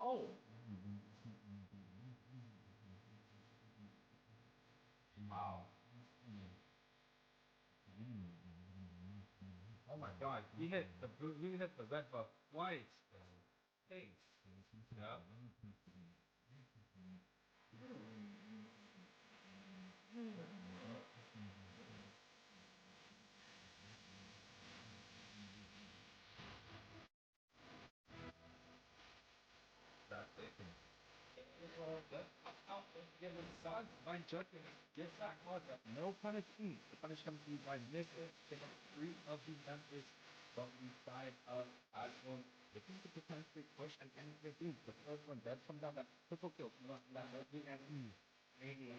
Oh, wow. Oh my God. He hit the red buff twice. Hey. Yeah. That's it. My judgment gets back on that. No punishment. The punishment comes by missing three of the members from the side of Aswan. The team could potentially push an enemy with these. The first one does come down that triple kill from that the enemy. Maybe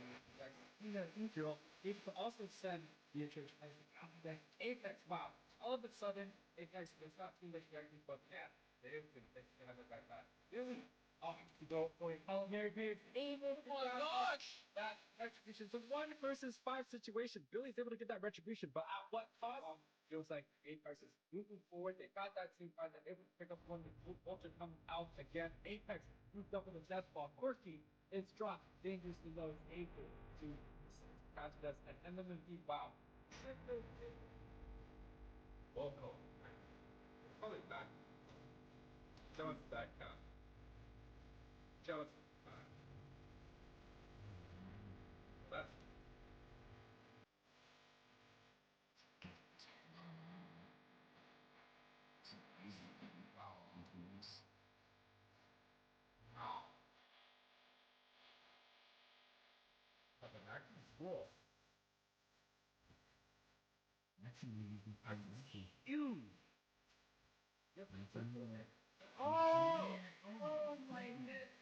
in the intro, it could also send the church as the Apex wow. All of a sudden, Apex does not seem like reacting, but yeah, they have it like that. Really? To go for a Mary Page. Oh my gosh! That retribution. So 1 versus 5 situation. Billy's able to get that retribution, but at what cost? It was like 8 versus moving forward. They got that team fight. They're able to pick up one. The Ultra comes out again. Apex moved up with a death ball. Quirky is dropped. Dangerously low is able to catch this. And Mlbb, wow. Welcome. Probably back. Show us back down. Show us back. That's an action school. Huge. Yep. Oh! Oh my goodness.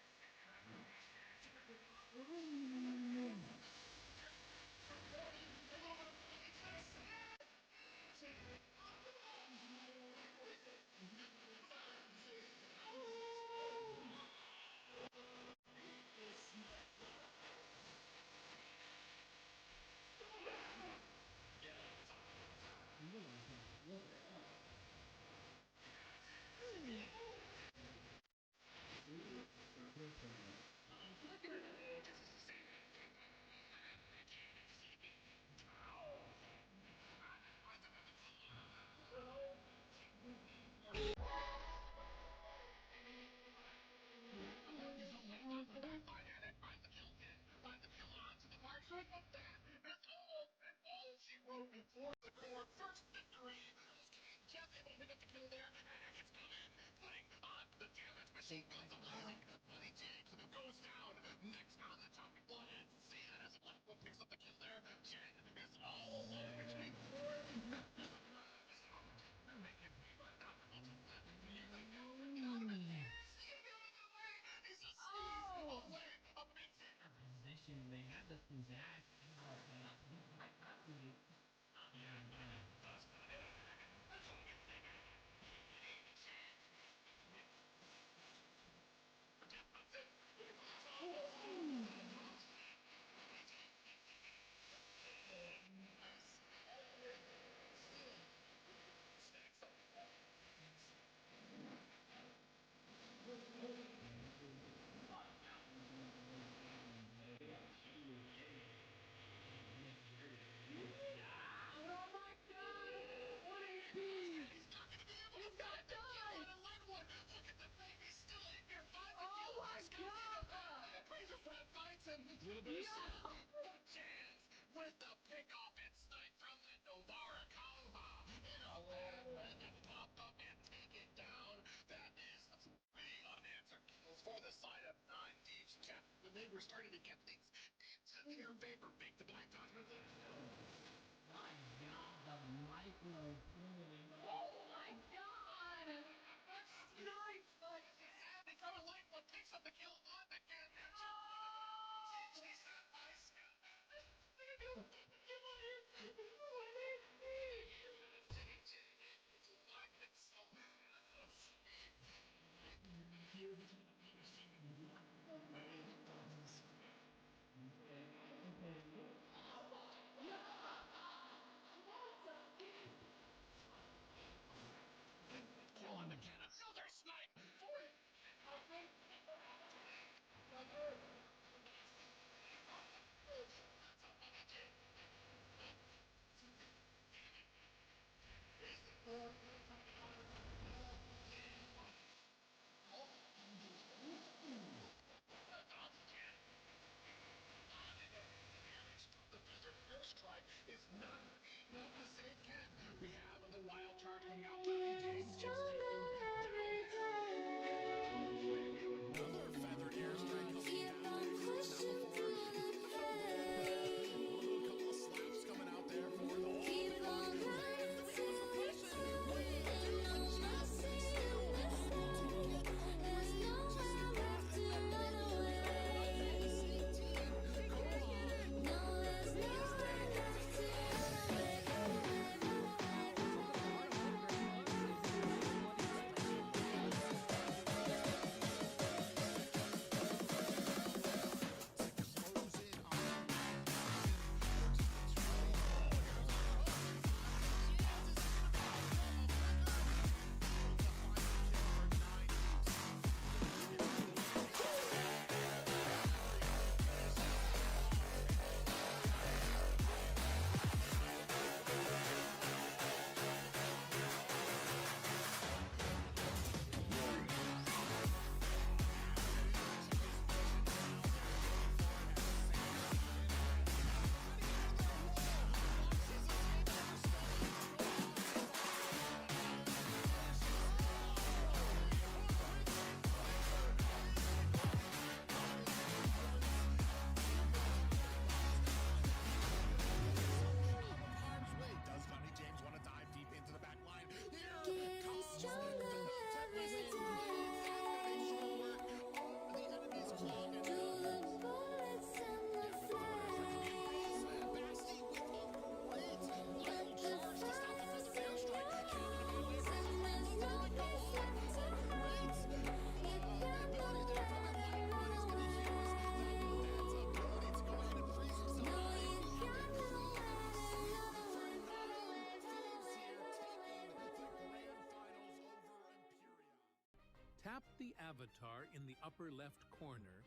Tap the avatar in the upper left corner.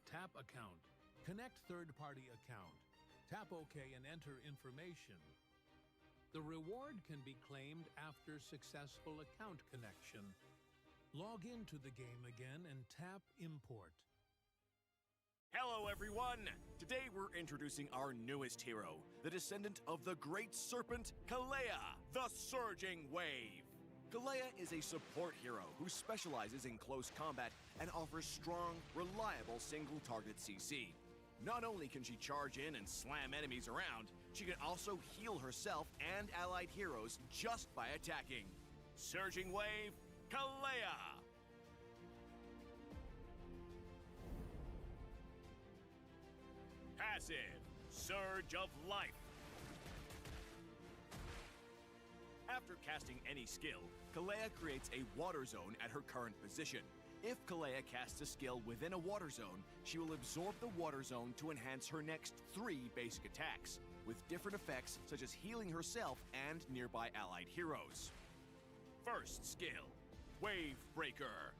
Tap Account. Connect third-party account. Tap OK and enter information. The reward can be claimed after successful account connection. Log into the game again and tap Import. Hello everyone! Today we're introducing our newest hero, the descendant of the great serpent, Kalea, the Surging Wave. Kalea is a support hero who specializes in close combat and offers strong, reliable single-target CC. Not only can she charge in and slam enemies around, she can also heal herself and allied heroes just by attacking. Surging Wave, Kalea! Passive, Surge of Life. After casting any skill, Kalea creates a water zone at her current position. If Kalea casts a skill within a water zone, she will absorb the water zone to enhance her next 3 basic attacks, with different effects such as healing herself and nearby allied heroes. First skill, Wave Breaker.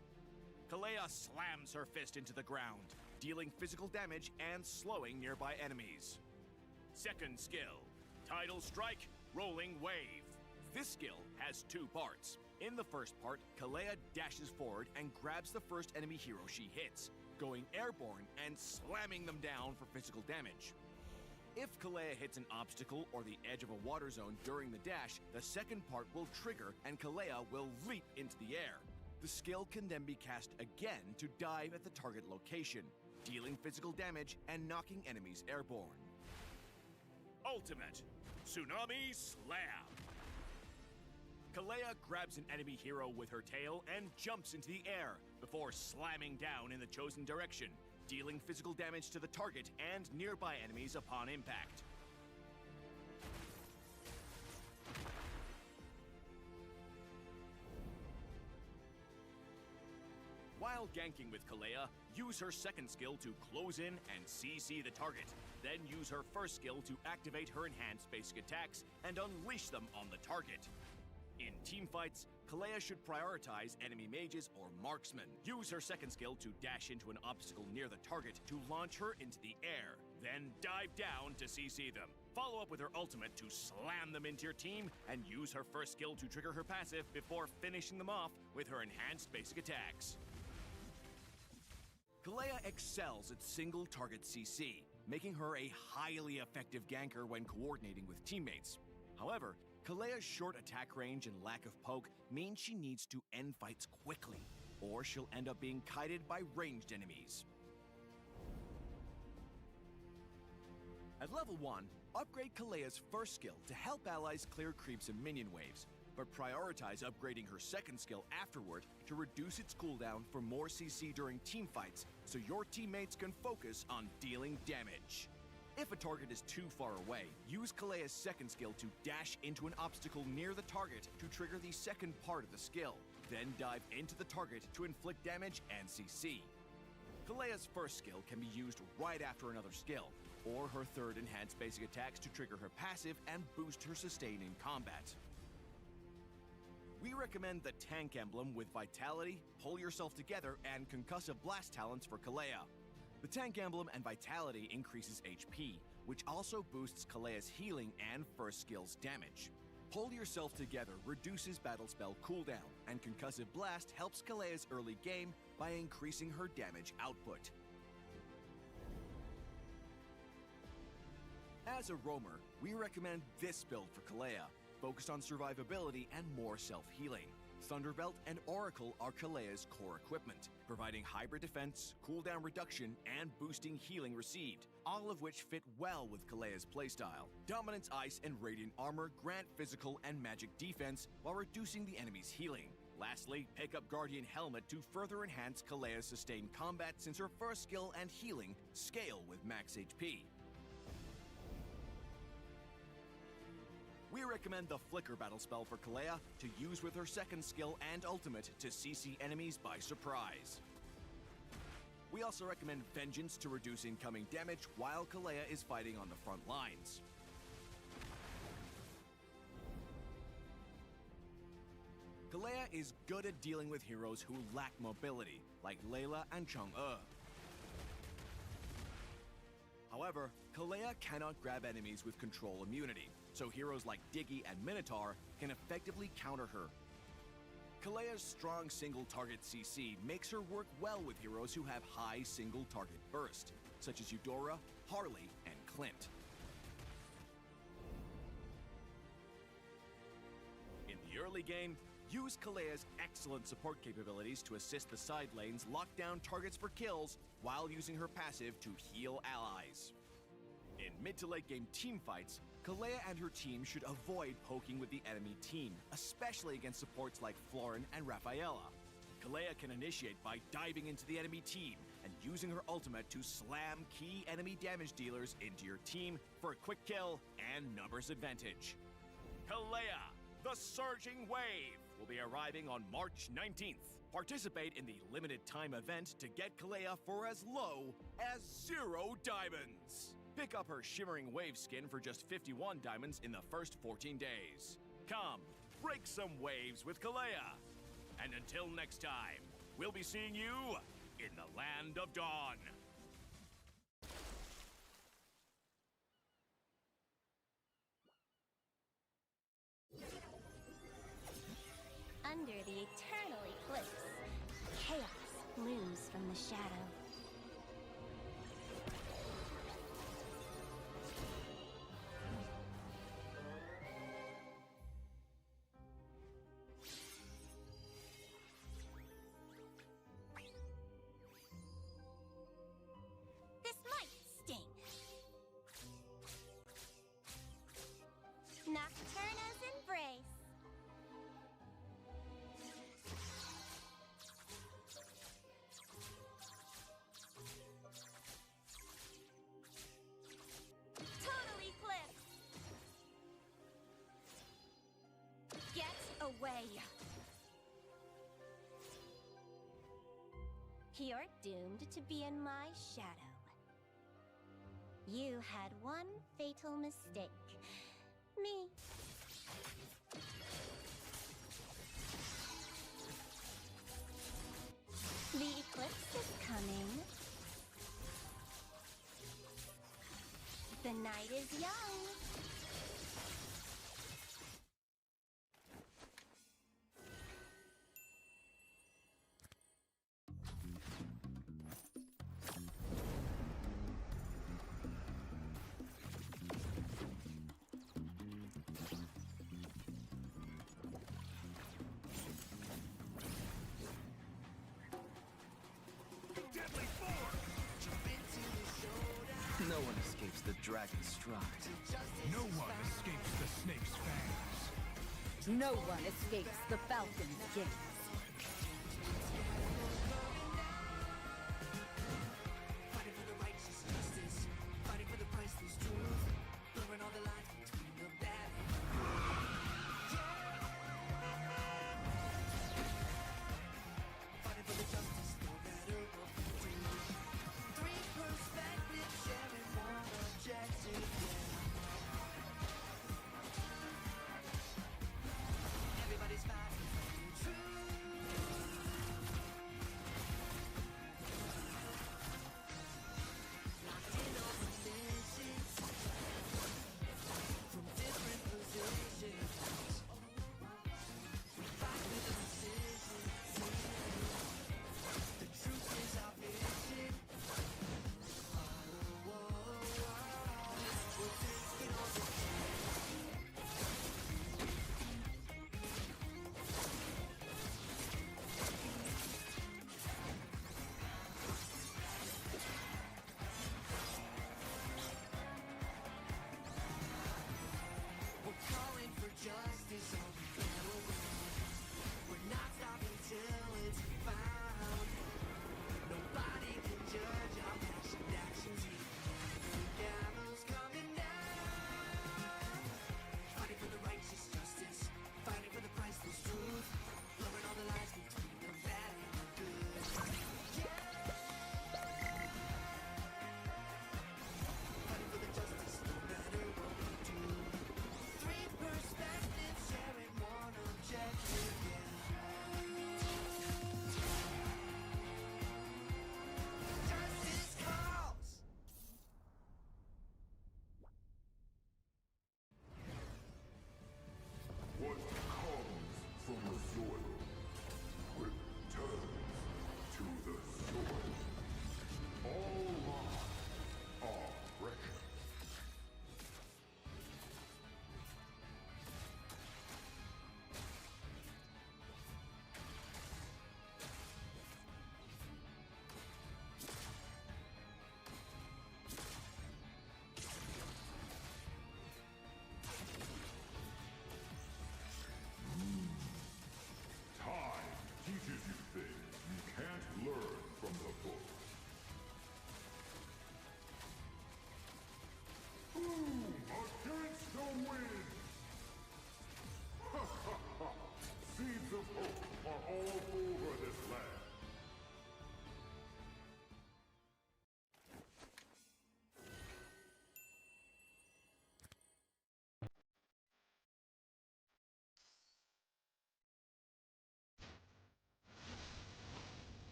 Kalea slams her fist into the ground, dealing physical damage and slowing nearby enemies. Second skill, Tidal Strike, Rolling Wave. This skill has 2 parts. In the first part, Kalea dashes forward and grabs the first enemy hero she hits, going airborne and slamming them down for physical damage. If Kalea hits an obstacle or the edge of a water zone during the dash, the second part will trigger and Kalea will leap into the air. The skill can then be cast again to dive at the target location, dealing physical damage and knocking enemies airborne. Ultimate, Tsunami Slam. Kalea grabs an enemy hero with her tail and jumps into the air before slamming down in the chosen direction, dealing physical damage to the target and nearby enemies upon impact. While ganking with Kalea, use her second skill to close in and CC the target. Then use her first skill to activate her enhanced basic attacks and unleash them on the target. In teamfights, Kalea should prioritize enemy mages or marksmen. Use her second skill to dash into an obstacle near the target to launch her into the air. Then dive down to CC them. Follow up with her ultimate to slam them into your team, and use her first skill to trigger her passive before finishing them off with her enhanced basic attacks. Kalea excels at single target CC, making her a highly effective ganker when coordinating with teammates. However, Kalea's short attack range and lack of poke means she needs to end fights quickly, or she'll end up being kited by ranged enemies. At level 1, upgrade Kalea's first skill to help allies clear creeps and minion waves, but prioritize upgrading her second skill afterward to reduce its cooldown for more CC during teamfights so your teammates can focus on dealing damage. If a target is too far away, use Kalea's second skill to dash into an obstacle near the target to trigger the second part of the skill. Then dive into the target to inflict damage and CC. Kalea's first skill can be used right after another skill, or her third enhanced basic attacks to trigger her passive and boost her sustain in combat. We recommend the Tank emblem with Vitality, Pull Yourself Together, and Concussive Blast talents for Kalea. The Tank emblem and Vitality increases HP, which also boosts Kalea's healing and first skill's damage. Pull Yourself Together reduces battle spell cooldown, and Concussive Blast helps Kalea's early game by increasing her damage output. As a roamer, we recommend this build for Kalea, focused on survivability and more self-healing. Thunderbelt and Oracle are Kalea's core equipment, providing hybrid defense, cooldown reduction, and boosting healing received, all of which fit well with Kalea's playstyle. Dominance Ice and Radiant Armor grant physical and magic defense while reducing the enemy's healing. Lastly, pick up Guardian Helmet to further enhance Kalea's sustained combat since her first skill and healing scale with max HP. We recommend the Flicker battle spell for Kalea to use with her second skill and ultimate to CC enemies by surprise. We also recommend Vengeance to reduce incoming damage while Kalea is fighting on the front lines. Kalea is good at dealing with heroes who lack mobility, like Layla and Chang'e. However, Kalea cannot grab enemies with control immunity, so heroes like Diggy and Minotaur can effectively counter her. Kalea's strong single-target CC makes her work well with heroes who have high single-target burst, such as Eudora, Harley, and Clint. In the early game, use Kalea's excellent support capabilities to assist the side lanes lock down targets for kills while using her passive to heal allies. In mid to late game teamfights, Kalea and her team should avoid poking with the enemy team, especially against supports like Florin and Rafaela. Kalea can initiate by diving into the enemy team and using her ultimate to slam key enemy damage dealers into your team for a quick kill and numbers advantage. Kalea, the Surging Wave, will be arriving on March 19th. Participate in the limited time event to get Kalea for as low as 0 diamonds. Pick up her Shimmering Wave skin for just 51 diamonds in the first 14 days. Come, break some waves with Kalea. And until next time, we'll be seeing you in the Land of Dawn. Under the eternal eclipse, chaos looms from the shadow. This might sting. Nocturna's embrace. Total eclipse. Get away. You're doomed to be in my shadow. You had one fatal mistake. Me. The eclipse is coming. The night is young. No one escapes the dragon's stride. No one escapes the snake's fangs. No one escapes the falcon's gaze. Fighting for the righteous justice, fighting for the priceless truth, blurring all the lines between the bad and the good. Fighting for the justice, no matter what we do. Three perspectives, sharing one objective. Everybody's fighting for the truth.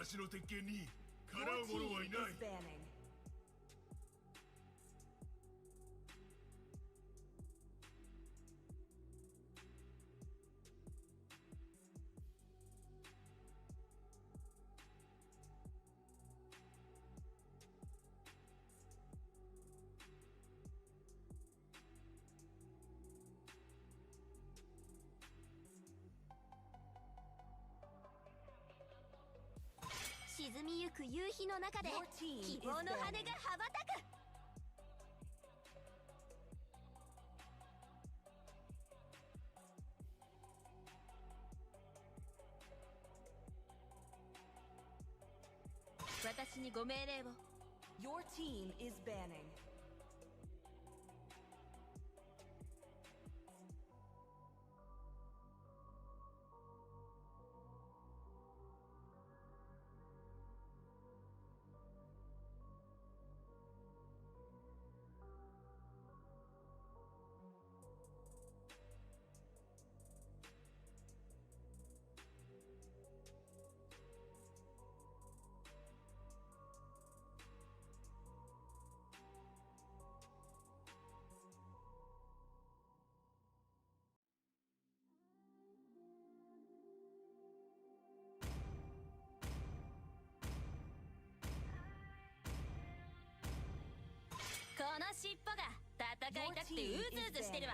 私の鉄拳にか Your なう者はい team ない is banning. 沈みゆく夕日の中で Your team 希 is 望の羽が banning. 羽ばたく。私にご命令を。 Your team is banning.この尻尾が戦いたくてうずうずしてるわ。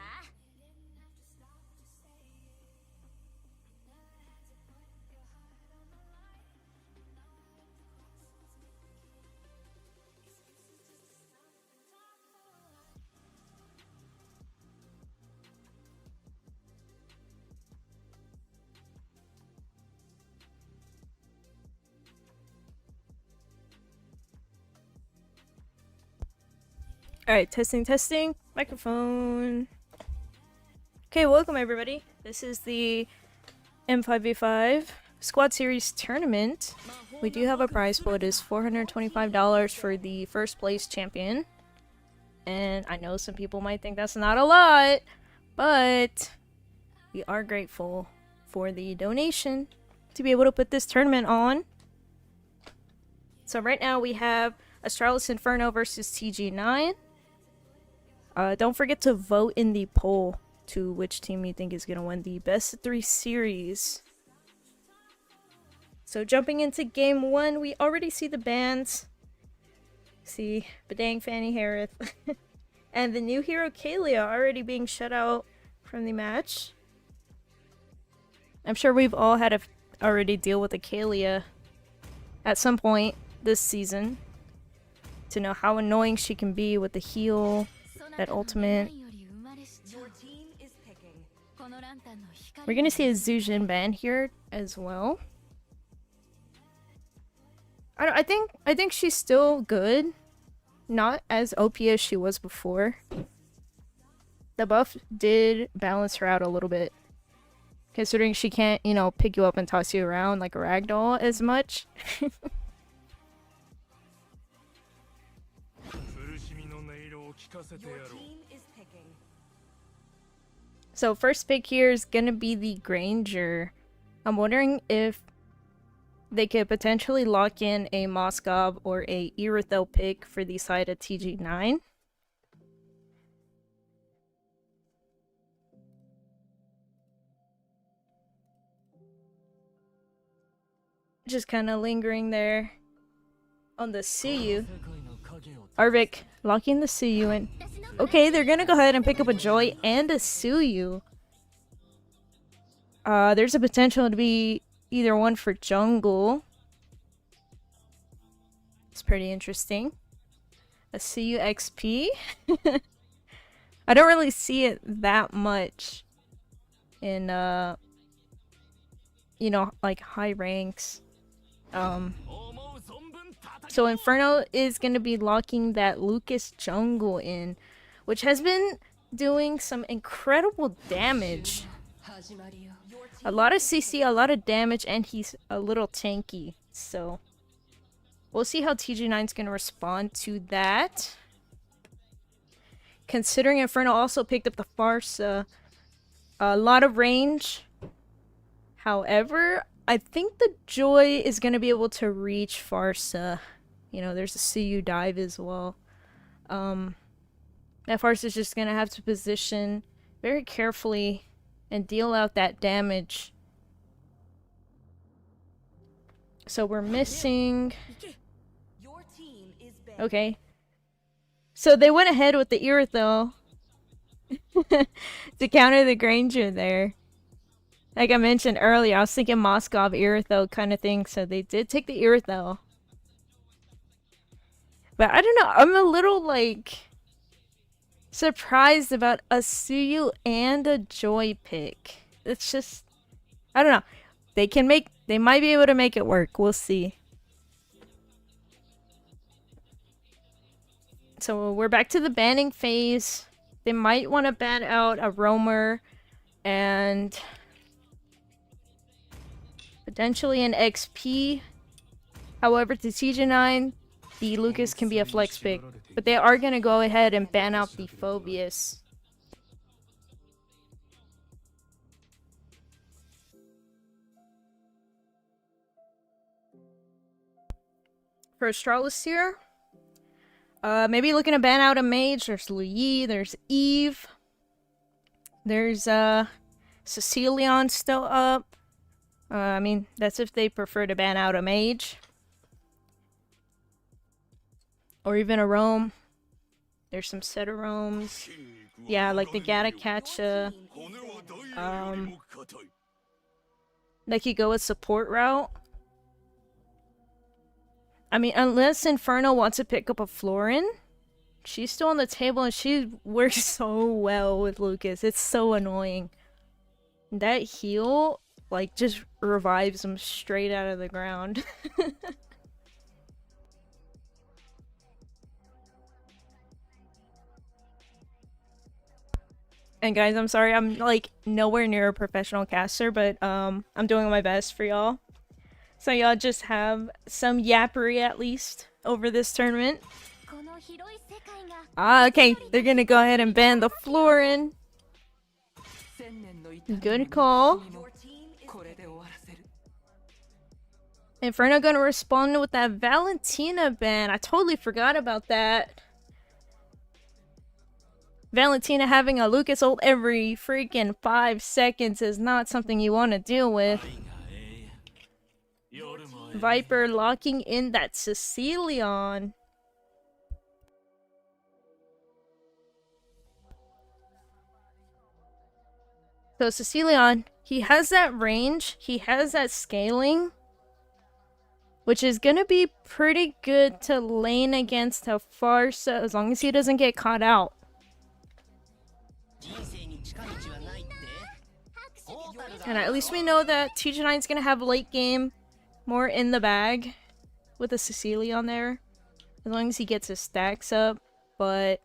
Alright, testing, microphone. Okay, welcome everybody. This is the M5V5 Squad Series Tournament. We do have a prize pool. It is $425 for the first place champion. And I know some people might think that's not a lot, but we are grateful for the donation to be able to put this tournament on. So right now we have ASTRALIS Inferno versus TG9. Don't forget to vote in the poll to which team you think is going to win the best of 3 series. So jumping into game 1, we already see the bans. See Badang Fanny Harith and the new hero Kalia already being shut out from the match. I'm sure we've all had to already deal with a Kalia at some point this season to know how annoying she can be with the heal, that ultimate. Your team is picking. We're gonna see a Zujin ban here as well. I think she's still good. Not as OP as she was before. The buff did balance her out a little bit. Considering she can't, you know, pick you up and toss you around like a ragdoll as much. Your team is picking. So first pick here is gonna be the Granger. I'm wondering if they could potentially lock in a Moskov or a Irithel pick for the side of TG9. Just kind of lingering there on the Suyu. Arvik locking the Suyu in. Okay, they're gonna go ahead and pick up a Joy and a Suyu. There's a potential to be either one for jungle. It's pretty interesting. A Suyu XP. I don't really see it that much in you know, like high ranks. So Inferno is going to be locking that Lucas jungle in, which has been doing some incredible damage. A lot of CC, a lot of damage, and he's a little tanky. So we'll see how TG9 is going to respond to that. Considering Inferno also picked up the Farsa, a lot of range. However, I think the Joy is going to be able to reach Farsa. You know, there's a Suyu dive as well. That Farsa's just going to have to position very carefully and deal out that damage. So we're missing... Your team is banned. Okay. So they went ahead with the Irithel to counter the Granger there. Like I mentioned earlier, I was thinking Moskov Irithel kind of thing, so they did take the Irithel. But I don't know, I'm a little like surprised about a Suyu and a Joy pick. It's just, I don't know. They might be able to make it work. We'll see. So we're back to the banning phase. They might want to ban out a Roamer and potentially an XP. However, to TJ9, the Lucas can be a flex pick. But they are going to go ahead and ban out the Phobius. For Astralis here, maybe looking to ban out a mage. There's Luyi, there's Eve, there's Cecilion still up. I mean, that's if they prefer to ban out a mage. Or even a roam. There's some set of roams. Yeah, like the Gatakacha. They could go with support route. I mean, unless Inferno wants to pick up a Florin, she's still on the table and she works so well with Lucas. It's so annoying. That heal, like, just revives him straight out of the ground. And guys, I'm sorry, I'm like nowhere near a professional caster, but I'm doing my best for y'all. So y'all just have some yappery at least over this tournament. Ah, okay, they're gonna go ahead and ban the Florin. Good call. Inferno gonna respond with that Valentina ban. I totally forgot about that. Valentina having a Lucas ult every freaking 5 seconds is not something you want to deal with. Viper locking in that Cecilion. So Cecilion, he has that range, he has that scaling, which is gonna be pretty good to lane against a Farsa as long as he doesn't get caught out. And at least we know that TJ9 is gonna have late game more in the bag with a Cecilion there, as long as he gets his stacks up. But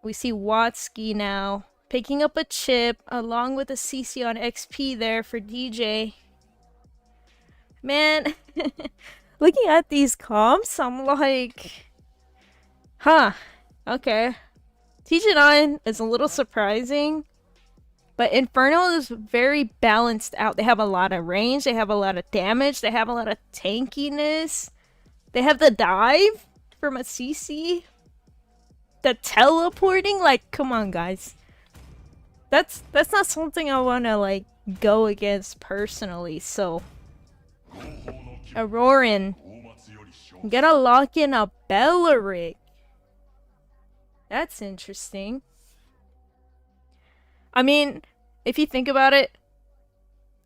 we see Watsky now picking up a chip along with a CC on XP there for DJ. Man, looking at these comps, I'm like, huh, okay. TJ9 is a little surprising, but Inferno is very balanced out. They have a lot of range, they have a lot of damage, they have a lot of tankiness. They have the dive from a CC. The teleporting, like, come on guys. That's not something I want to like go against personally, so Auroran, gotta lock in a Bellaric. That's interesting. I mean, if you think about it,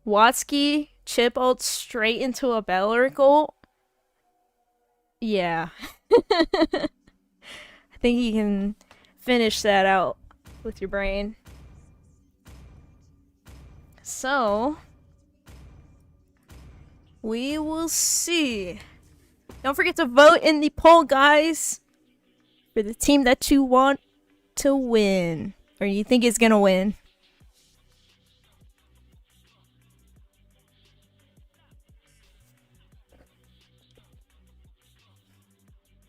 Watsky chip ult straight into a Bellaric ult. Yeah. I think you can finish that out with your brain. So, we will see. Don't forget to vote in the poll, guys, for the team that you want to win, or you think is gonna win.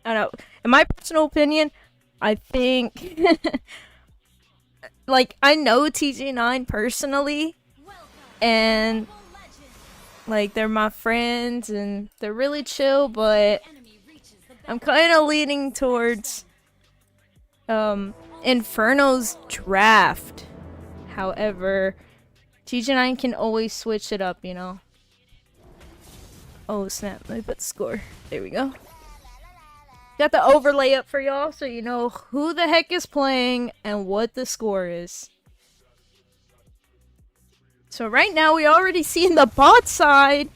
I don't know. In my personal opinion, I think like I know TJ9 personally, and Like, they're my friends and they're really chill, but I'm kind of leaning towards Inferno's draft. However, TJ9 can always switch it up, you know. Oh snap, let me put the score. There we go. Got the overlay up for y'all so you know who the heck is playing and what the score is. So right now we already see in the bot side,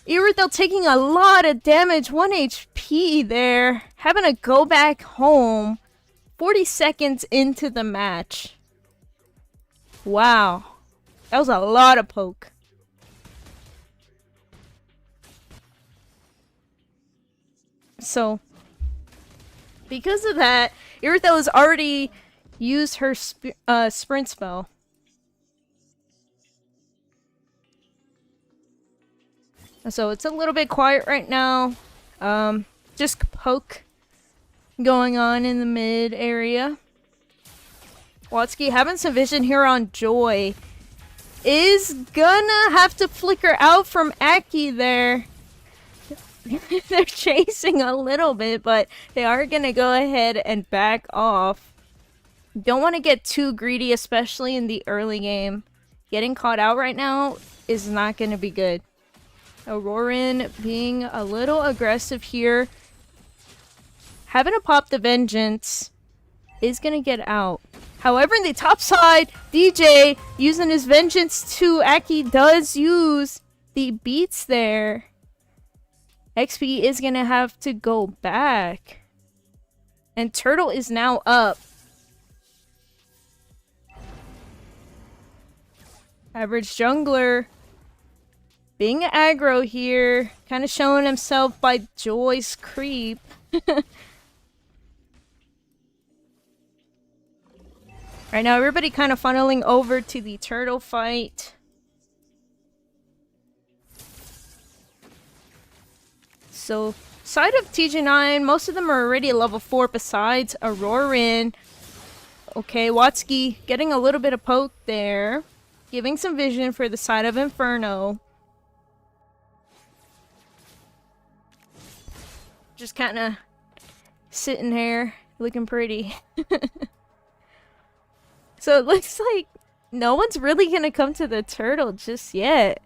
Iridel taking a lot of damage, 1 HP there, having to go back home 40 seconds into the match. Wow, that was a lot of poke. So, because of that, Iridel has already used her sprint spell. So it's a little bit quiet right now. Just poke going on in the mid area. Watsky having some vision here on Joy. Is gonna have to flicker out from Aki there. They're chasing a little bit, but they are gonna go ahead and back off. Don't want to get too greedy, especially in the early game. Getting caught out right now is not gonna be good. Auroran being a little aggressive here. Having to pop the Vengeance is gonna get out. However, in the top side, DJ using his Vengeance too. Aki does use the beats there. XP is gonna have to go back. And Turtle is now up. Average jungler being aggro here, kind of showing himself by Joy's creep. Right now, everybody kind of funneling over to the turtle fight. So, side of TJ9, most of them are already level 4 besides Auroran. Okay, Watsky getting a little bit of poke there. Giving some vision for the side of Inferno. Just kind of sitting here, looking pretty. So it looks like no one's really gonna come to the turtle just yet.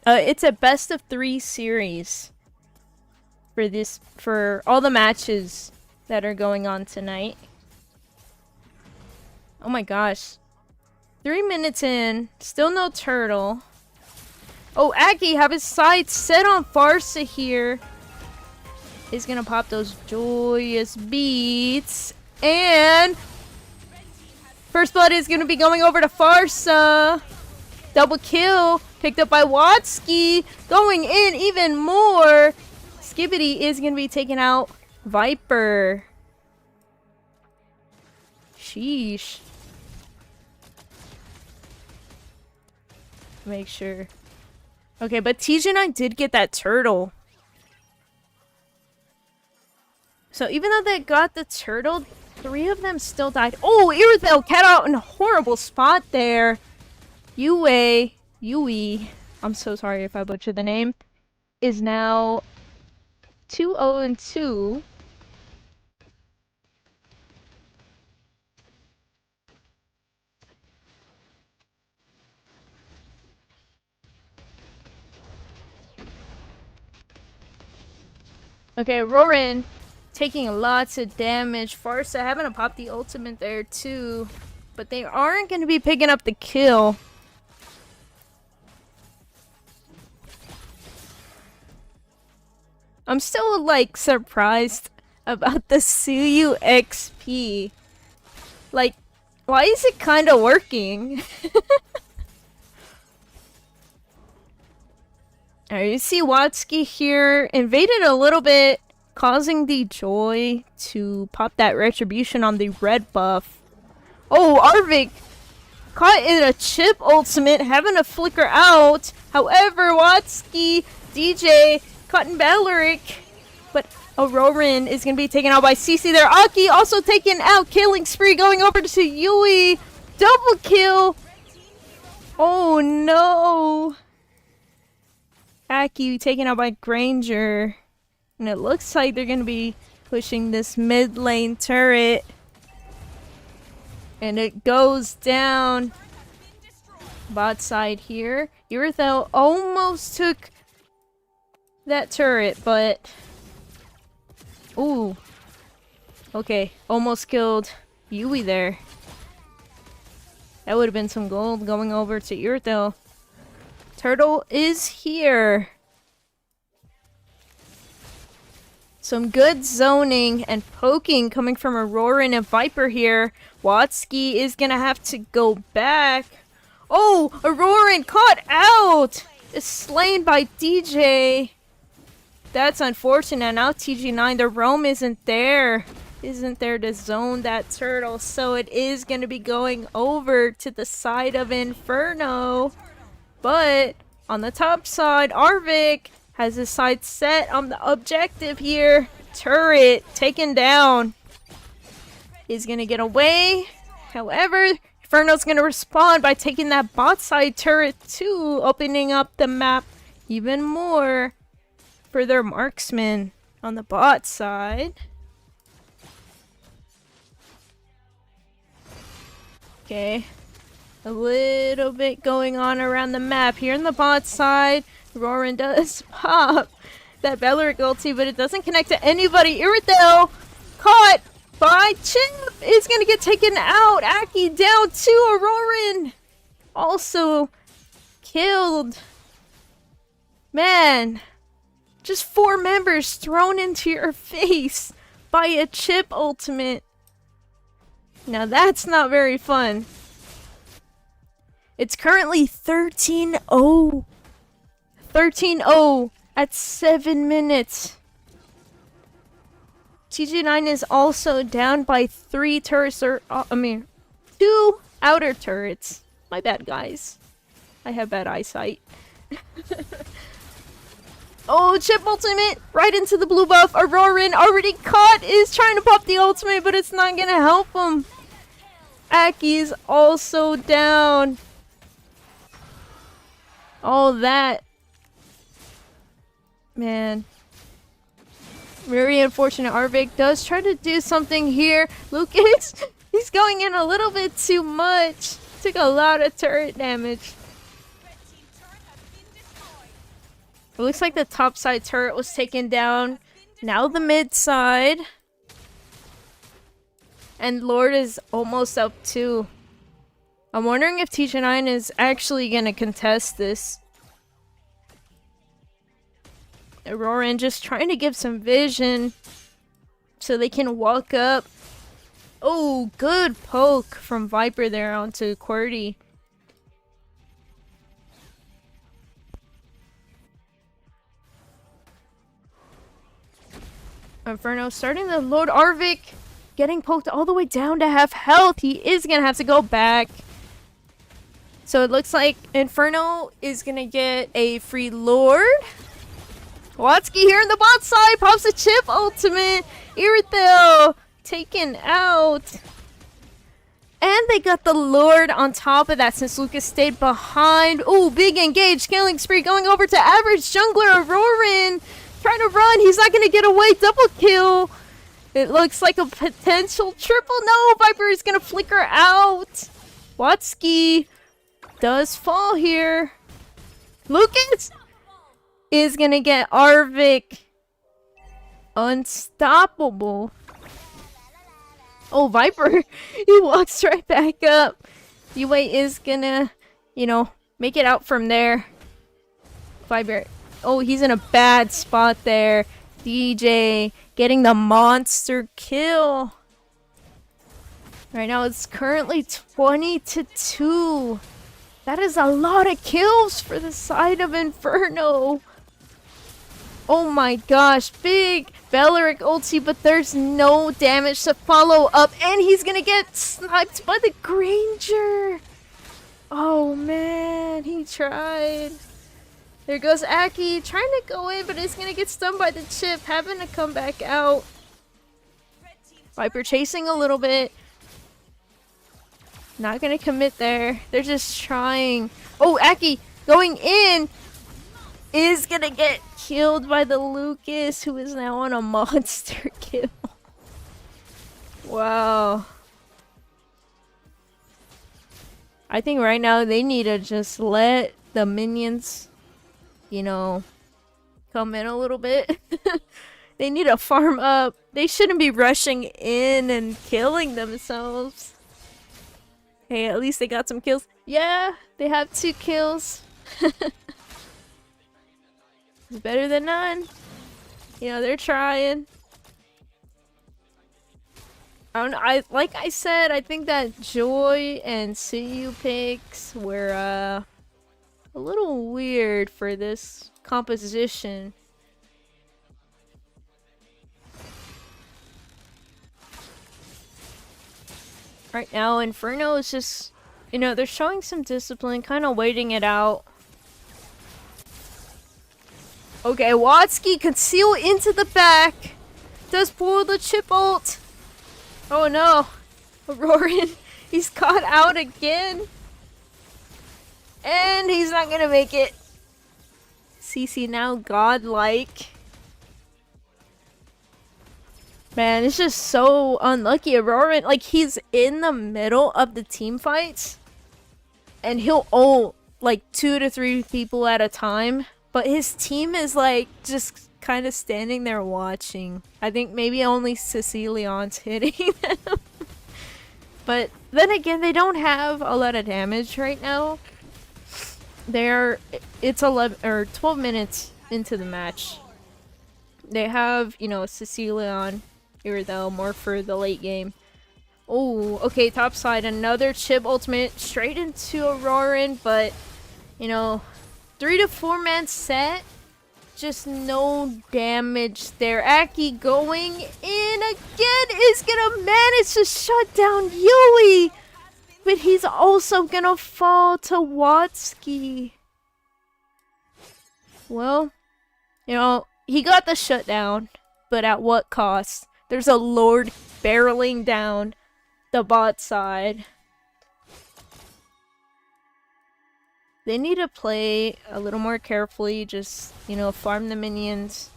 It's a best of 3 series for all the matches that are going on tonight. Oh my gosh. 3 minutes in, still no turtle. Oh, Aki have his sights set on Farsa here. He's gonna pop those joyous beats. And first blood is gonna be going over to Farsa. Double kill picked up by Watsky. Going in even more. Skibbity is gonna be taking out Viper. Sheesh. Make sure. Okay, but TJ9 did get that turtle. So even though they got the turtle, 3 of them still died. Oh, Iridel cat out in a horrible spot there. Yue, I'm so sorry if I butchered the name, is now 2-0-2. Okay, Rorin taking lots of damage. Farsa having to pop the ultimate there too. But they aren't going to be picking up the kill. I'm still like surprised about the Suyu XP. Like, why is it kind of working? Alright, you see Watsky here invaded a little bit, causing the Joy to pop that retribution on the red buff. Oh, Arvik caught in a chip ultimate, having to flicker out. However, Watsky, DJ, caught in Baloric. But Auroran is going to be taken out by CC there. Aki also taken out. Killing spree going over to Yui. Double kill. Oh no. Aki taken out by Granger. And it looks like they're going to be pushing this mid lane turret. And it goes down. Bot side here. Irithel almost took that turret, but... Ooh. Okay, almost killed Yui there. That would have been some gold going over to Irithel. Turtle is here. Some good zoning and poking coming from Auroran and Viper here. Watsky is gonna have to go back. Oh, Auroran caught out! Is slain by DJ. That's unfortunate. Now TG9, the roam isn't there. Isn't there to zone that turtle. So it is gonna be going over to the side of Inferno. But on the top side, Arvik has his sights set on the objective here. Turret taken down. He's gonna get away. However, Inferno's gonna respond by taking that bot side turret too, opening up the map even more for their marksman on the bot side. Okay. A little bit going on around the map. Here on the bot side, Auroran does pop that Beleric ulti, but it doesn't connect to anybody. Irithel caught by Chip is gonna get taken out. Aki down to Auroran. Also killed. Man, just 4 members thrown into your face by a Chip ultimate. Now that's not very fun. It's currently 13-0. 13-0 at 7 minutes. TG9 is also down by 3 turrets, or 2 outer turrets. My bad, guys. I have bad eyesight. Oh, Chip ultimate right into the blue buff. Auroran already caught, is trying to pop the ultimate, but it's not gonna help him. Aki's also down. All that. Man. Very unfortunate. Arvik does try to do something here. Lucas, he's going in a little bit too much. Took a lot of turret damage. It looks like the top side turret was taken down. Now the mid side. And Lord is almost up too. I'm wondering if TG9 is actually gonna contest this. Auroran just trying to give some vision so they can walk up. Oh, good poke from Viper there onto QWERTY. Inferno starting the load. Arvik getting poked all the way down to half health. He is gonna have to go back. So it looks like Inferno is gonna get a free Lord. Watsky here in the bot side pops a Chip ultimate. Irithel taken out. And they got the Lord on top of that since Lucas stayed behind. Ooh, big engage. Killing spree going over to average jungler Auroran. Trying to run. He's not going to get away. Double kill. It looks like a potential triple. No, Viper is going to flicker out. Watsky does fall here. Lucas is going to get Arvik. Unstoppable. Oh, Viper. He walks right back up. Yue is going to, make it out from there. Viper. Oh, he's in a bad spot there. DJ getting the monster kill. Right now it's currently 20-2. That is a lot of kills for the side of Inferno. Oh my gosh, big Beleric ulti, but there's no damage to follow up. And he's gonna get sniped by the Granger. Oh man, he tried. There goes Aki, trying to go in, but it's gonna get stunned by the chip, having to come back out. Viper chasing a little bit. Not gonna commit there. They're just trying. Oh, Aki going in is gonna get killed by the Lucas, who is now on a monster kill. Wow. I think right now they need to just let the minions, you know, come in a little bit. They need to farm up. They shouldn't be rushing in and killing themselves. Hey, at least they got some kills. Yeah, they have 2 kills. It's better than none. You know, they're trying. I don't know, like I said, I think that Joy and Siyu picks were a little weird for this composition. Right now, Inferno is just, you know, they're showing some discipline, kind of waiting it out. Okay, Watsky conceal into the back. Does pull the chip ult. Oh no. Auroran, he's caught out again. And he's not gonna make it. CC now godlike. Man, it's just so unlucky. Auroran, like, he's in the middle of the team fights. And he'll ult, like, 2 to 3 people at a time. But his team is, like, just kind of standing there watching. I think maybe only Cecilion's hitting them. But then again, they don't have a lot of damage right now. It's 11 or 12 minutes into the match. They have, you know, Cecilion here though, more for the late game. Oh, okay, top side, another chip ultimate straight into Auroran, but you know, 3 to 4 man set. Just no damage there. Aki going in again is gonna manage to shut down Yui. But he's also gonna fall to Watsky. Well, you know, he got the shutdown, but at what cost? There's a Lord barreling down the bot side. They need to play a little more carefully, just, you know, farm the minions.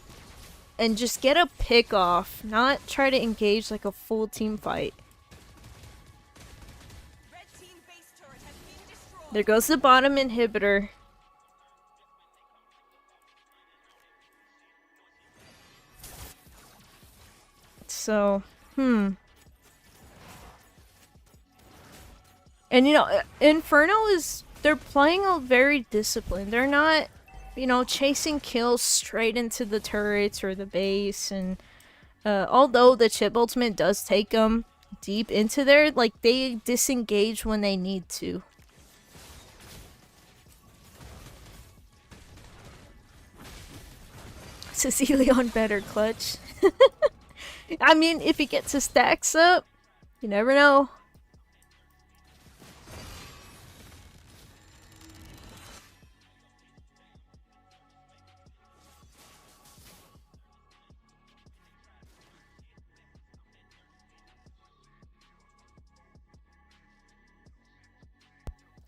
And just get a pick off, not try to engage like a full team fight. There goes the bottom inhibitor. So, And you know, Inferno is, they're playing a very disciplined. They're not, you know, chasing kills straight into the turrets or the base. And although the chip ultimate does take them deep into there, like, they disengage when they need to. Cecilion better clutch. I mean, if he gets his stacks up, you never know.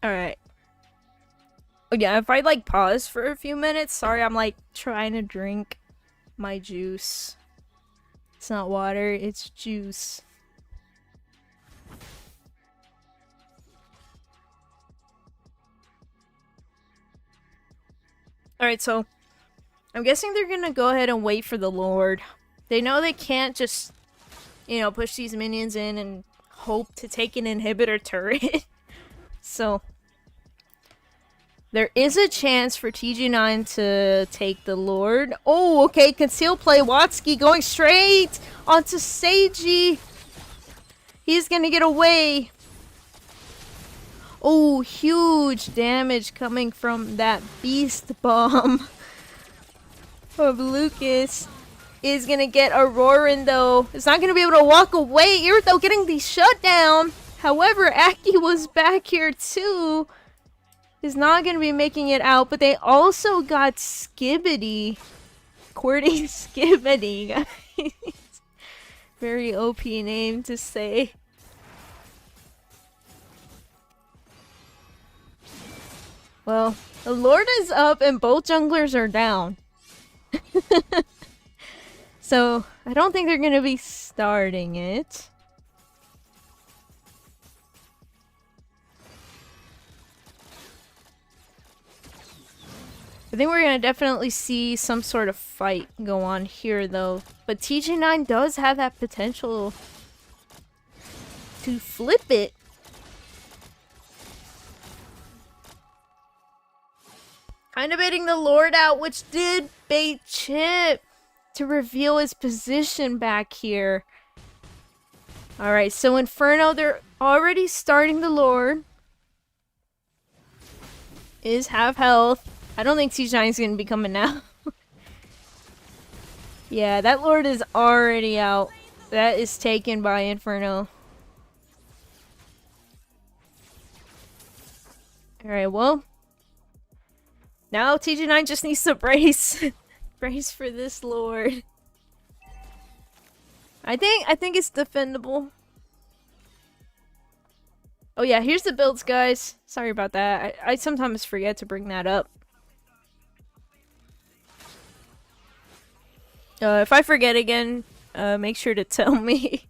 Alright. Oh yeah, if I like pause for a few minutes, sorry, I'm like trying to drink my juice. It's not water, it's juice. Alright, so I'm guessing they're gonna go ahead and wait for the Lord. They know they can't just, you know, push these minions in and hope to take an inhibitor turret. So there is a chance for TG9 to take the Lord. Oh, okay, conceal play. Watsky going straight onto Seiji. He's gonna get away. Oh, huge damage coming from that beast bomb of Lucas. Is gonna get Auroran though. It's not gonna be able to walk away. Irtho getting the shutdown. However, Aki was back here too. is not going to be making it out, but they also got Skibbity. Qwerty Skibbity, guys. Very OP name to say. Well, the Lord is up and both junglers are down. So, I don't think they're gonna be starting it. I think we're gonna definitely see some sort of fight go on here though. But TJ9 does have that potential to flip it. Kind of baiting the Lord out, which did bait Chip to reveal his position back here. Alright, so Inferno, they're already starting the Lord. Is half health. I don't think TJ9's gonna be coming now. Yeah, that Lord is already out. That is taken by Inferno. Alright, well. Now TJ9 just needs to brace. Brace for this Lord. I think it's defendable. Oh yeah, here's the builds, guys. Sorry about that. I sometimes forget to bring that up. If I forget again, make sure to tell me.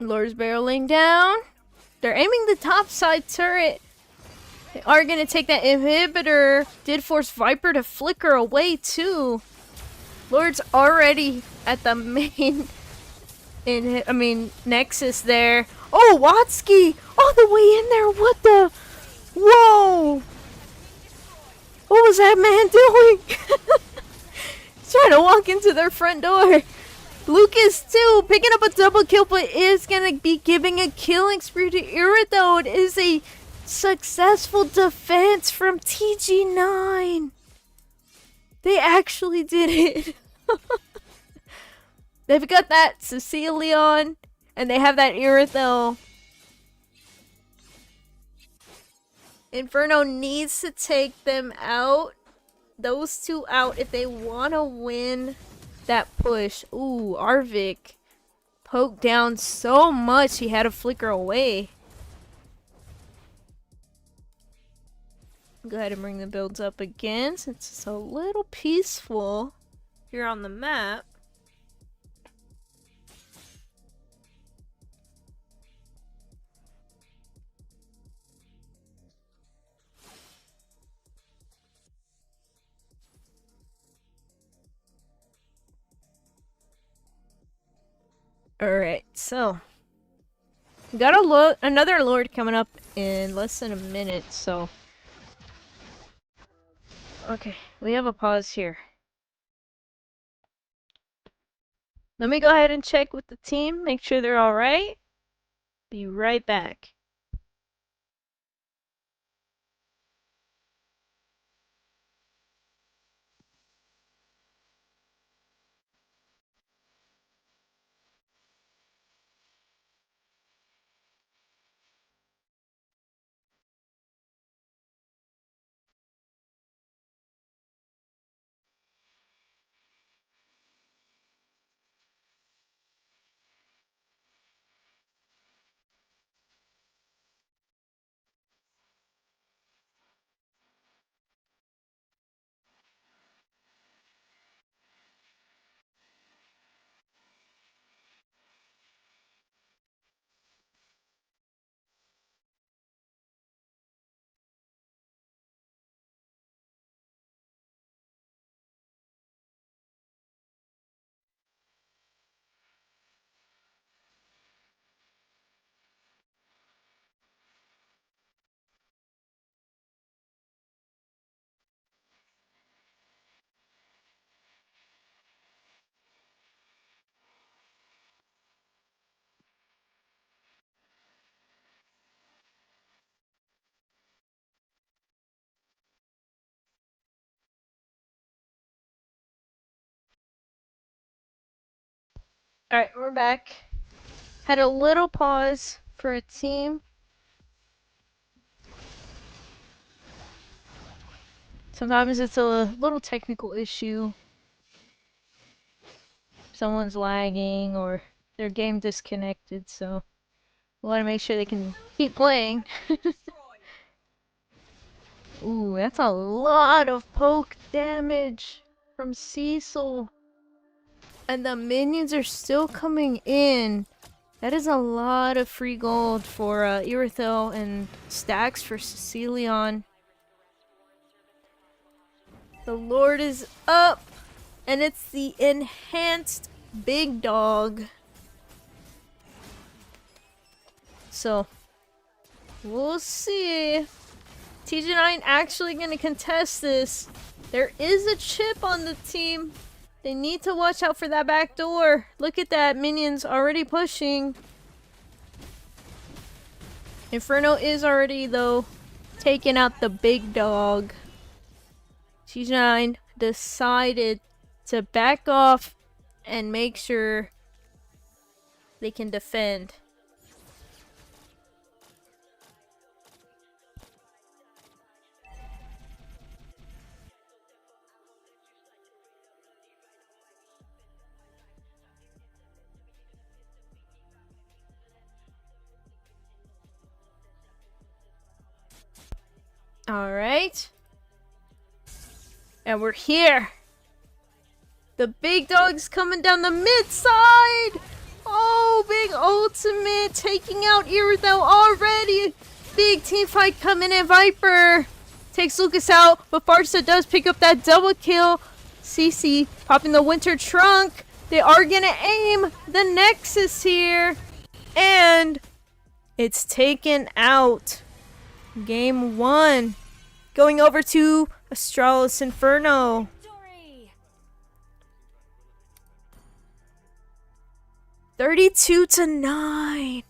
Lord's barreling down. They're aiming the top side turret. They are going to take that inhibitor. Did force Viper to flicker away too. Lord's already at the main Nexus there. Oh, Watsky! All the way in there. What the? Whoa! What was that man doing? He's trying to walk into their front door. Lucas too, picking up a double kill, but is gonna be giving a killing spree to Irit though. It is a successful defense from TG9. They actually did it. They've got that Cecilion, and they have that Irit though. Inferno needs to take them out. Those two out if they want to win that push. Ooh, Arvik poked down so much he had to flicker away. Go ahead and bring the builds up again since it's a little peaceful here on the map. Alright, so we got another Lord coming up in less than a minute, so okay, we have a pause here. Let me go ahead and check with the team, make sure they're alright. Be right back. Alright, we're back. Had a little pause for a team. Sometimes it's a little technical issue. Someone's lagging or their game disconnected, so we want to make sure they can keep playing. Ooh, that's a lot of poke damage from Cecil. And the minions are still coming in. That is a lot of free gold for Irithel and stacks for Cecilion. The Lord is up, and it's the enhanced big dog. So, we'll see. TG9 actually gonna contest this. There is a chip on the team. They need to watch out for that back door. Look at that, minions already pushing. Inferno is already, though, taking out the big dog. TG9 decided to back off and make sure they can defend. Alright. And we're here. The big dog's coming down the mid side. Oh, big ultimate taking out Irithel already. Big team fight coming in. Viper takes Lucas out, but Farsa does pick up that double kill. CC popping the winter trunk. They are gonna aim the Nexus here. And it's taken out. Game 1. Going over to Astralis Inferno. 32-9.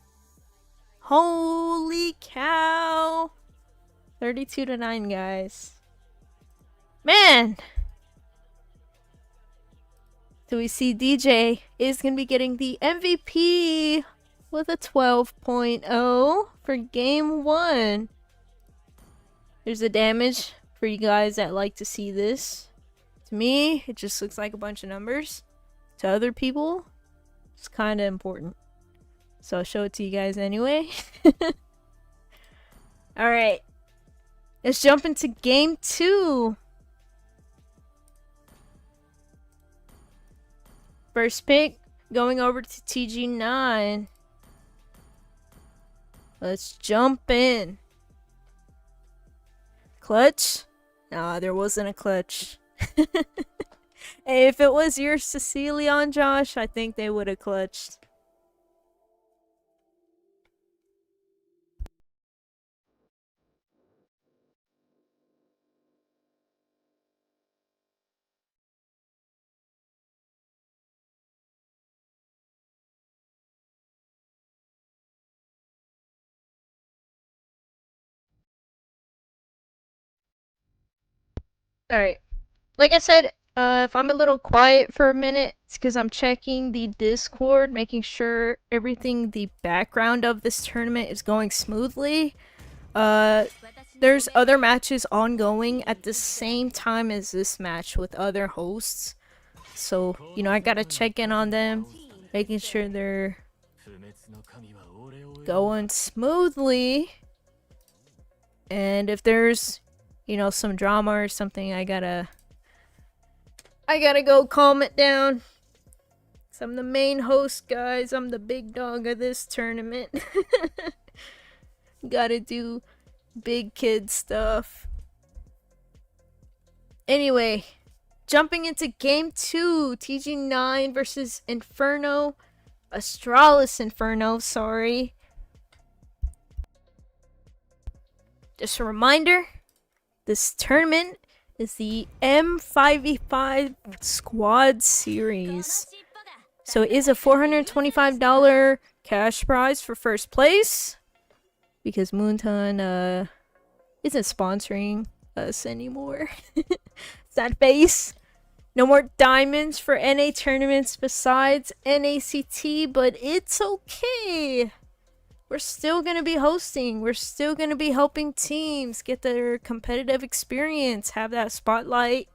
Holy cow. 32-9, guys. Man. So we see DJ is going to be getting the MVP with a 12.0 for game 1. There's the damage for you guys that like to see this. To me, it just looks like a bunch of numbers. To other people, it's kind of important. So I'll show it to you guys anyway. Alright. Let's jump into game 2. First pick, going over to TG9. Let's jump in. Clutch? Nah, there wasn't a clutch. Hey, if it was your Cecilion, Josh, I think they would have clutched. Alright. Like I said, if I'm a little quiet for a minute, it's because I'm checking the Discord, making sure everything, the background of this tournament is going smoothly. There's other matches ongoing at the same time as this match with other hosts. So, you know, I gotta check in on them, making sure they're going smoothly. And if there's, you know, some drama or something, I gotta go calm it down. So I'm the main host, guys. I'm the big dog of this tournament. Gotta do big kid stuff. Anyway, jumping into game 2. TG9 versus Inferno. Astralis Inferno, sorry. Just a reminder, this tournament is the M5V5 Squad Series. So it is a $425 cash prize for first place. Because Moonton isn't sponsoring us anymore. Sad face. No more diamonds for NA tournaments besides NACT, but it's okay. We're still going to be hosting. We're still going to be helping teams get their competitive experience, have that spotlight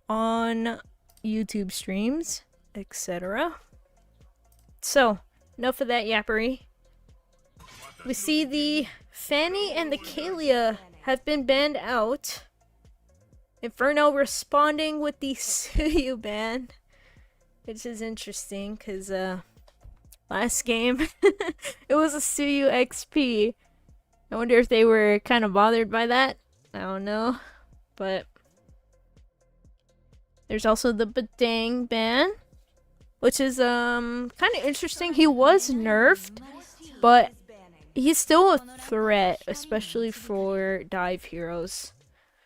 on YouTube streams, etc. So, enough of that yappery. We see the Fanny and the Kalia have been banned out. Inferno responding with the Suyu ban, which is interesting because last game it was a Suyu XP. I wonder if they were kind of bothered by that. I don't know, but there's also the Badang ban, which is kind of interesting. He was nerfed, but he's still a threat, especially for dive heroes.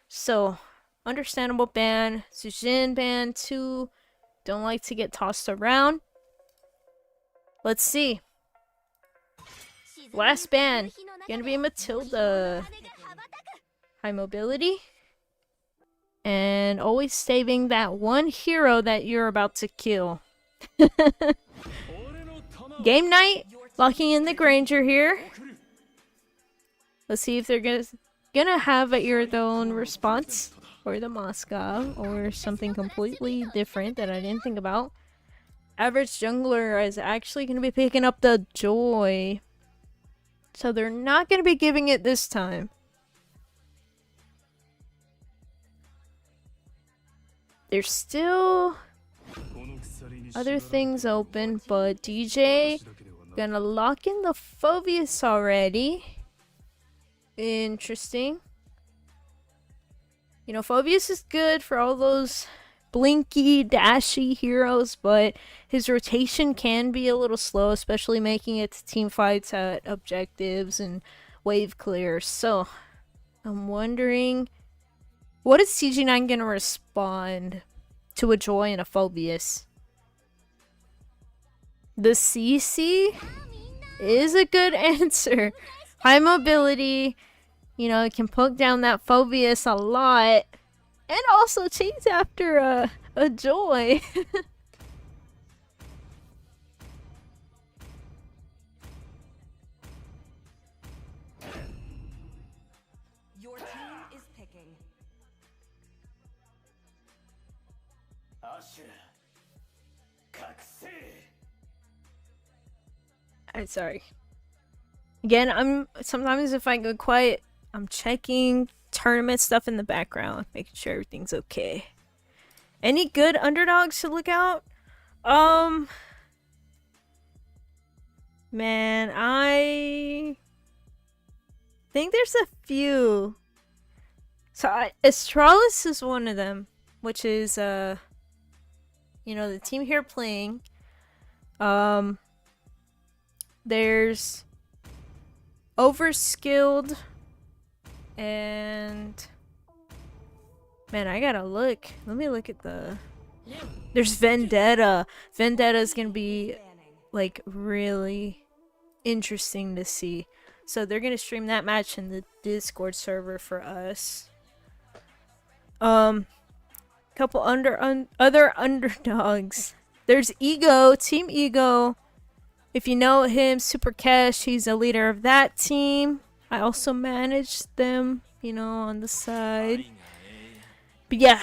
So, understandable ban. Sujin ban too. Don't like to get tossed around. Let's see. Last ban. Gonna be Matilda. High mobility. And always saving that one hero that you're about to kill. Game night. Locking in the Granger here. Let's see if they're gonna have a Iridone response. Or the Moscow. Or something completely different that I didn't think about. Average jungler is actually going to be picking up the Joy. So they're not going to be giving it this time. There's still other things open, but DJ gonna lock in the Phobius already. Interesting. You know, Phobius is good for all those blinky, dashy heroes, but his rotation can be a little slow, especially making it to team fights at objectives and wave clears. So, I'm wondering, what is CG9 gonna respond to a Joy and a Phobius? The CC is a good answer. High mobility, you know, it can poke down that Phobius a lot. And also chase after a Joy. Your team is picking. I'm sorry. Again, sometimes if I go quiet, I'm checking tournament stuff in the background, making sure everything's okay. Any good underdogs to look out? Man, I think there's a few. So ASTRALIS is one of them, which is you know, the team here playing. There's Overskilled and man, I gotta look. Let me look at the. There's Vendetta. Vendetta is gonna be like really interesting to see. So they're gonna stream that match in the Discord server for us. Couple other underdogs. There's Ego, Team Ego. If you know him, Super Cash, he's a leader of that team. I also manage them, you know, on the side. But yeah,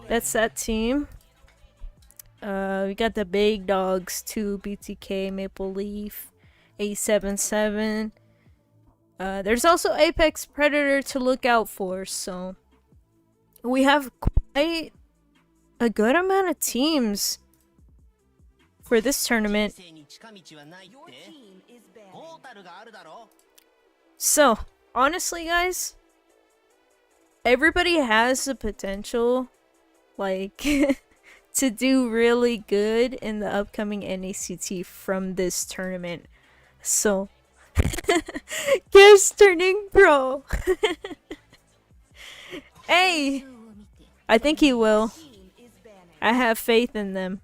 that's that team. We got the big dogs too, BTK, Maple Leaf, 877. There's also Apex Predator to look out for, so we have quite a good amount of teams for this tournament. So, honestly guys, everybody has the potential, like, to do really good in the upcoming NACT from this tournament. So, Gears turning pro. Hey, I think he will. I have faith in them.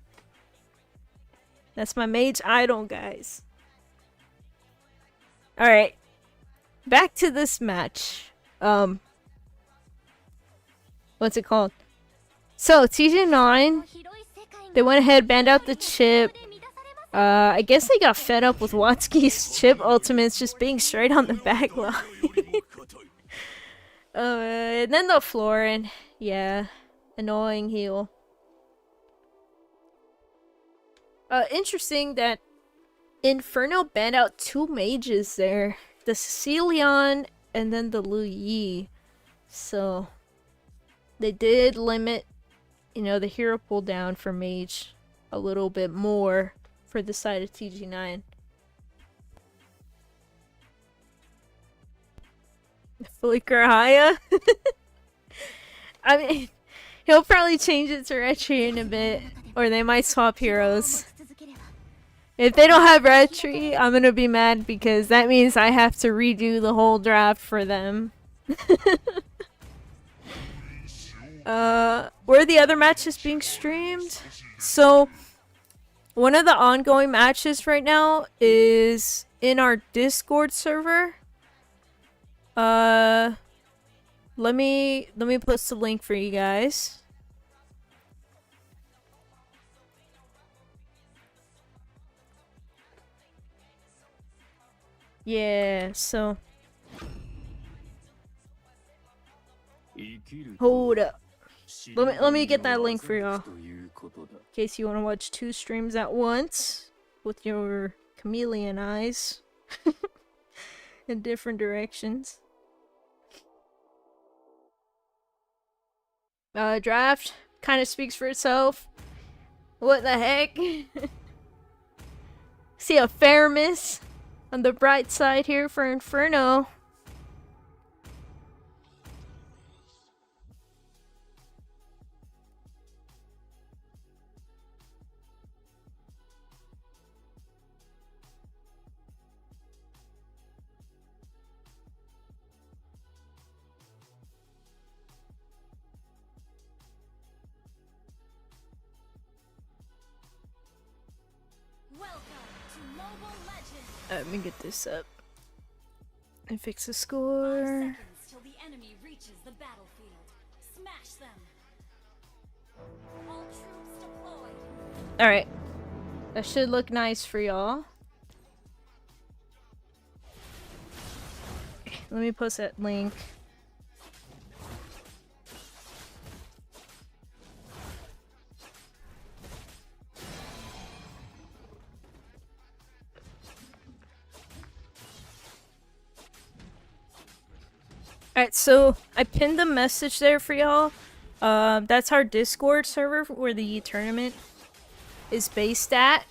That's my mage idol, guys. Alright. Back to this match. What's it called? So, TG9, they went ahead, banned out the chip. I guess they got fed up with Watsky's chip ultimates just being straight on the back line. And then the floor, and yeah, annoying heal. Interesting that Inferno banned out 2 mages there. The Cecilion and then the Lu Yi. So, they did limit, you know, the hero pull down for mage a little bit more for the side of TG9. Flicker Haya? I mean, he'll probably change it to Retri in a bit, or they might swap heroes. If they don't have Retri, I'm gonna be mad because that means I have to redo the whole draft for them. Where are the other matches being streamed? So, one of the ongoing matches right now is in our Discord server. Let me post the link for you guys. Yeah, so hold up. Let me get that link for y'all. In case you want to watch 2 streams at once with your chameleon eyes in different directions. Draft kind of speaks for itself. What the heck? See a fair miss on the bright side here for Inferno. Let me get this up and fix the score. Till the enemy reaches the battlefield. Smash them. All troops deployed. All right, that should look nice for y'all. Let me post that link. Alright, so I pinned the message there for y'all. That's our Discord server where the tournament is based at.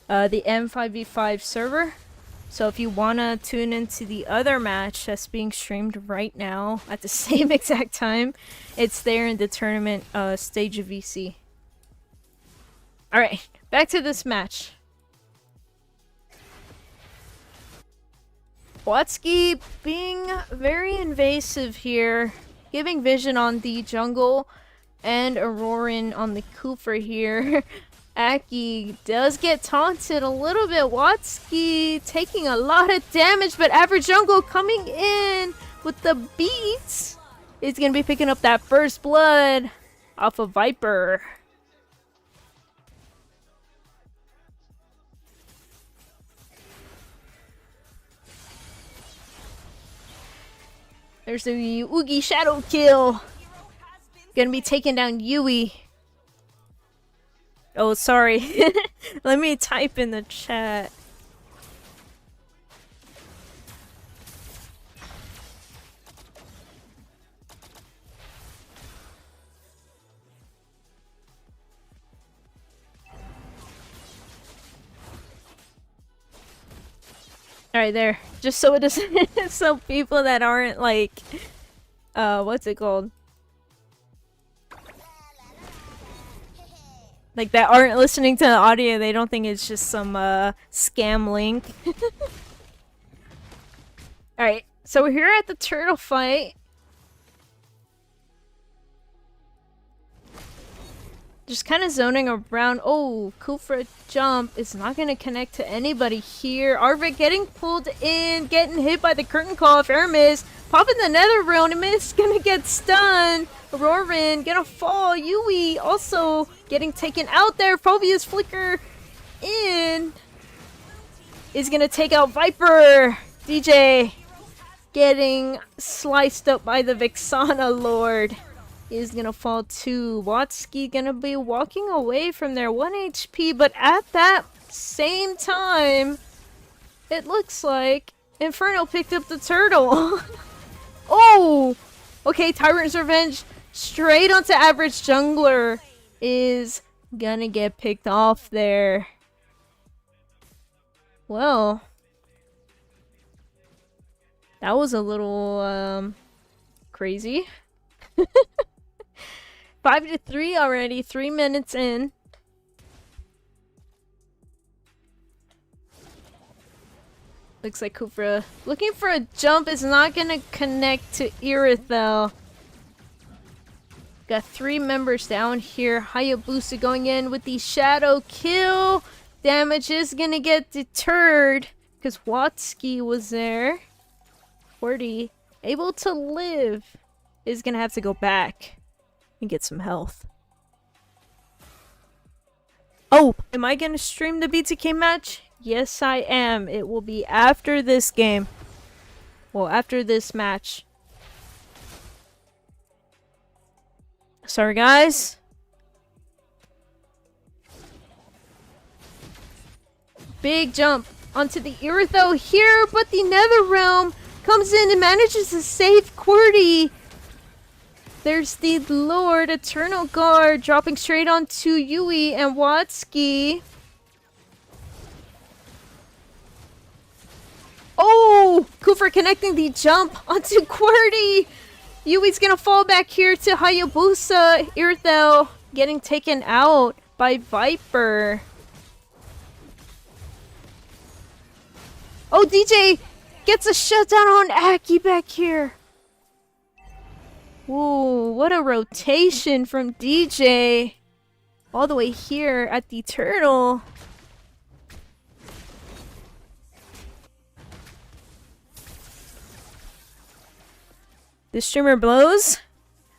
The M5V5 server. So if you wanna tune into the other match that's being streamed right now at the same exact time, it's there in the tournament stage of VC. Alright, back to this match. Watsky being very invasive here, giving vision on the jungle and Auroran on the Kufra here. Aki does get taunted a little bit. Watsky taking a lot of damage, but average jungle coming in with the beats. Is going to be picking up that first blood off of Viper. There's the Oogie Shadow kill. Gonna be taking down Yui. Oh, sorry. Let me type in the chat. Alright, there. Just so it doesn't so people that aren't like what's it called? Like that aren't listening to the audio, they don't think it's just some scam link. Alright, so we're here at the turtle fight. Just kind of zoning around. Oh, Kufra jump is not going to connect to anybody here. Arvik getting pulled in, getting hit by the curtain call of Hermes. Popping the nether realm, and is going to get stunned. Auroran gonna fall. Yui also getting taken out there. Phobia's flicker in is gonna take out Viper. DJ getting sliced up by the Vexana Lord is gonna fall too. Watsky gonna be walking away from their 1 HP, but at that same time, it looks like Inferno picked up the turtle. Oh! Okay, Tyrant's Revenge straight onto average jungler is gonna get picked off there. Well, that was a little crazy. 5-3 already, 3 minutes in. Looks like Kufra looking for a jump is not gonna connect to Irithel. Got 3 members down here. Hayabusa going in with the shadow kill. Damage is gonna get deterred because Watsky was there. 40 able to live is gonna have to go back and get some health. Oh, am I gonna stream the BTK match? Yes, I am. It will be after this game. Well, after this match. Sorry, guys. Big jump onto the Irithel here, but the Netherrealm comes in and manages to save QWERTY. There's the Lord Eternal Guard dropping straight onto Yui and Watsky. Oh! Kufra connecting the jump onto QWERTY. Yui's gonna fall back here to Hayabusa. Irithel getting taken out by Viper. Oh, DJ gets a shutdown on Aki back here. Ooh, what a rotation from DJ. All the way here at the turtle. The streamer blows.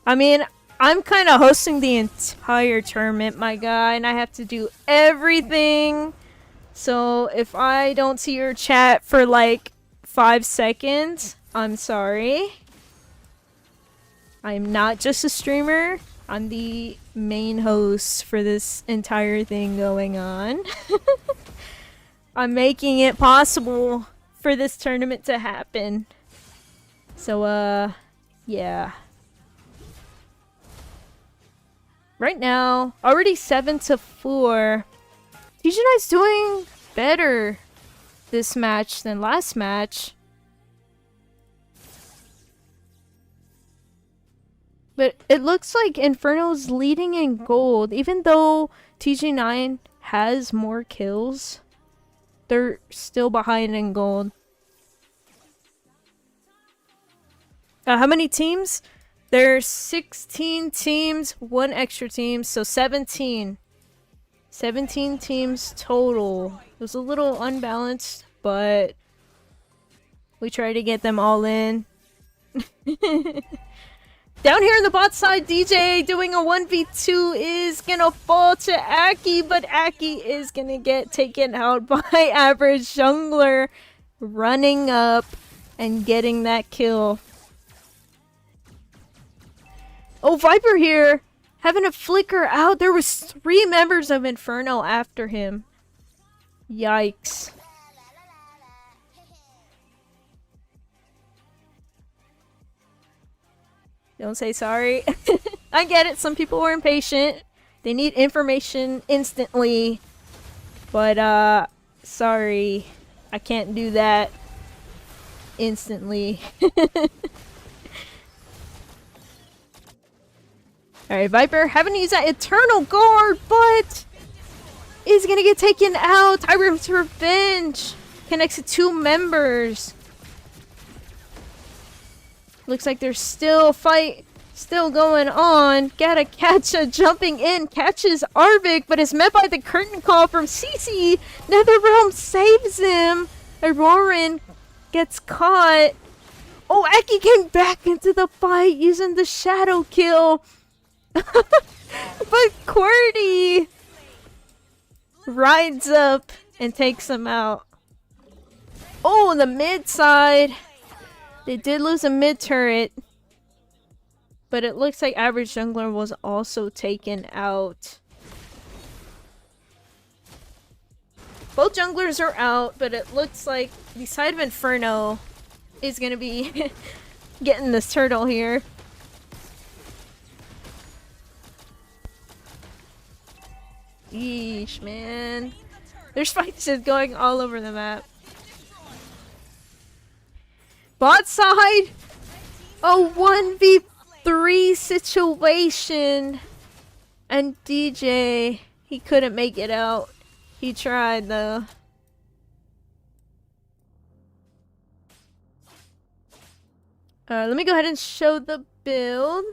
I mean, I'm kind of hosting the entire tournament, my guy, and I have to do everything. So if I don't see your chat for like 5 seconds, I'm sorry. I'm not just a streamer. I'm the main host for this entire thing going on. I'm making it possible for this tournament to happen. So, yeah. Right now, already 7-4. TGNi's doing better this match than last match. But it looks like Inferno's leading in gold. Even though TG9 has more kills, they're still behind in gold. How many teams? There's 16 teams, 1 extra team, so 17. 17 teams total. It was a little unbalanced, but we try to get them all in. Down here on the bot side, DJ doing a 1v2 is gonna fall to Aki, but Aki is gonna get taken out by average jungler, running up and getting that kill. Oh, Viper here, having a flicker out. There was 3 members of Inferno after him. Yikes. Don't say sorry. I get it. Some people are impatient. They need information instantly. But, sorry. I can't do that instantly. Alright, Viper having to use that Eternal Guard, but is gonna get taken out. Tyrant's Revenge connects to 2 members. Looks like there's still a fight still going on. Gotta catch a jumping in. Catches Arvik, but is met by the curtain call from CC. Netherrealm saves him. Auroran gets caught. Oh, Aki came back into the fight using the shadow kill. But QWERTY rides up and takes him out. Oh, on the mid side. They did lose a mid turret. But it looks like average jungler was also taken out. Both junglers are out, but it looks like the side of Inferno is gonna be getting this turtle here. Yeesh, man. There's fights just going all over the map. Bot side! A 1v3 situation! And DJ, he couldn't make it out. He tried though. Let me go ahead and show the build.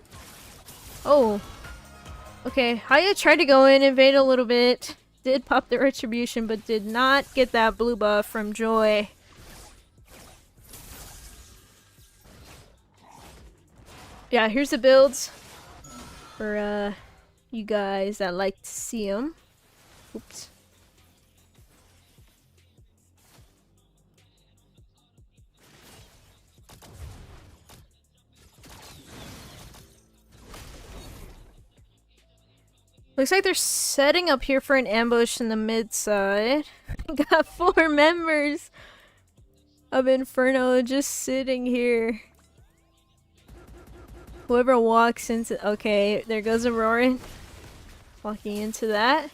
Oh. Okay, Haya tried to go in, invade a little bit. Did pop the retribution, but did not get that blue buff from Joy. Yeah, here's the builds for you guys that like to see them. Oops. Looks like they're setting up here for an ambush in the mid side. Got 4 members of Inferno just sitting here. Whoever walks into... Okay, there goes Auroran. Walking into that.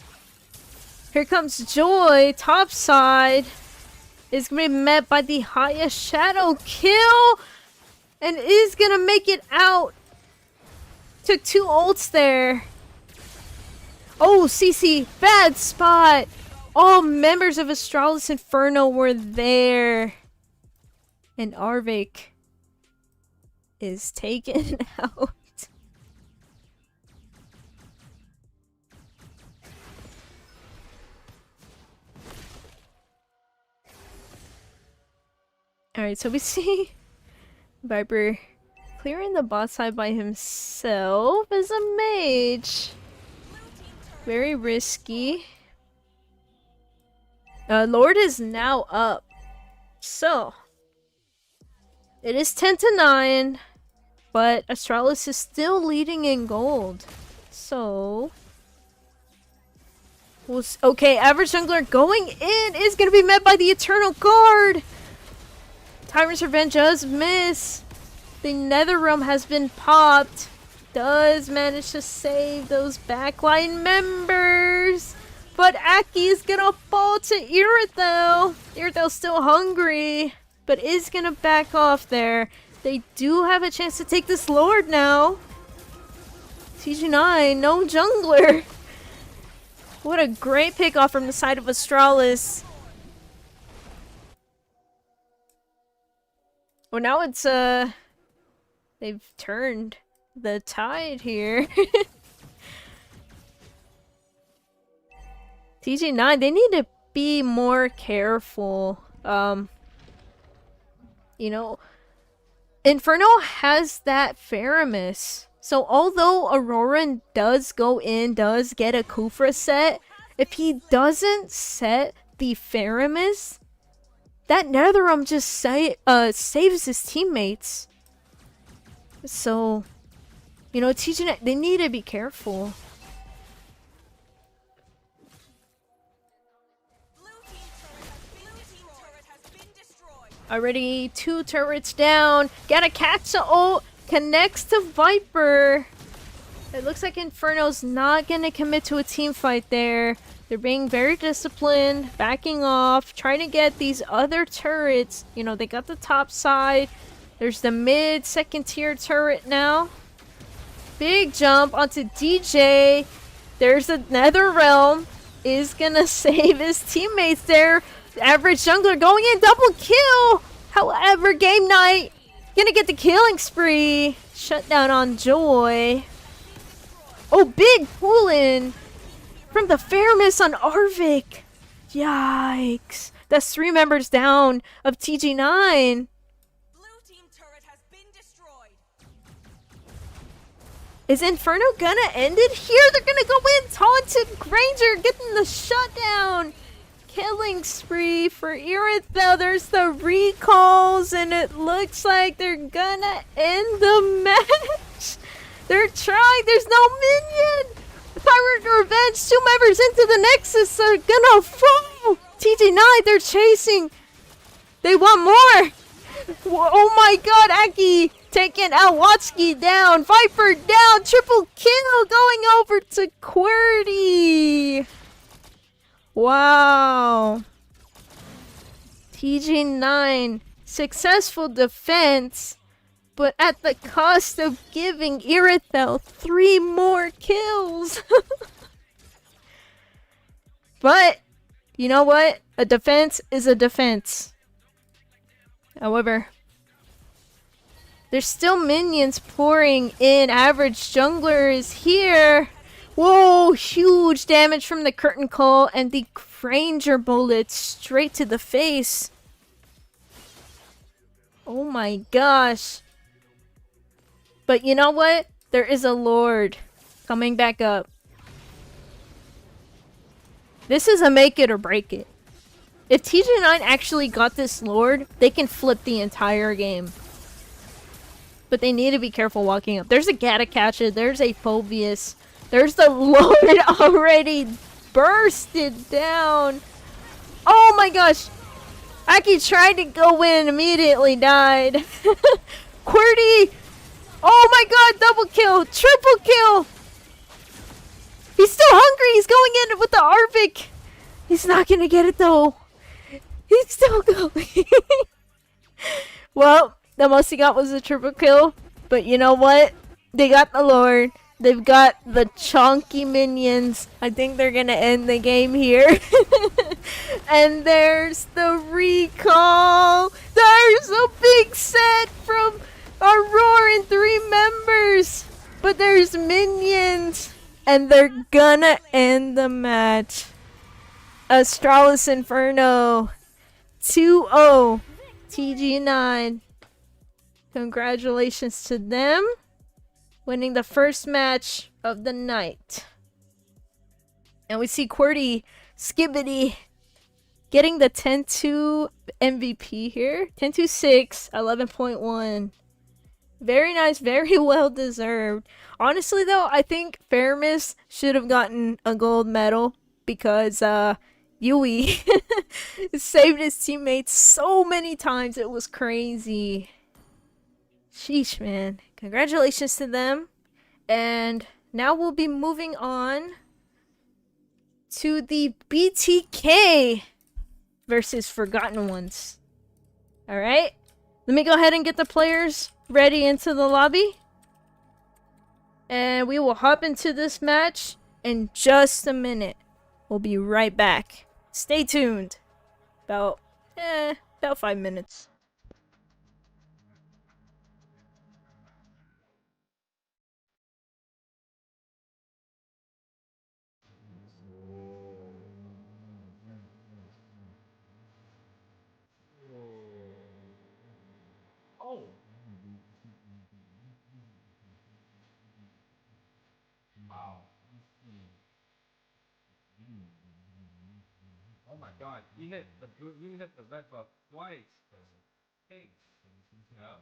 Here comes Joy. Top side is going to be met by the highest shadow kill. And is going to make it out. Took 2 ults there. Oh, CC, bad spot. All members of Astralis Inferno were there. And Arvik is taken out. Alright, so we see Viper clearing the bot side by himself as a mage. Very risky. Lord is now up. So, it is 10-9, but Astralis is still leading in gold. So, okay, average jungler going in is going to be met by the Eternal Guard. Tyrant's Revenge does miss. The Nether Realm has been popped. Does manage to save those backline members. But Aki is gonna fall to Iridel. Iridel's still hungry, but is gonna back off there. They do have a chance to take this Lord now. TG9, no jungler. What a great pickoff from the side of Astralis. Well, now it's, they've turned the tide here. TG9, they need to be more careful. You know, Inferno has that Faramis. So although Auroran does go in, does get a Kufra set, if he doesn't set the Faramis, that Netherrealm just saves his teammates. So, you know, TG9, they need to be careful. Already 2 turrets down. Gotta catch the ult. Connects to Viper. It looks like Inferno's not gonna commit to a team fight there. They're being very disciplined, backing off, trying to get these other turrets. You know, they got the top side. There's the mid, second tier turret now. Big jump onto DJ. There's the Nether Realm. Is gonna save his teammates there. Average jungler going in, double kill. However, Game Night gonna get the killing spree. Shut down on Joy. Oh, big pull in from the Faramis on Arvik. Yikes. That's 3 members down of TG9. Blue team turret has Is Inferno gonna end it here? They're gonna go in, taunted Granger, getting the shutdown. Killing spree for Irithel. There's the recalls, and it looks like they're gonna end the match. They're trying. There's no minion. Pirate Revenge. 2 members into the Nexus are gonna fall. TG9, they're chasing. They want more. Oh my god, Aki taking Alwatsky down. Viper down. Triple kill going over to QWERTY. Wow. TG9, successful defense, but at the cost of giving Irithel 3 more kills. But, you know what? A defense is a defense. However, there's still minions pouring in. Average jungler is here. Whoa, huge damage from the curtain call and the Granger bullet straight to the face. Oh my gosh. But you know what? There is a Lord coming back up. This is a make it or break it. If TG9 actually got this Lord, they can flip the entire game. But they need to be careful walking up. There's a Gatakacha, there's a Phobius. There's the Lord already bursted down. Oh my gosh. Aki tried to go in, immediately died. QWERTY. Oh my god, double kill, triple kill. He's still hungry. He's going in with the Arvik. He's not going to get it though. He's still going. Well, the most he got was a triple kill. But you know what? They got the Lord. They've got the chunky minions. I think they're gonna end the game here. And there's the recall. There's a big set from Aurora and 3 members. But there's minions. And they're gonna end the match. Astralis Inferno 2-0 TG9. Congratulations to them. Winning the first match of the night. And we see QWERTY Skibbity getting the 10-2 MVP here. 10-2-6, 11.1. Very nice, very well deserved. Honestly though, I think Faramis should have gotten a gold medal because Yui saved his teammates so many times. It was crazy. Sheesh, man. Congratulations to them. And now we'll be moving on to the BTK versus Forgotten Ones. Alright. Let me go ahead and get the players ready into the lobby. And we will hop into this match in just a minute. We'll be right back. Stay tuned. About 5 minutes. Oh. Wow. Oh my god. You hit the red buff twice. Hey. Yeah.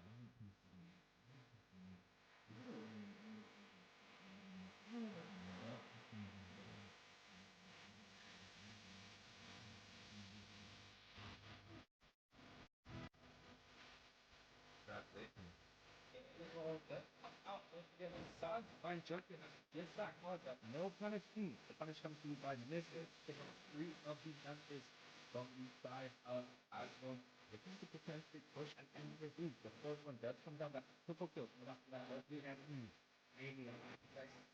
Fine junket. Yes, that was that. No punishment. The punish comes to you by misses. Take up 3 of the members from the side of Aston. Looking to potentially push and end the group. The first one does come down. That's triple kill. So that's that. The enemy. Maybe.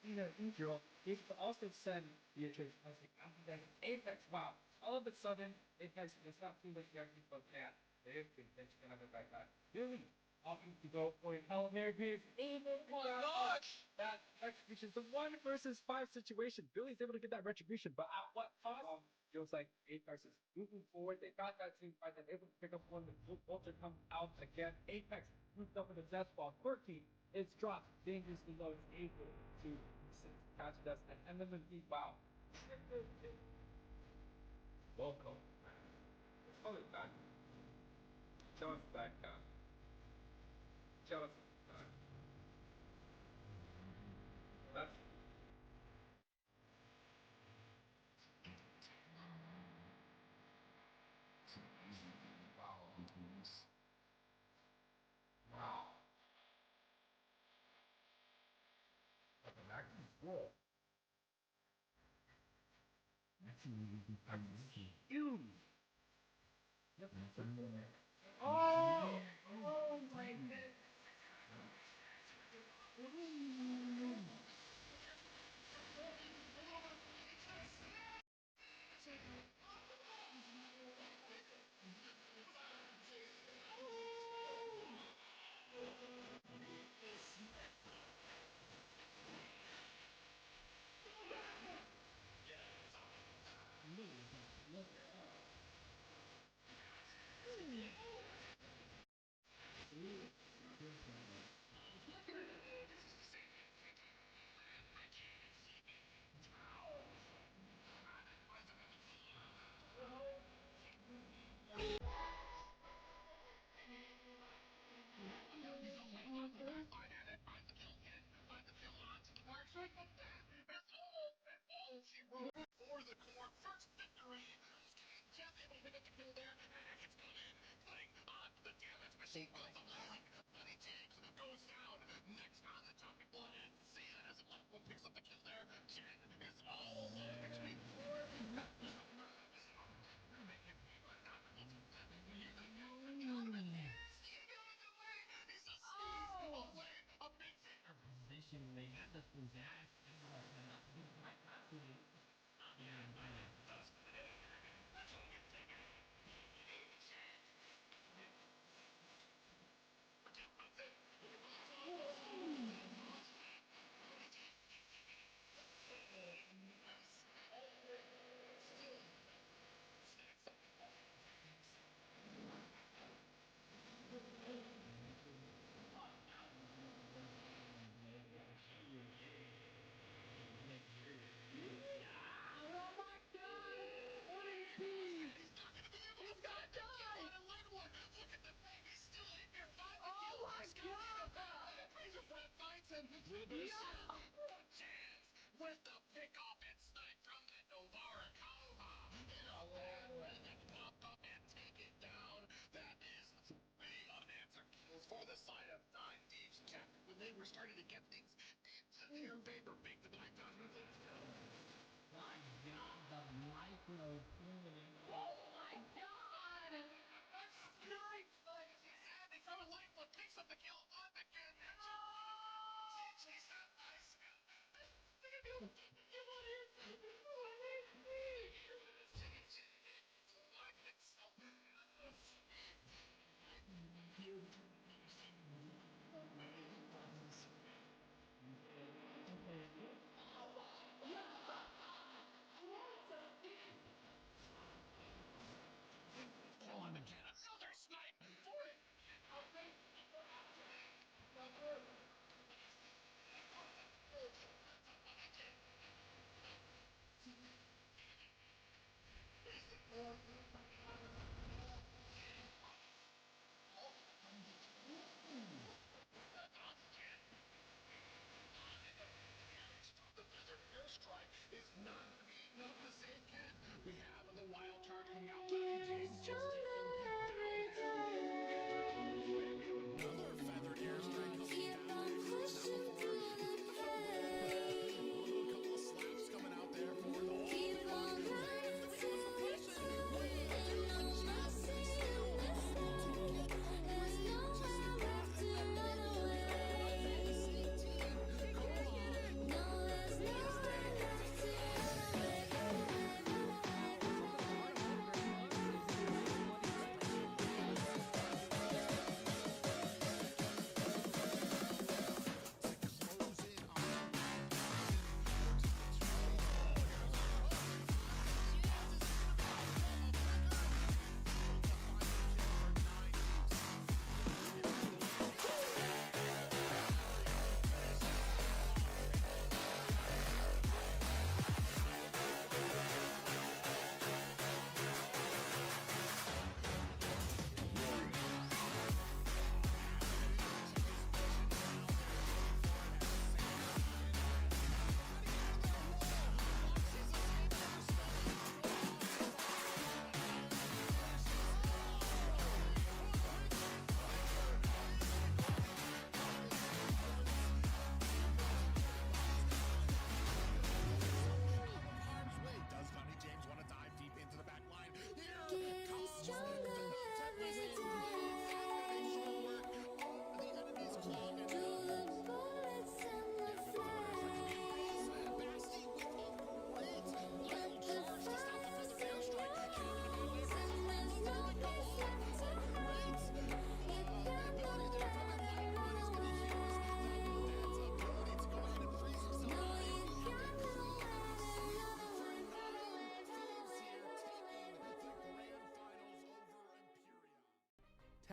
Either intro. It also send Beatrice as the anti Apex. Wow. All of a sudden, Apex does not seem like the actually but man. They've been gonna have it back that. Really? Opting to go for a Hail Mary Beef. Oh my gosh! That retribution, the 1 versus 5 situation. Billy's able to get that retribution, but at what cost? It was like 8 versus moving forward. They got that team fight. They're able to pick up one. The Blue Vulture comes out again. Apex moved up with a death ball. 13 It's dropped dangerously low. It's able to catch us at Mlbb. Wow. Welcome. Call it back. Show us back up. Show us back. That's wow. That's an active roll. That's huge. Yep. Oh my goodness.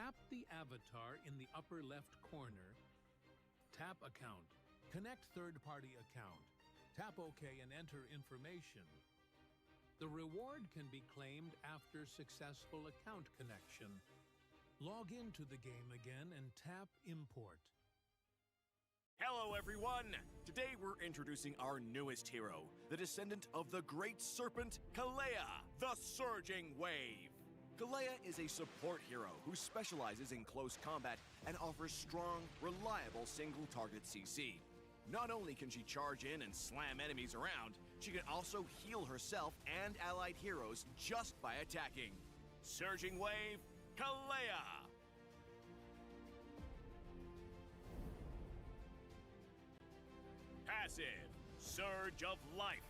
Tap the avatar in the upper left corner. Tap Account. Connect third-party account. Tap OK and enter information. The reward can be claimed after successful account connection. Log into the game again and tap Import. Hello, everyone! Today we're introducing our newest hero, the descendant of the great serpent, Kalea, the Surging Wave. Kalea is a support hero who specializes in close combat and offers strong, reliable single-target CC. Not only can she charge in and slam enemies around, she can also heal herself and allied heroes just by attacking. Surging Wave, Kalea! Passive, Surge of Life.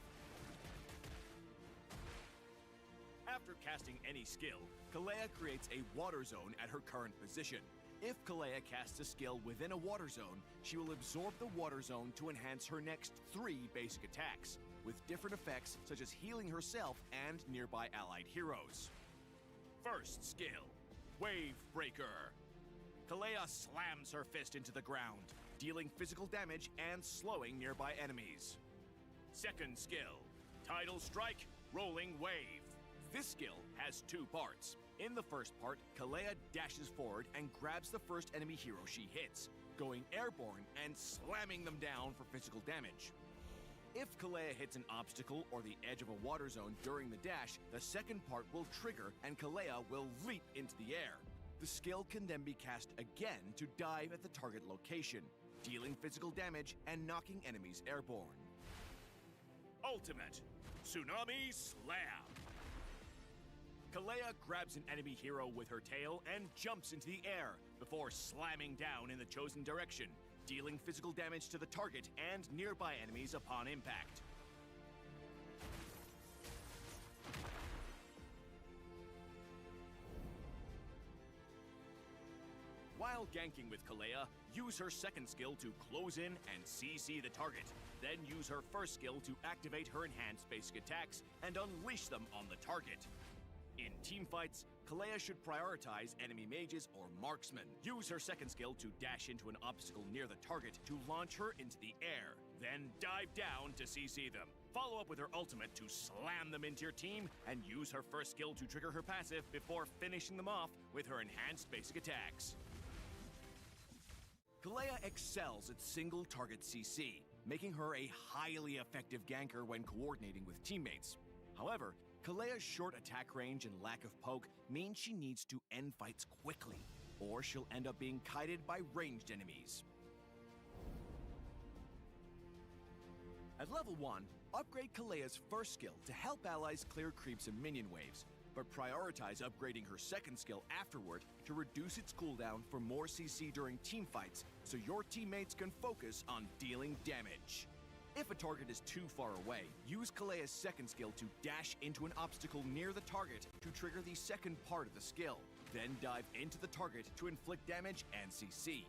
After casting any skill, Kalea creates a water zone at her current position. If Kalea casts a skill within a water zone, she will absorb the water zone to enhance her next 3 basic attacks, with different effects such as healing herself and nearby allied heroes. First skill, Wave Breaker. Kalea slams her fist into the ground, dealing physical damage and slowing nearby enemies. Second skill, Tidal Strike, Rolling Wave. This skill has 2 parts. In the first part, Kalea dashes forward and grabs the first enemy hero she hits, going airborne and slamming them down for physical damage. If Kalea hits an obstacle or the edge of a water zone during the dash, the second part will trigger and Kalea will leap into the air. The skill can then be cast again to dive at the target location, dealing physical damage and knocking enemies airborne. Ultimate, Tsunami Slam. Kalea grabs an enemy hero with her tail and jumps into the air before slamming down in the chosen direction, dealing physical damage to the target and nearby enemies upon impact. While ganking with Kalea, use her second skill to close in and CC the target. Then use her first skill to activate her enhanced basic attacks and unleash them on the target. In teamfights, Kalea should prioritize enemy mages or marksmen. Use her second skill to dash into an obstacle near the target to launch her into the air. Then dive down to CC them. Follow up with her ultimate to slam them into your team, and use her first skill to trigger her passive before finishing them off with her enhanced basic attacks. Kalea excels at single target CC, making her a highly effective ganker when coordinating with teammates. However, Kalea's short attack range and lack of poke means she needs to end fights quickly, or she'll end up being kited by ranged enemies. At level 1, upgrade Kalea's first skill to help allies clear creeps and minion waves, but prioritize upgrading her second skill afterward to reduce its cooldown for more CC during teamfights so your teammates can focus on dealing damage. If a target is too far away, use Kalea's second skill to dash into an obstacle near the target to trigger the second part of the skill. Then dive into the target to inflict damage and CC.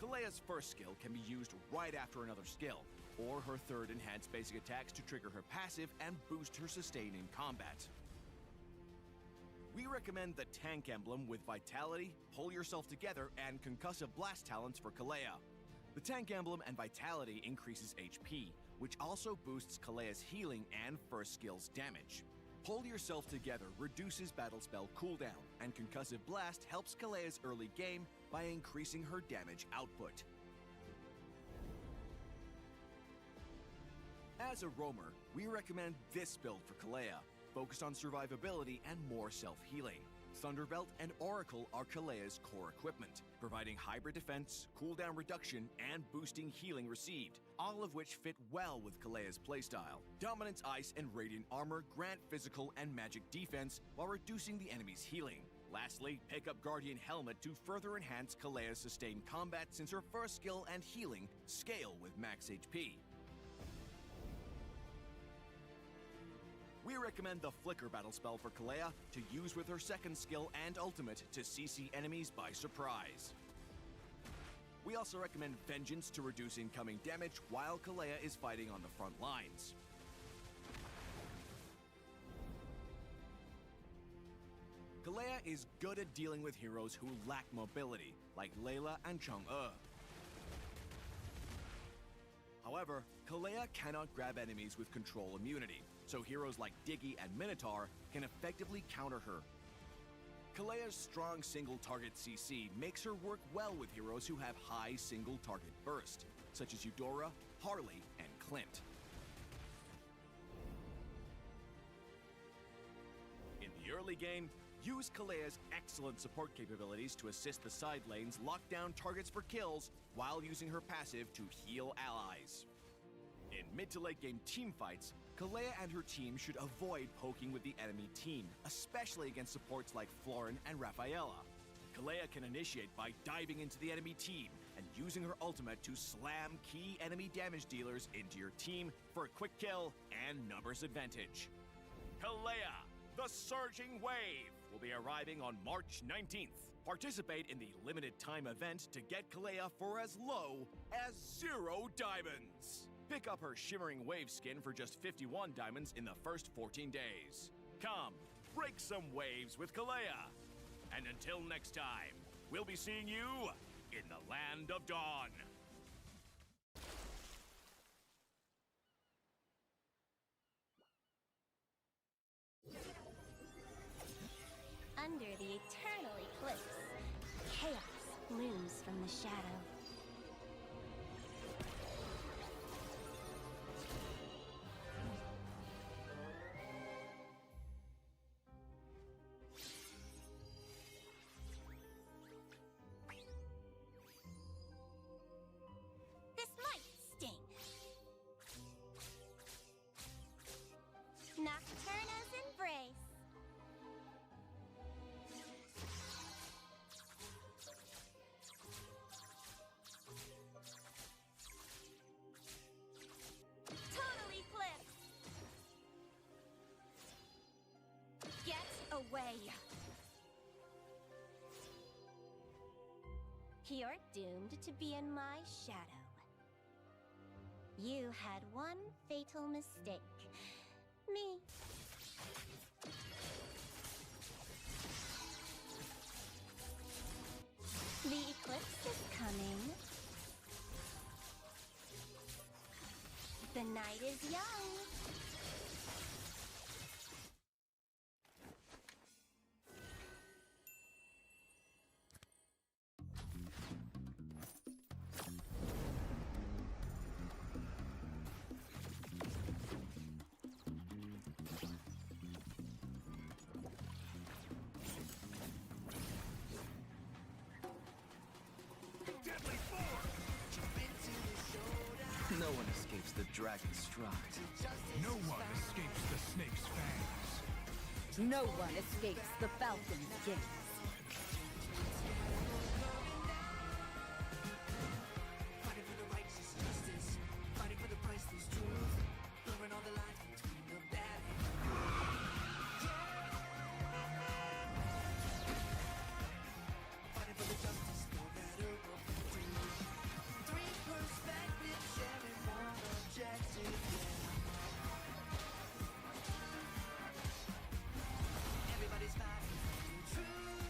Kalea's first skill can be used right after another skill, or her third enhanced basic attacks to trigger her passive and boost her sustain in combat. We recommend the Tank Emblem with Vitality, Pull Yourself Together, and Concussive Blast talents for Kalea. The Tank Emblem and Vitality increases HP, which also boosts Kalea's healing and first skill's damage. Pull Yourself Together reduces battle spell cooldown, and Concussive Blast helps Kalea's early game by increasing her damage output. As a roamer, we recommend this build for Kalea, focused on survivability and more self-healing. Thunderbelt and Oracle are Kalea's core equipment, providing hybrid defense, cooldown reduction, and boosting healing received, all of which fit well with Kalea's playstyle. Dominance Ice and Radiant Armor grant physical and magic defense while reducing the enemy's healing. Lastly, pick up Guardian Helmet to further enhance Kalea's sustained combat since her first skill and healing scale with max HP. We recommend the Flicker battle spell for Kalea to use with her second skill and ultimate to CC enemies by surprise. We also recommend Vengeance to reduce incoming damage while Kalea is fighting on the front lines. Kalea Kalea is good at dealing with heroes who lack mobility, like Layla and Chang'e. However, Kalea cannot grab enemies with control immunity, so heroes like Diggy and Minotaur can effectively counter her. Kalea's strong single-target CC makes her work well with heroes who have high single-target burst, such as Eudora, Harley, and Clint. In the early game, use Kalea's excellent support capabilities to assist the side lanes lock down targets for kills while using her passive to heal allies. In mid to late game teamfights, Kalea and her team should avoid poking with the enemy team, especially against supports like Florin and Rafaela. Kalea can initiate by diving into the enemy team and using her ultimate to slam key enemy damage dealers into your team for a quick kill and numbers advantage. Kalea, the Surging Wave, will be arriving on March 19th. Participate in the limited time event to get Kalea for as low as 0 diamonds. Pick up her Shimmering Wave skin for just 51 diamonds in the first 14 days. Come, break some waves with Kalea. And until next time, we'll be seeing you in the Land of Dawn. Under the eternal eclipse, chaos looms from the shadow. This might sting. Nocturno's embrace. Total eclipse. Get away. You're doomed to be in my shadow. You had one fatal mistake. Me. The eclipse is coming. The night is young. No one escapes the dragon's stride. No one escapes the snake's fangs. No one escapes the falcon's gaze. Fighting for the righteous justice, fighting for the priceless truth, blurring all the lines between the bad and the good. Fighting for the justice, no matter what we do. Three perspectives, sharing one objective. Everybody's fighting for the truth.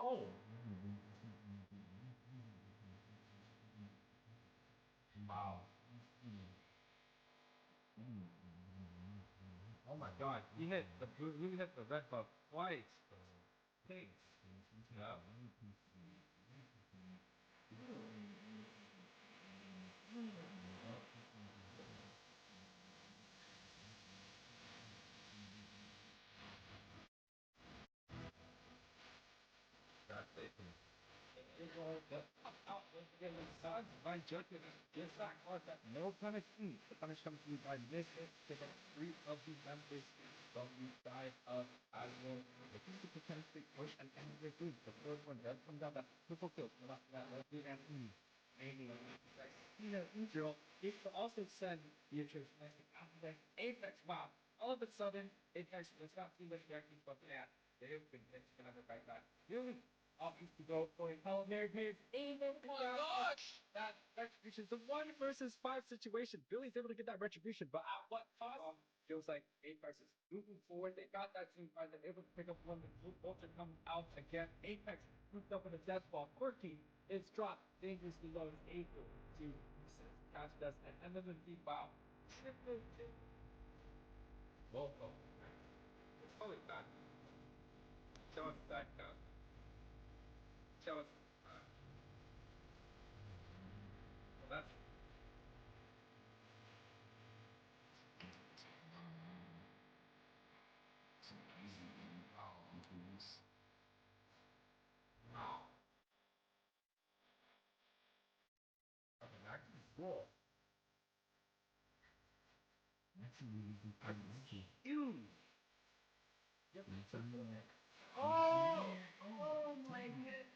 Oh. Wow. Oh my god, he hit the blue, he hit the red buff twice. Hey. Yeah. That's it. By judgment, yes, I cause that no punishment. The punish comes to you by missing to the three of the members from the side of Admiral. If you could potentially push an enemy group, the first one does come down, that's triple kill. So that's that. Let's do that. Maybe like Angel, you could also send the interest after Apex. Wow. All of a sudden, Apex does not see the reactions, but yeah, they've been another fight back. Really? Options to go for a culinary page. Even oh my gosh! That retribution is a 1 versus 5 situation. Billy's able to get that retribution, but at what cost? Feels like Apex is moving forward. They got that team fight. They're able to pick up one. The blue ultra comes out again. Apex moved up with a death ball. Quirky is dropped dangerously low. Is able to catch us and then the deep wow. Triple kill. Welcome. Let's call it back. Show us back down. Show us. Well, that's cool. Huge. Oh, oh my goodness.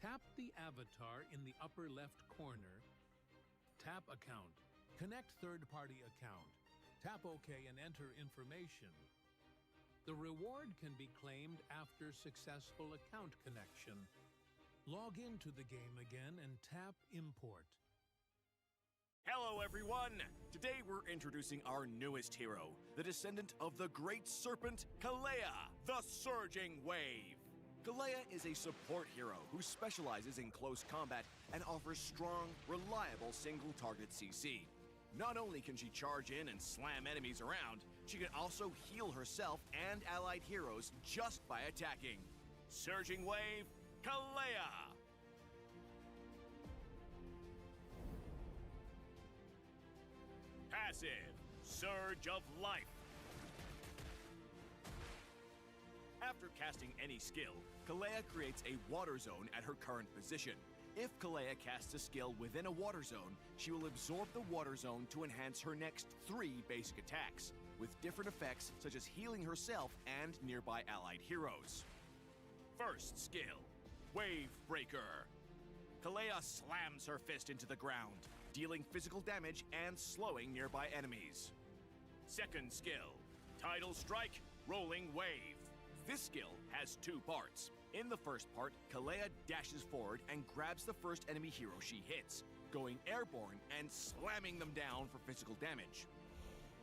Tap the avatar in the upper left corner. Tap Account. Connect third-party account. Tap OK and enter information. The reward can be claimed after successful account connection. Log into the game again and tap Import. Hello everyone! Today we're introducing our newest hero, the descendant of the great serpent, Kalea, the Surging Wave. Kalea is a support hero who specializes in close combat and offers strong, reliable single-target CC. Not only can she charge in and slam enemies around, she can also heal herself and allied heroes just by attacking. Surging Wave, Kalea! Passive, Surge of Life. After casting any skill, Kalea creates a water zone at her current position. If Kalea casts a skill within a water zone, she will absorb the water zone to enhance her next 3 basic attacks, with different effects such as healing herself and nearby allied heroes. First skill, Wave Breaker. Kalea slams her fist into the ground, dealing physical damage and slowing nearby enemies. Second skill, Tidal Strike, Rolling Wave. This skill has 2 parts. In the first part, Kalea dashes forward and grabs the first enemy hero she hits, going airborne and slamming them down for physical damage.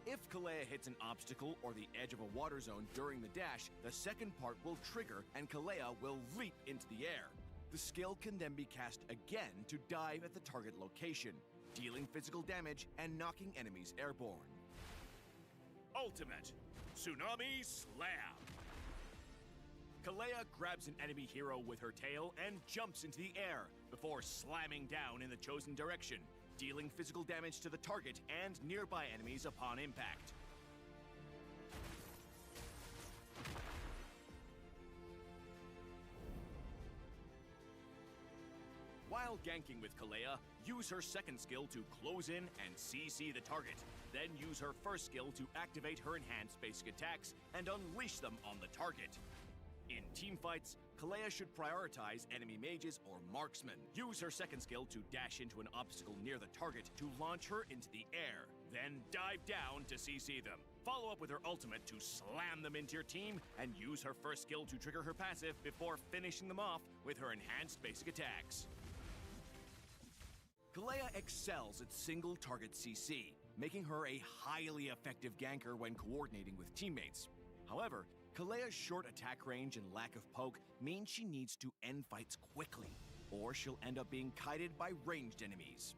If Kalea hits an obstacle or the edge of a water zone during the dash, the second part will trigger and Kalea will leap into the air. The skill can then be cast again to dive at the target location, dealing physical damage and knocking enemies airborne. Ultimate, Tsunami Slam. Kalea grabs an enemy hero with her tail and jumps into the air before slamming down in the chosen direction, dealing physical damage to the target and nearby enemies upon impact. While ganking with Kalea, use her second skill to close in and CC the target. Then use her first skill to activate her enhanced basic attacks and unleash them on the target. In teamfights, Kalea should prioritize enemy mages or marksmen. Use her second skill to dash into an obstacle near the target to launch her into the air, then dive down to CC them. Follow up with her ultimate to slam them into your team, and use her first skill to trigger her passive before finishing them off with her enhanced basic attacks. Kalea excels at single target CC, making her a highly effective ganker when coordinating with teammates. However, Kalea's short attack range and lack of poke means she needs to end fights quickly, or she'll end up being kited by ranged enemies.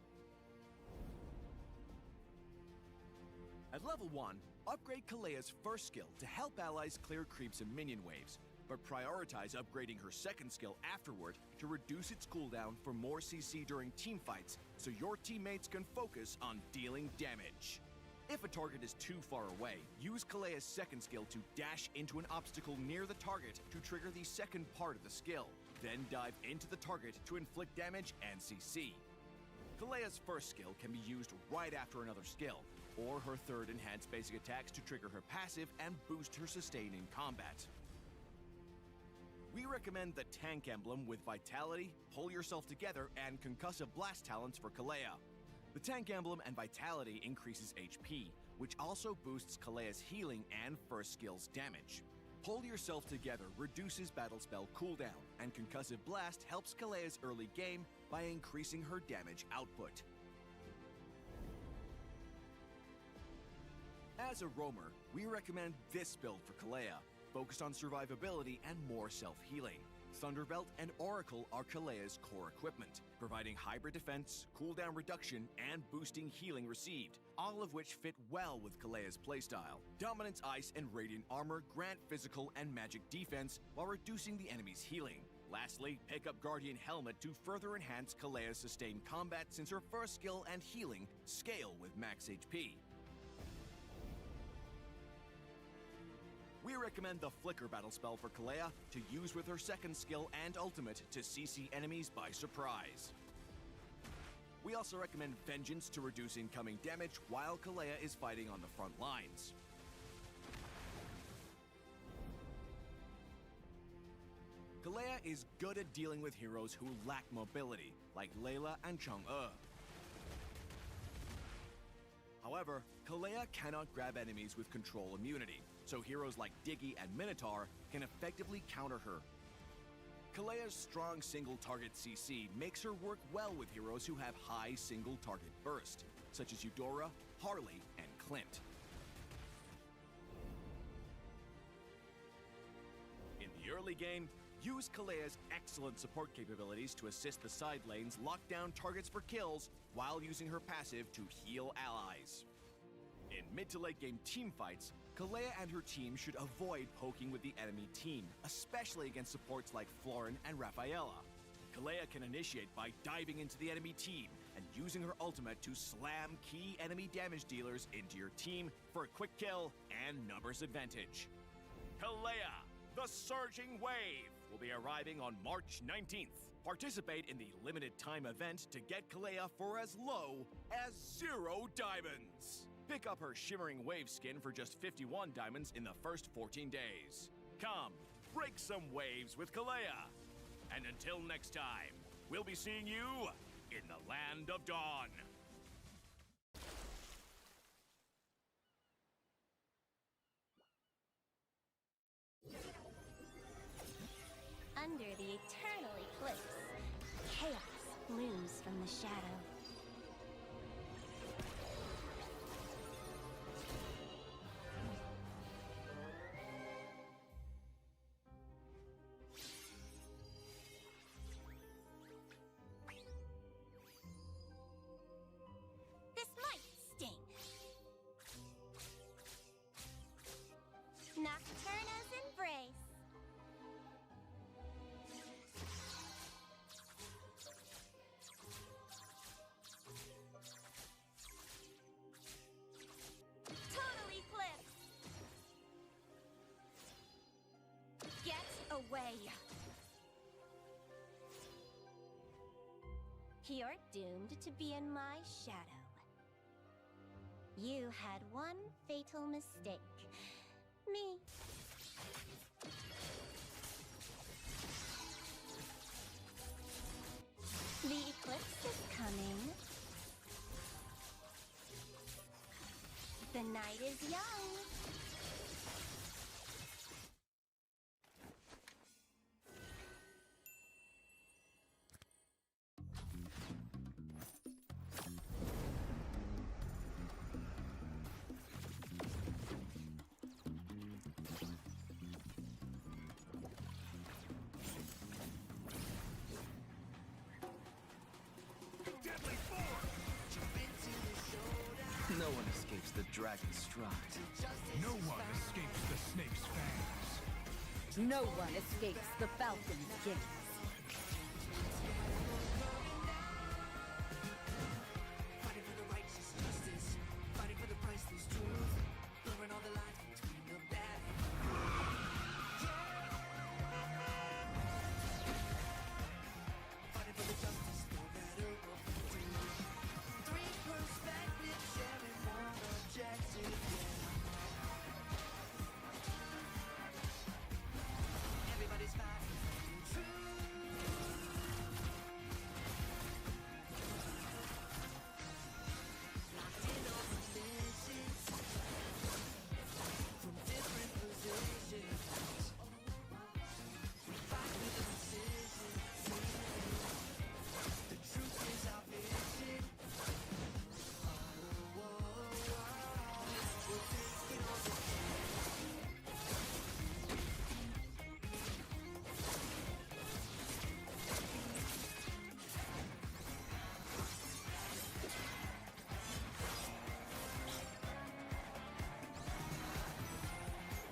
At level 1, upgrade Kalea's first skill to help allies clear creeps and minion waves, but prioritize upgrading her second skill afterward to reduce its cooldown for more CC during teamfights so your teammates can focus on dealing damage. If a target is too far away, use Kalea's second skill to dash into an obstacle near the target to trigger the second part of the skill, then dive into the target to inflict damage and CC. Kalea's first skill can be used right after another skill, or her third enhanced basic attacks to trigger her passive and boost her sustain in combat. We recommend the tank emblem with Vitality, Pull Yourself Together, and Concussive Blast talents for Kalea. The tank emblem and Vitality increases HP, which also boosts Kalea's healing and first skill's damage. Pull Yourself Together reduces battle spell cooldown, and Concussive Blast helps Kalea's early game by increasing her damage output. As a roamer, we recommend this build for Kalea, focused on survivability and more self-healing. Thunderbelt and Oracle are Kalea's core equipment, providing hybrid defense, cooldown reduction, and boosting healing received, all of which fit well with Kalea's playstyle. Dominance Ice and Radiant Armor grant physical and magic defense while reducing the enemy's healing. Lastly, pick up Guardian Helmet to further enhance Kalea's sustained combat since her first skill and healing scale with max HP. We recommend the Flicker battle spell for Kalea to use with her second skill and ultimate to CC enemies by surprise. We also recommend Vengeance to reduce incoming damage while Kalea is fighting on the front lines. Kalea is good at dealing with heroes who lack mobility, like Layla and Chang'e. However, Kalea cannot grab enemies with control immunity, so heroes like Diggy and Minotaur can effectively counter her. Kalea's strong single-target CC makes her work well with heroes who have high single-target burst, such as Eudora, Harley, and Clint. In the early game, use Kalea's excellent support capabilities to assist the side lanes lock down targets for kills while using her passive to heal allies. In mid to late game teamfights, Kalea and her team should avoid poking with the enemy team, especially against supports like Florin and Rafaela. Kalea can initiate by diving into the enemy team and using her ultimate to slam key enemy damage dealers into your team for a quick kill and numbers advantage. Kalea, the Surging Wave, will be arriving on March 19th. Participate in the limited time event to get Kalea for as low as 0 diamonds. Pick up her Shimmering Wave skin for just 51 diamonds in the first 14 days. Come, break some waves with Kalea. And until next time, we'll be seeing you in the Land of Dawn. Under the eternal eclipse, chaos looms from the shadow. This might sting. Nocturna's embrace. Total eclipse. Get away. You're doomed to be in my shadow. You had one fatal mistake. Me. The eclipse is coming. The night is young. No one escapes the dragon's stride. No one escapes the snake's fangs. No one escapes the falcon's gaze. Fighting for the righteous justice, fighting for the priceless truth, blurring all the lines between the bad and fighting for the justice, no matter what we do. Three perspectives sharing one objective. Everybody's fighting for the truth. Locked in on positions from different positions. We fight with precision. The truth is our vision. We'll take it on the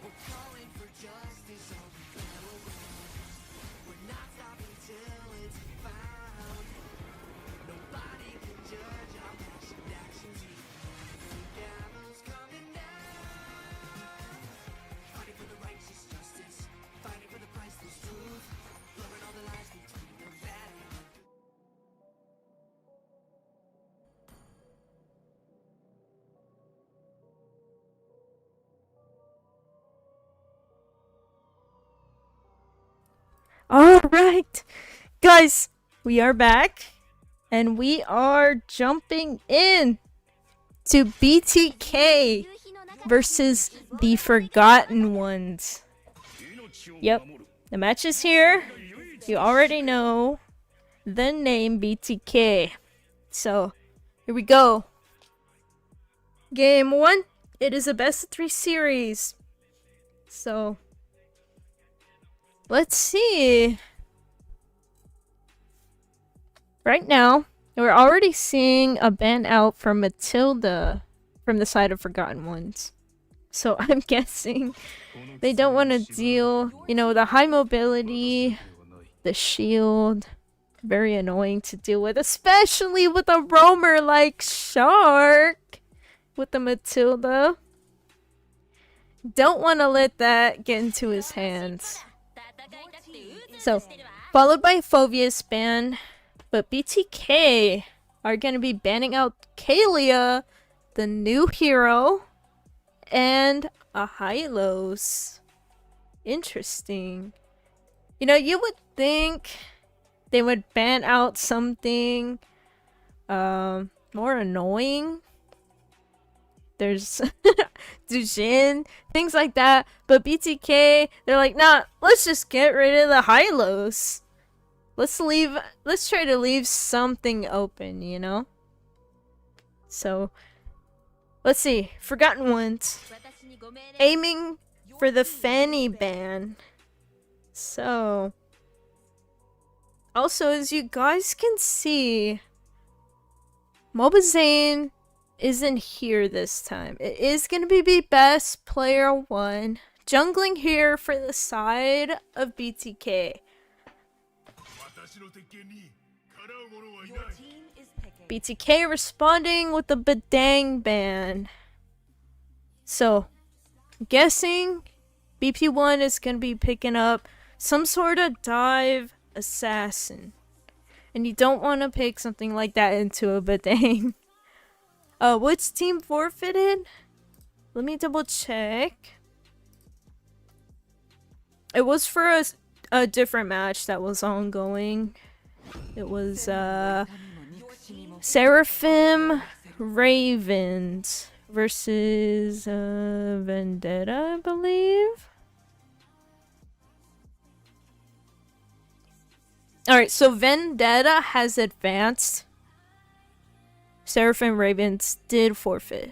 We're calling for justice on the battleground. We're not stopping till it's found. Nobody can judge our passion actions. The gallows coming down. Fighting for the righteous justice, fighting for the priceless truth, blurring all the lines between the bad and the good. Alright, guys, we are back, and we are jumping in to BTK versus the Forgotten Ones. Yep, the match is here. You already know the name BTK. So, here we go. Game 1, it is a best of 3 series. So, let's see. Right now, we're already seeing a ban out from Matilda from the side of Forgotten Ones. So I'm guessing they don't want to deal, you know, the high mobility, the shield. Very annoying to deal with, especially with a roamer like Shark with the Matilda. Don't want to let that get into his hands. So, followed by Phoveus ban, but BTK are going to be banning out Kalia, the new hero, and a Hylos. Interesting. You know, you would think they would ban out something more annoying. There's Dujin, things like that. But BTK, they're like, nah, let's just get rid of the Hylos. Let's try to leave something open, you know? So, let's see. Forgotten Ones. Aiming for the Fanny ban. So, also, as you guys can see, Mobazane isn't here this time. It is going to be best player 1. Jungling here for the side of BTK. Your team is picking. BTK responding with the Badang ban. So, I'm guessing BP1 is going to be picking up some sort of dive assassin. And you don't want to pick something like that into a Badang. Which team forfeited? Let me double check. It was for a different match that was ongoing. It was Seraphim Ravens versus Vendetta, I believe. Alright, so Vendetta has advanced. Seraphim Ravens did forfeit.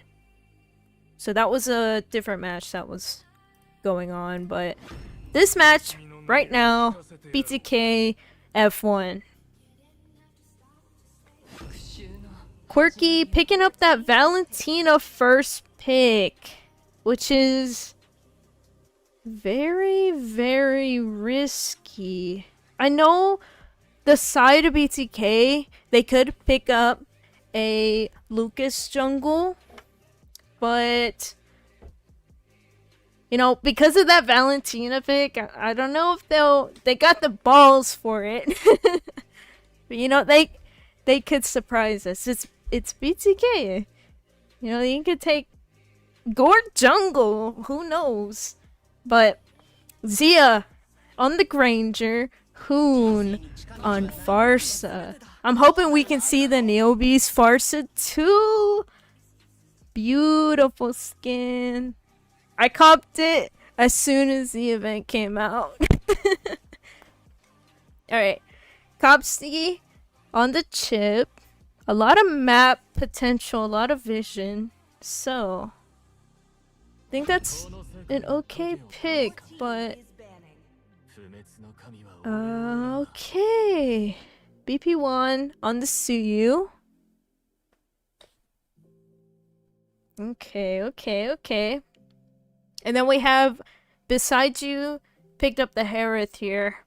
So that was a different match that was going on. But this match, right now, BTK F1. Quirky picking up that Valentina first pick, which is very, very risky. I know the side of BTK, they could pick up a Lucas jungle, but you know, because of that Valentina pick, I don't know if they got the balls for it. But you know, they could surprise us. It's BTK. You know, you could take Gord jungle, who knows? But Zia on the Granger, Hoon on Farsa. I'm hoping we can see the Neobeast Farsa too. Beautiful skin. I copped it as soon as the event came out. Alright. Copsy on the chip. A lot of map potential, a lot of vision. So, I think that's an okay pick, but okay. BP1 on the Suyu. Okay. And then we have, beside you, picked up the Harith here.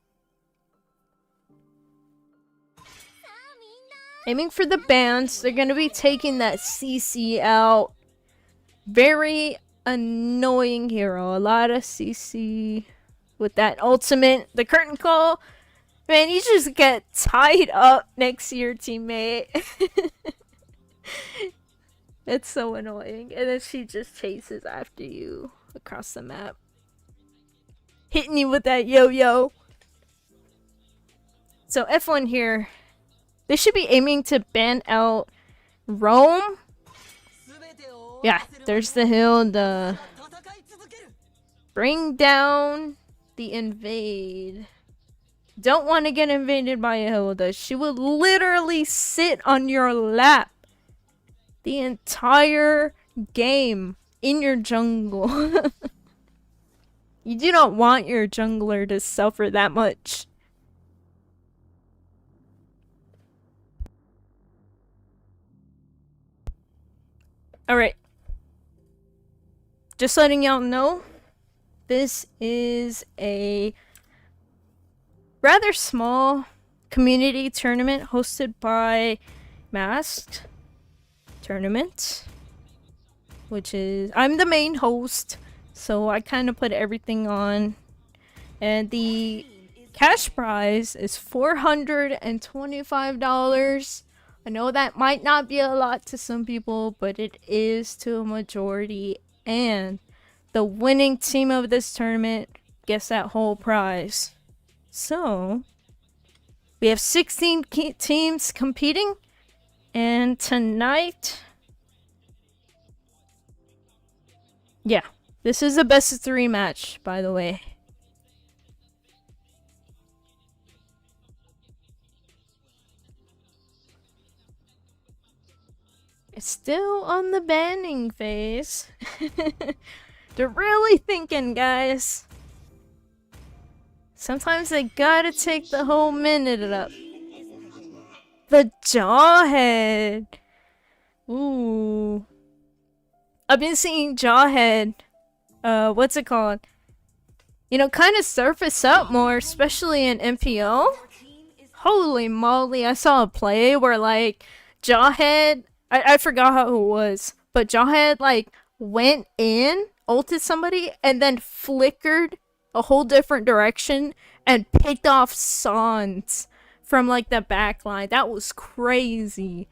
Aiming for the bands. They're gonna be taking that CC out. Very annoying hero. A lot of CC with that ultimate. The curtain call. Man, you just get tied up next to your teammate. It's so annoying. And then she just chases after you across the map. Hitting you with that yo-yo. So F1 here. They should be aiming to ban out Rome. Yeah, there's the hill. The bring down the invade. Don't want to get invaded by a Hilda. She will literally sit on your lap the entire game in your jungle. You do not want your jungler to suffer that much. Alright. Just letting y'all know, this is a rather small community tournament hosted by Masked Tournament, which is, I'm the main host, so I kind of put everything on. And the cash prize is $425. I know that might not be a lot to some people, but it is to a majority. And the winning team of this tournament gets that whole prize. So, we have 16 teams competing. And tonight, yeah, this is a best of 3 match, by the way. It's still on the banning phase. They're really thinking, guys. Sometimes they gotta take the whole minute up. The Jawhead. Ooh. I've been seeing Jawhead. What's it called? You know, kind of surface up more, especially in MPO. Holy moly, I saw a play where, like, Jawhead, I forgot how it was, but Jawhead, like, went in, ulted somebody, and then flickered a whole different direction and picked off Sans from, like, the back line. That was crazy.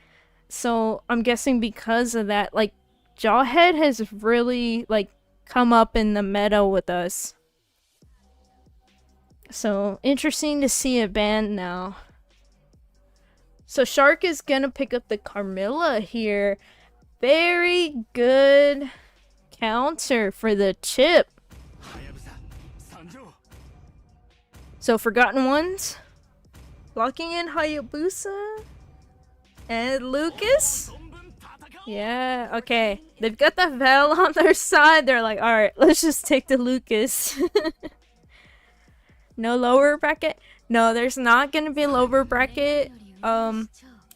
So, I'm guessing because of that, like, Jawhead has really, like, come up in the meta with us. So, interesting to see it banned now. So, Shark is gonna pick up the Carmilla here. Very good counter for the chip. So, Forgotten Ones. Locking in Hayabusa. And Lucas. Yeah, okay. They've got the Vel on their side. They're like, alright, let's just take the Lucas. No lower bracket? No, there's not gonna be a lower bracket.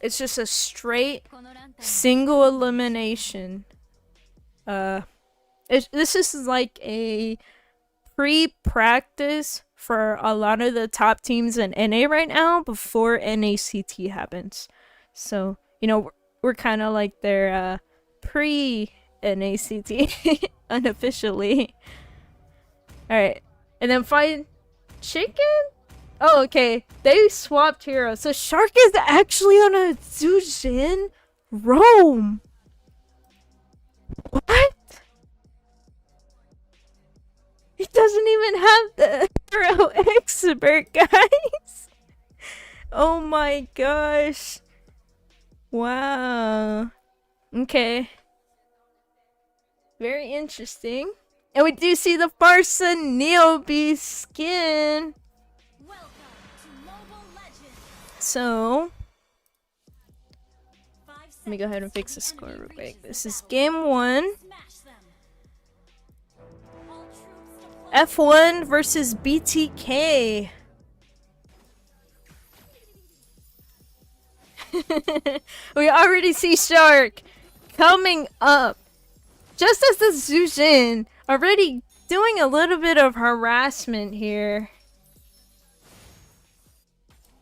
It's just a straight single elimination. This is like a pre-practice for a lot of the top teams in NA right now before NACT happens. So, you know, we're kind of like their pre-NACT unofficially. Alright, and then find chicken? Oh, okay. They swapped heroes. So Shark is actually on a Zujin roam. What? He doesn't even have the hero expert, guys. Oh my gosh. Wow. Okay. Very interesting. And we do see the Farsa Mlbb skin. So, let me go ahead and fix the score real quick. This is game 1. F1 versus BTK. We already see Shark coming up. Just as the Zujin already doing a little bit of harassment here.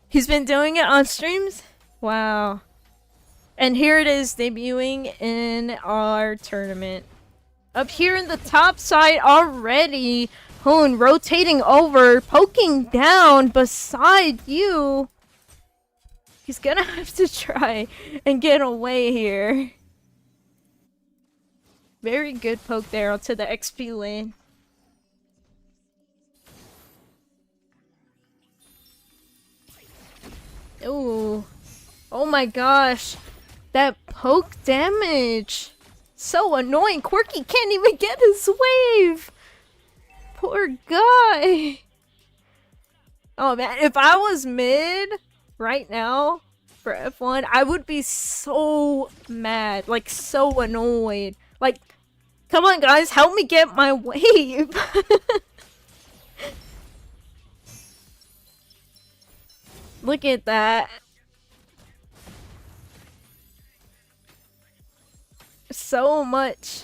He's been doing it on streams? Wow. And here it is debuting in our tournament. Up here in the top side already. Hoon rotating over, poking down beside you. He's gonna have to try and get away here. Very good poke there onto the XP lane. Ooh. Oh my gosh. That poke damage. So annoying. Quirky can't even get his wave. Poor guy. Oh man, if I was mid right now for F1, I would be so mad. Like, so annoyed. Like, come on guys, help me get my wave. Look at that. So much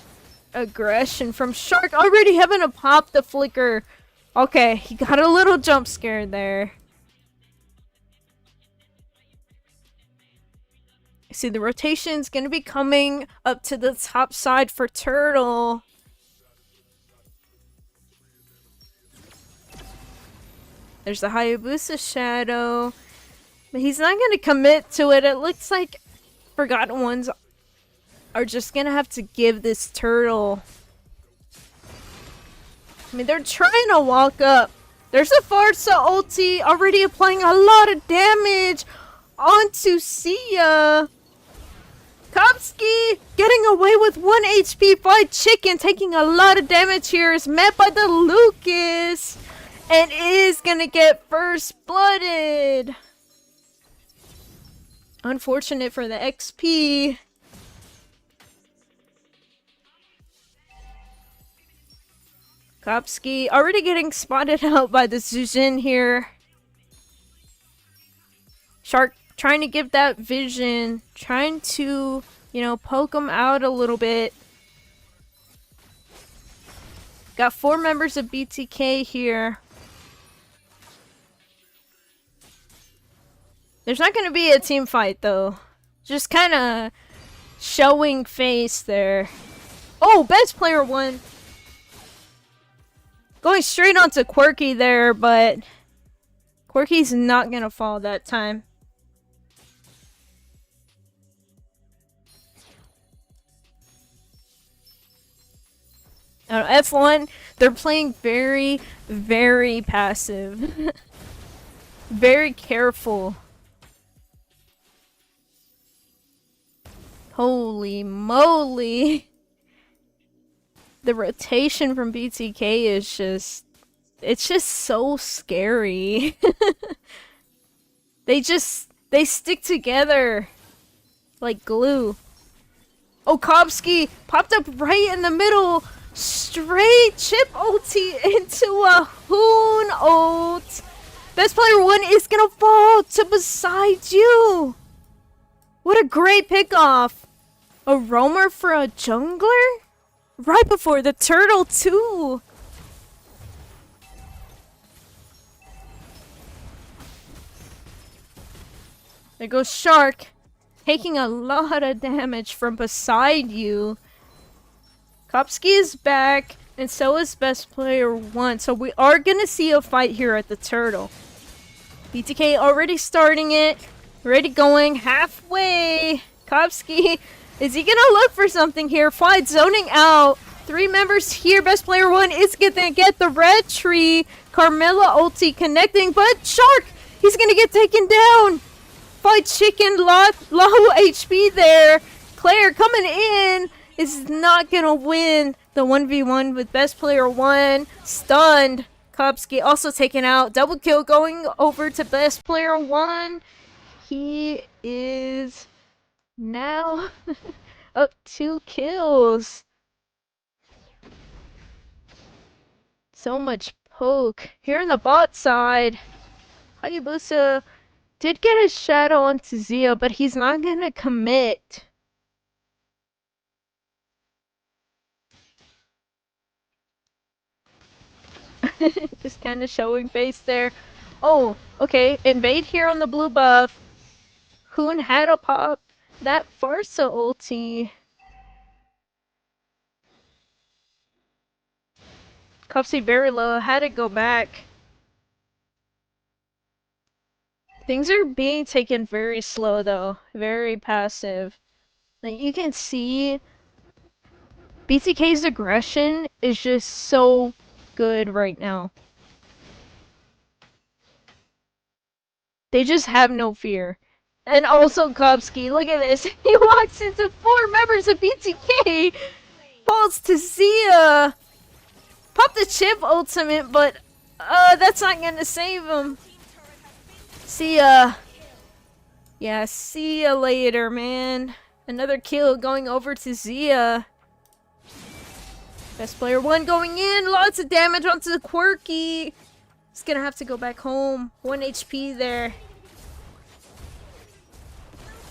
aggression from Shark, already having to pop the flicker. Okay, he got a little jump scare there. See, the rotation's gonna be coming up to the top side for Turtle. There's the Hayabusa Shadow. But he's not gonna commit to it. It looks like Forgotten Ones are just gonna have to give this Turtle. I mean, they're trying to walk up. There's a Farsa ulti already applying a lot of damage onto Sia. Kopsky getting away with 1 HP. Fight Chicken taking a lot of damage here. Is met by the Lucas and is gonna get first blooded. Unfortunate for the XP. Kopsky already getting spotted out by the Zujin here. Shark trying to give that vision, trying to, you know, poke him out a little bit. Got 4 members of BTK here. There's not going to be a team fight though. Just kind of showing face there. Oh, best player won. Going straight onto Quirky there, but Quirky's not gonna fall that time. F1, they're playing very, very passive. Very careful. Holy moly. The rotation from BTK is just... it's just so scary. They stick together like glue. Oh, Kopsky popped up right in the middle. Straight chip ulti into a Hoon ult. Best player 1 is gonna fall to beside you. a great pickoff! A roamer for a jungler? Right before the turtle too! There goes Shark, taking a lot of damage from beside you. Kopsky is back, and so is best player 1, so we are gonna see a fight here at the turtle. BTK already starting it, already going halfway. Kopsky, is he gonna look for something here? Fight zoning out. 3 members here, best player 1 is gonna get the red tree. Carmilla ulti connecting, but Shark, he's gonna get taken down. Fight chicken, low HP there. Claire coming in is not gonna win the 1v1 with best player 1. Stunned. Kopsky also taken out. Double kill going over to best player 1. He is now up 2 kills. So much poke. Here on the bot side, Hayabusa did get a shadow onto Zia, but he's not gonna commit. Just kind of showing face there. Oh, okay. Invade here on the blue buff. Hoon had a pop. That Farsa ulti. Cupsy very low. Had to go back. Things are being taken very slow though. Very passive. Like you can see BTK's aggression is just so good right now. They just have no fear. And also Kopsky, look at this. He walks into 4 members of BTK. Falls to Zia. Pop the chip ultimate, but that's not gonna save him. See ya. Yeah, see ya later, man. Another kill going over to Zia. Best player 1 going in. Lots of damage onto the Quirky. He's gonna have to go back home. 1 HP there.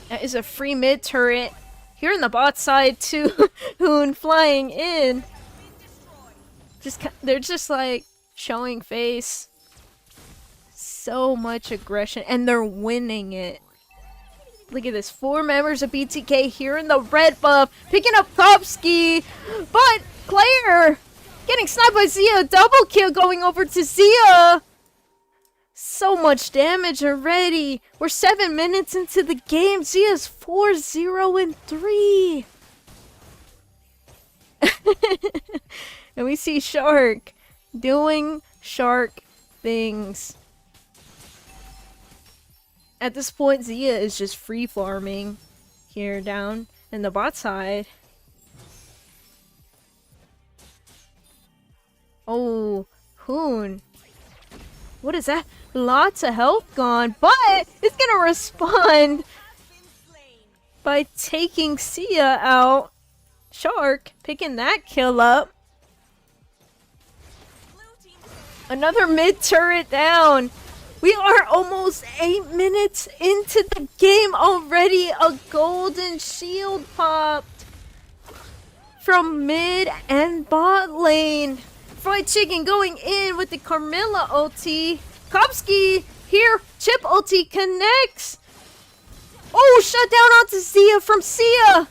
That is a free mid turret. Here on the bot side too. Hoon flying in. They're just like showing face. So much aggression, and they're winning it. Look at this. 4 members of BTK here in the red buff, picking up Kopsky, but Claire getting sniped by Zia. Double kill going over to Zia. So much damage already. We're 7 minutes into the game. Zia's 4-0-3. And we see Shark doing Shark things. At this point, Zia is just free farming here down in the bot side. Oh, Hoon. What is that? Lots of health gone, but it's gonna respond by taking Sia out. Shark picking that kill up. Another mid turret down. We are almost 8 minutes into the game already. A golden shield popped from mid and bot lane. Fried chicken going in with the Carmilla ulti. Kopsky here. Chip ulti connects. Oh, shut down onto Zia from Sia.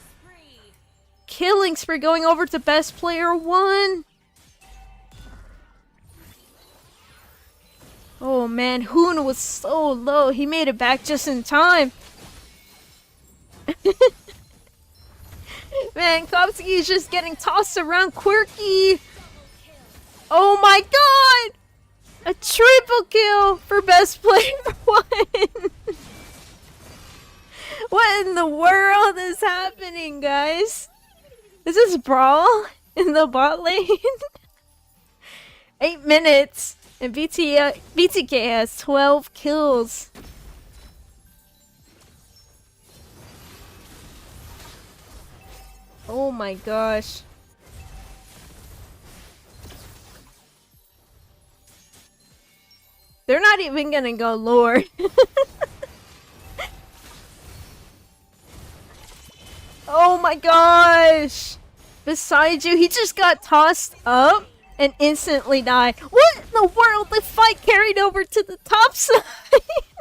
Killing spree going over to best player 1. Oh man, Hoon was so low. He made it back just in time. Man, Kopsky is just getting tossed around. Quirky. Oh my god! A triple kill for best player 1. What in the world is happening, guys? Is this brawl in the bot lane? 8 minutes. And BTK has 12 kills. Oh my gosh. They're not even gonna go Lord. Oh my gosh! Beside you, he just got tossed up and instantly died. What in the world? The fight carried over to the top side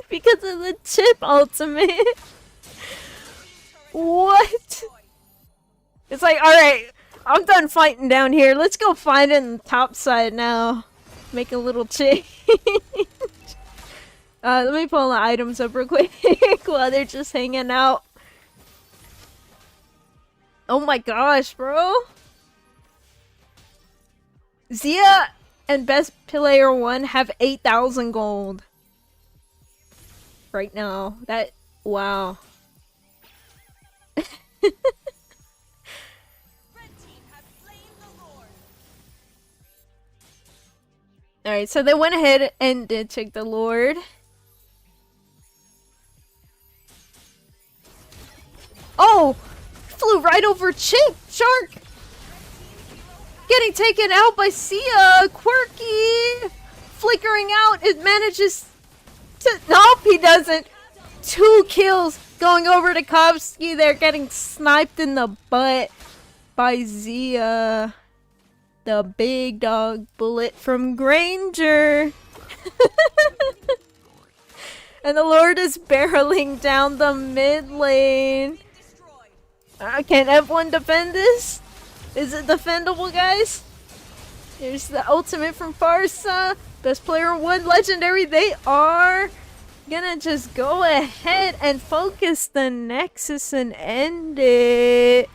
because of the chip ultimate. What? It's like, alright, I'm done fighting down here. Let's go fight in the top side now. Make a little change. Let me pull the items up real quick while they're just hanging out. Oh my gosh, bro. Zia and Best Player 1 have 8,000 gold. Right now. That, wow. Alright, so they went ahead and did take the Lord. Oh! Flew right over Chip! Shark! Getting taken out by Sia! Quirky! Flickering out, it manages to... Nope, he doesn't! 2 kills going over to Kovsky. They're getting sniped in the butt by Zia. The big dog bullet from Granger. And the Lord is barreling down the mid lane. Can F1 defend this? Is it defendable, guys? Here's the ultimate from Farsa. Best Player 1 legendary. They are gonna just go ahead and focus the Nexus and end it.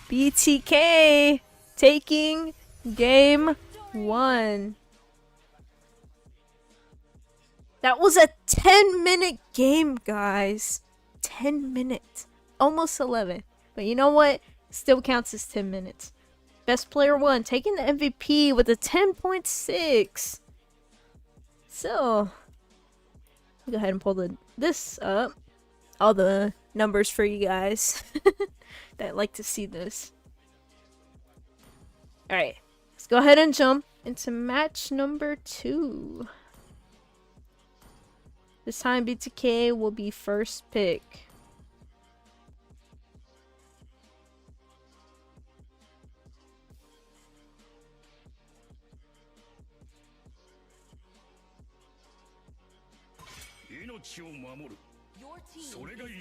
BTK taking game 1. That was a 10-minute game, guys. 10 minutes. Almost 11. But you know what? Still counts as 10 minutes. Best Player 1 taking the MVP with a 10.6. So, go ahead and pull this up. All the numbers for you guys that like to see this. Alright. Let's go ahead and jump into match number 2. This time BTK will be first pick. Your team is ready.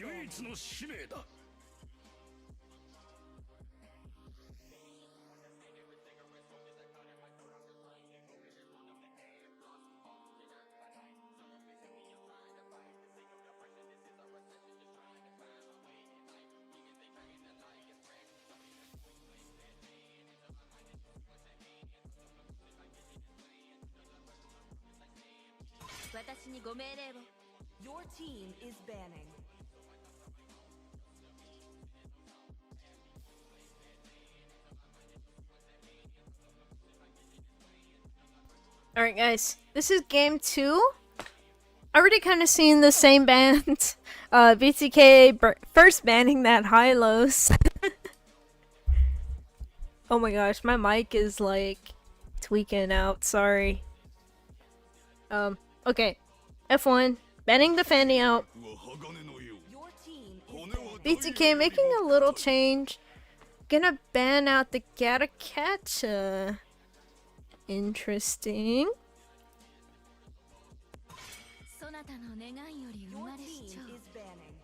Your team is banning. Alright guys, this is game 2. Already kind of seen the same band. BTK first banning that Hylos. Oh my gosh, my mic is like tweaking out, sorry. Okay. F1, banning the Fanny out. BTK making a little change. Gonna ban out the Gatakacha. Interesting. Your team is banning.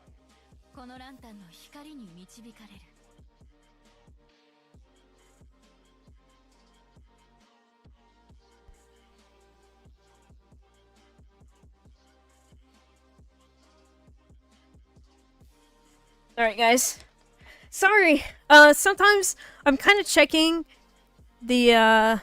Alright guys. Sorry. Sometimes I'm kind of checking the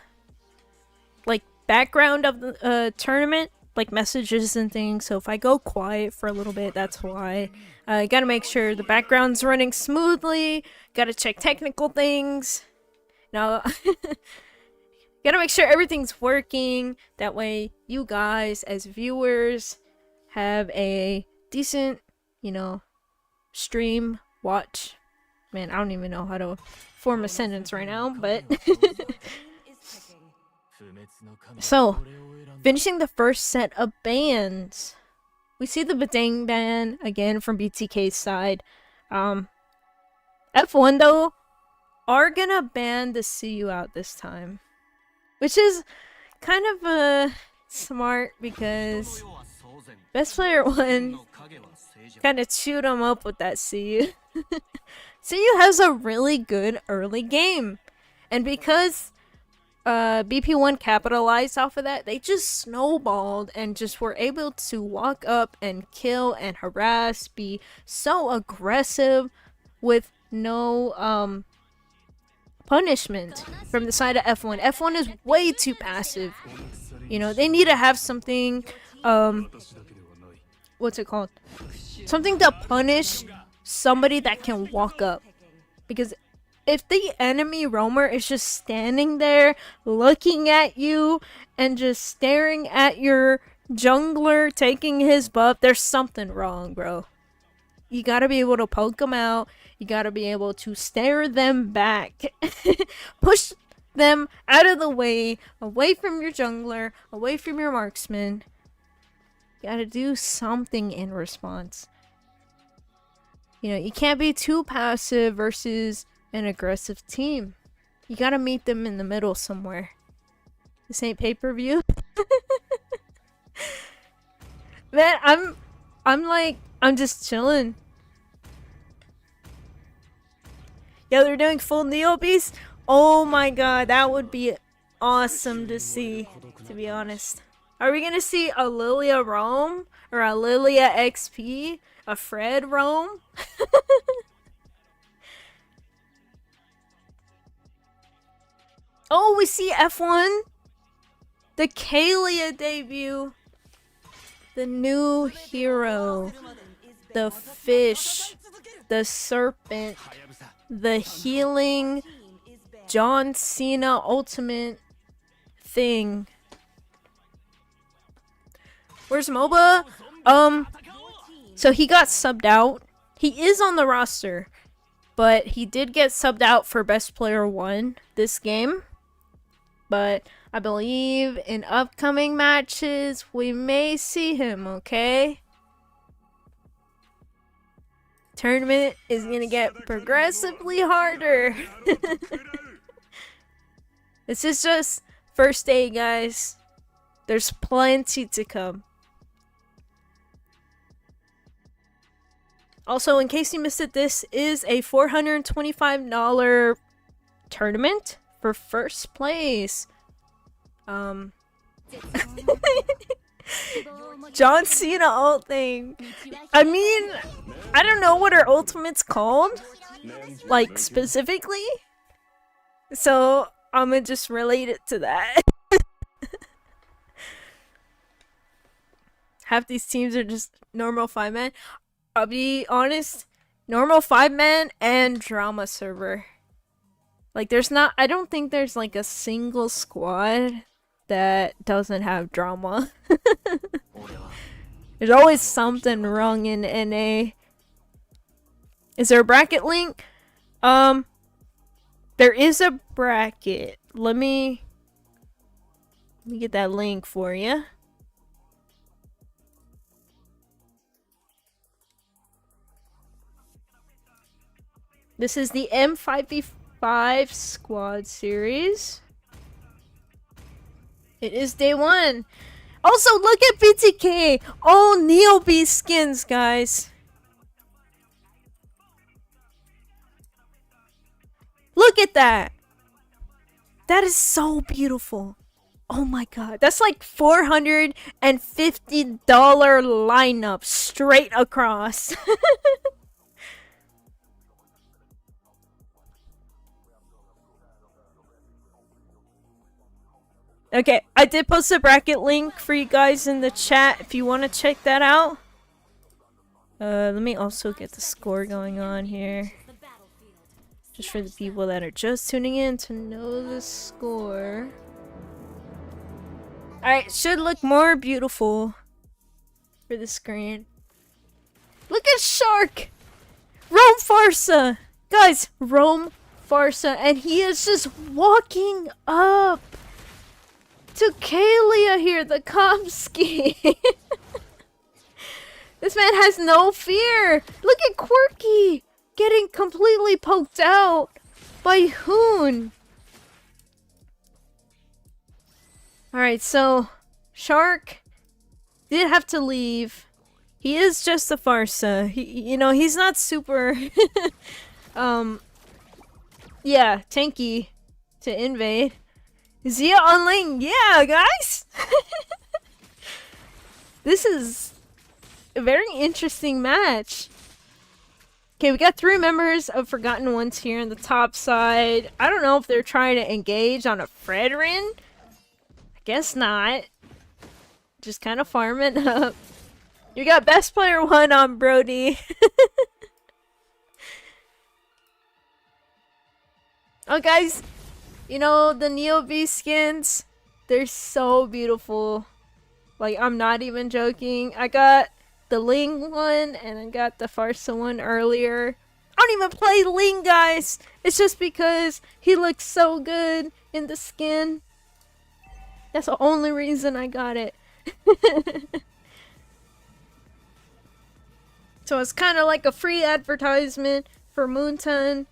like background of the tournament, like messages and things. So if I go quiet for a little bit, that's why. Gotta make sure the background's running smoothly. Gotta check technical things. Now, gotta make sure everything's working. That way you guys as viewers have a decent, you know, stream, watch. Man, I don't even know how to form a sentence right now, but so finishing the first set of bans, we see the Badang ban again from BTK's side. F1 though are gonna ban the CU out this time, which is kind of smart because best player 1 kind of chewed him up with that CU. CU has a really good early game, and because BP1 capitalized off of that, they just snowballed and just were able to walk up and kill and harass, be so aggressive with no punishment from the side of F1. F1 is way too passive. You know, they need to have something, what's it called? Something to punish somebody that can walk up. Because if the enemy roamer is just standing there looking at you and just staring at your jungler taking his buff, there's something wrong, bro. You gotta be able to poke them out. You gotta be able to stare them back. Push them out of the way, away from your jungler, away from your marksman. You gotta do something in response. You know, you can't be too passive versus an aggressive team. You gotta meet them in the middle somewhere. This ain't pay-per-view. Man, I'm just chilling. Yeah, they're doing full Mlbbs. Oh my god, that would be awesome to see, to be honest. Are we gonna see a Lilia roam? Or a Lilia XP? A Fred roam? Oh, we see F1. The Kalia debut. The new hero. The fish. The serpent. The healing John Cena ultimate thing. Where's MOBA? So he got subbed out. He is on the roster, but he did get subbed out for best player 1 this game. But I believe in upcoming matches we may see him, okay? Tournament is gonna get progressively harder. This is just first day, guys. There's plenty to come. Also, in case you missed it, this is a $425 tournament for first place. John Cena ult thing. I mean, I don't know what her ultimate's called, like, specifically. So, I'm gonna just relate it to that. Half these teams are just normal 5-man. I'll be honest, normal 5-man and drama server. Like, I don't think there's like a single squad that doesn't have drama. There's always something wrong in NA. Is there a bracket link? There is a bracket. Let me get that link for you. This is the M5V5 squad series. It is day 1. Also, look at BTK! All Mlbb skins, guys. Look at that! That is so beautiful. Oh my god. That's like $450 lineup straight across. Okay, I did post a bracket link for you guys in the chat if you want to check that out. Let me also get the score going on here. Just for the people that are just tuning in to know the score. Alright, it should look more beautiful for the screen. Look at Shark! Rome Farsa! Guys, Rome Farsa, and he is just walking up to Kalia here, the Komsky. This man has no fear. Look at Quirky. getting completely poked out by Hoon. Alright, so Shark did have to leave. He is just a Farsa. You know, he's not super yeah, tanky to invade. Zia on lane, yeah, guys! This is a very interesting match. Okay, we got 3 members of Forgotten Ones here on the top side. I don't know if they're trying to engage on a Fredrin. I guess not. Just kind of farming up. You got best player 1 on Brody. Oh, guys, you know, the Mlbb skins, they're so beautiful. Like, I'm not even joking. I got the Ling one, and I got the Farsa one earlier. I don't even play Ling, guys! It's just because he looks so good in the skin. That's the only reason I got it. So it's kind of like a free advertisement for Moonton.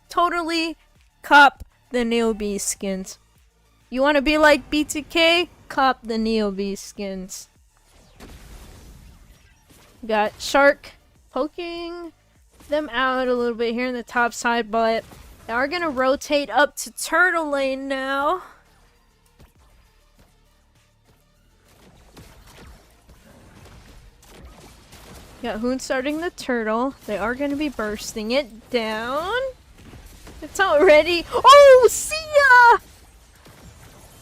Totally cop the Mlbb skins. You want to be like BTK? Cop the Mlbb skins. Got Shark poking them out a little bit here in the top side, but they are going to rotate up to Turtle Lane now. Got Hoon starting the turtle. They are going to be bursting it down. It's already... Oh, Sia!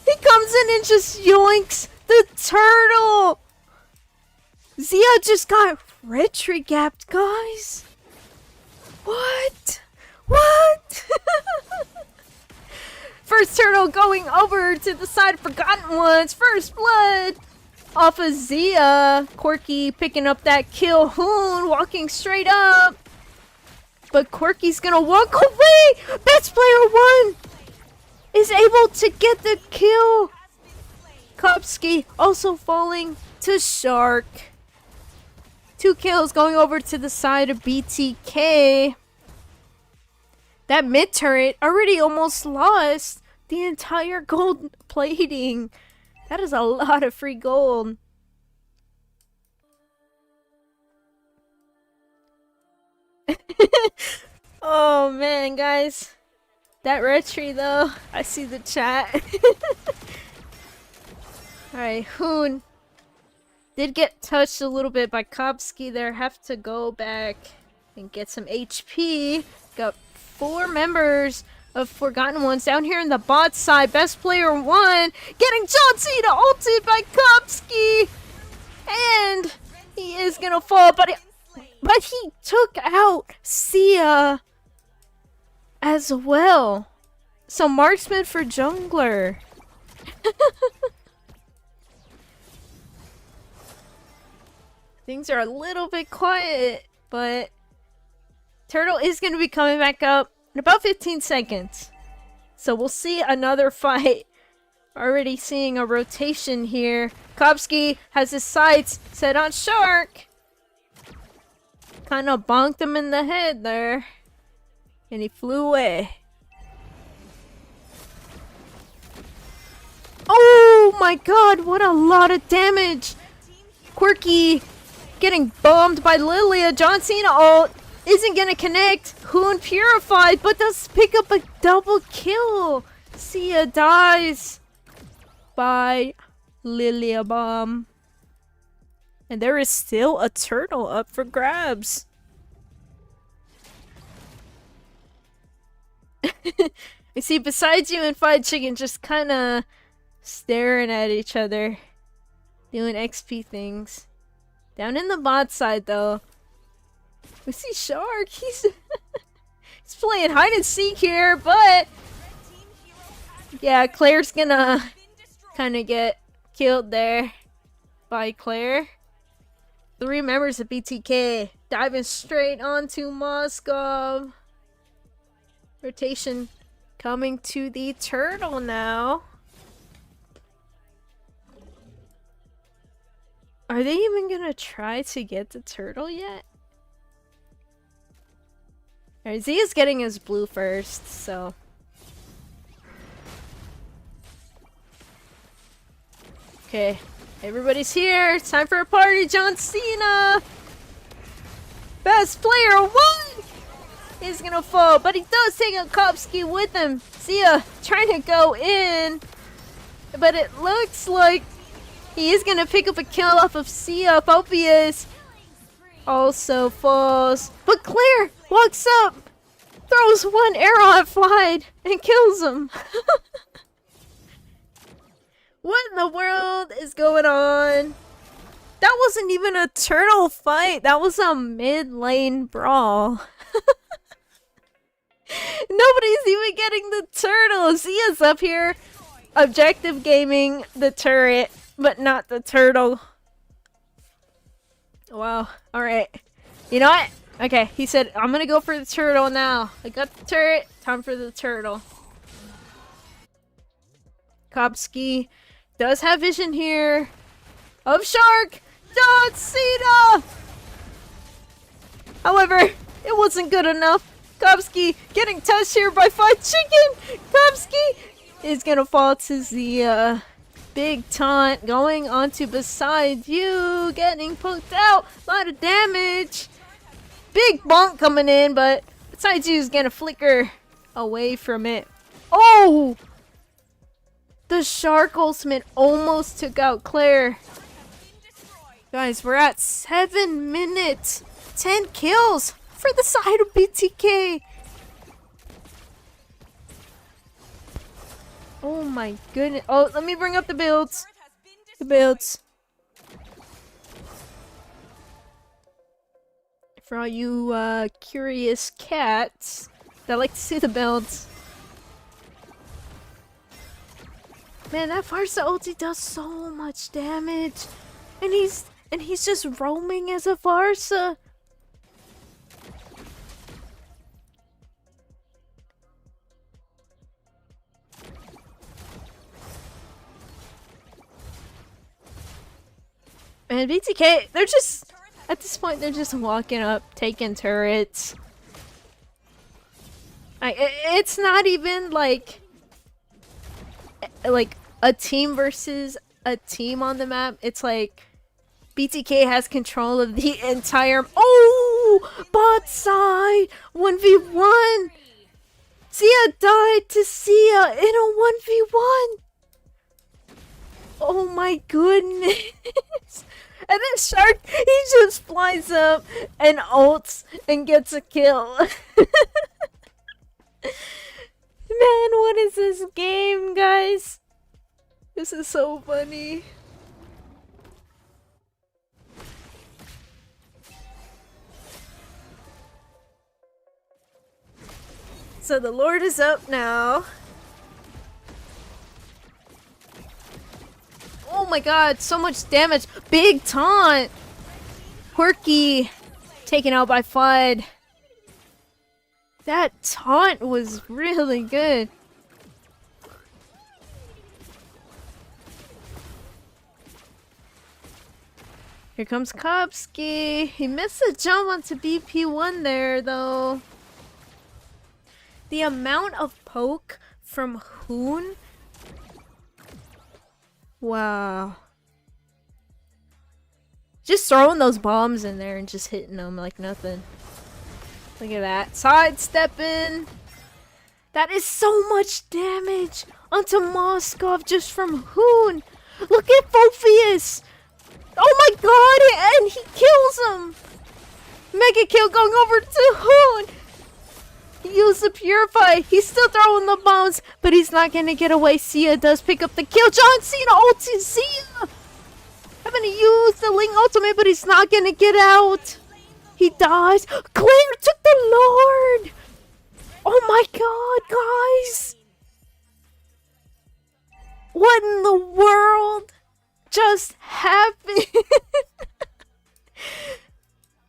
He comes in and just yoinks the turtle! Zia just got retry gapped, guys! What? What? First turtle going over to the side of Forgotten Ones. First blood off of Zia. Quirky picking up that kill. Hoon walking straight up. But Quirky's gonna walk away! Best player 1 is able to get the kill! Kopsky also falling to Shark. 2 kills going over to the side of BTK. That mid turret already almost lost the entire gold plating. That is a lot of free gold. Oh man, guys. That retry though. I see the chat. Alright, Hoon did get touched a little bit by Kopsky there. Have to go back and get some HP. Got 4 members of Forgotten Ones down here in the bot side. Best player 1 getting John Cena ulted by Kopsky. And he is gonna fall, but he took out Sia as well. So marksman for jungler. Things are a little bit quiet, but Turtle is going to be coming back up in about 15 seconds. So we'll see another fight. Already seeing a rotation here. Kopsky has his sights set on Shark. Kind of bonked him in the head there. And he flew away. Oh my god, what a lot of damage. Quirky getting bombed by Lilia. John Cena ult isn't gonna connect. Hoon purified, but does pick up a double kill. Sia dies by Lilia bomb. And there is still a turtle up for grabs. I see Besides You and Fried Chicken just kind of staring at each other, doing XP things. Down in the bot side though, we see Shark. He's playing hide and seek here, but yeah, Claire's gonna kind of get killed there by Claire. 3 members of BTK diving straight onto Moscow. Rotation coming to the turtle now. Are they even gonna try to get the turtle yet? Alright, Z is getting his blue first, so. Okay, everybody's here. It's time for a party. John Cena! Best player won! He's gonna fall, but he does take a Kopsky with him. Sia trying to go in, but it looks like he is gonna pick up a kill off of Sia. Phobius also falls, but Claire walks up, throws one arrow at Flyd, and kills him. What in the world is going on? That wasn't even a turtle fight. That was a mid-lane brawl. Nobody's even getting the turtle. Zia's up here objective gaming the turret, but not the turtle. Wow. Alright. You know what? Okay, he said, I'm gonna go for the turtle now. I got the turret. Time for the turtle. Kopsky does have vision here of Shark. John Cena! However, it wasn't good enough. Kopsky getting touched here by Fried Chicken. Kopsky is gonna fall to the big taunt going onto beside you, getting poked out. A lot of damage. Big bonk coming in, but beside you is gonna flicker away from it. Oh! The Shark ultimate almost took out Claire. Guys, we're at 7 minutes. 10 kills for the side of BTK. Oh my goodness. Oh, let me bring up the builds. The builds. For all you curious cats that like to see the builds. Man, that Farsa ulti does so much damage. And he's just roaming as a Farsa. And BTK, they're just, at this point, they're just walking up, taking turrets. It's not even like a team versus a team on the map. It's like BTK has control of the entire. Oh, bot side 1v1. Sia died to Sia in a 1v1. Oh my goodness. And then Shark, he just flies up and ults and gets a kill. Man, what is this game, guys? This is so funny. So the Lord is up now. Oh my god, so much damage. Big taunt. Quirky taken out by Flood. That taunt was really good. Here comes Kopsky. He missed a jump onto BP1 there, though. The amount of poke from Hoon. Wow. Just throwing those bombs in there and just hitting them like nothing. Look at that. Sidestepping. That is so much damage onto Moskov just from Hoon. Look at Phobius. Oh my god, and he kills him! Mega kill going over to Hoon! He used the Purify. He's still throwing the bombs, but he's not gonna get away. Sia does pick up the kill. John Cena ulti Sia! Having to use the Ling ultimate, but he's not gonna get out. He dies. Claire took the Lord! Oh my god, guys! What in the world just happened?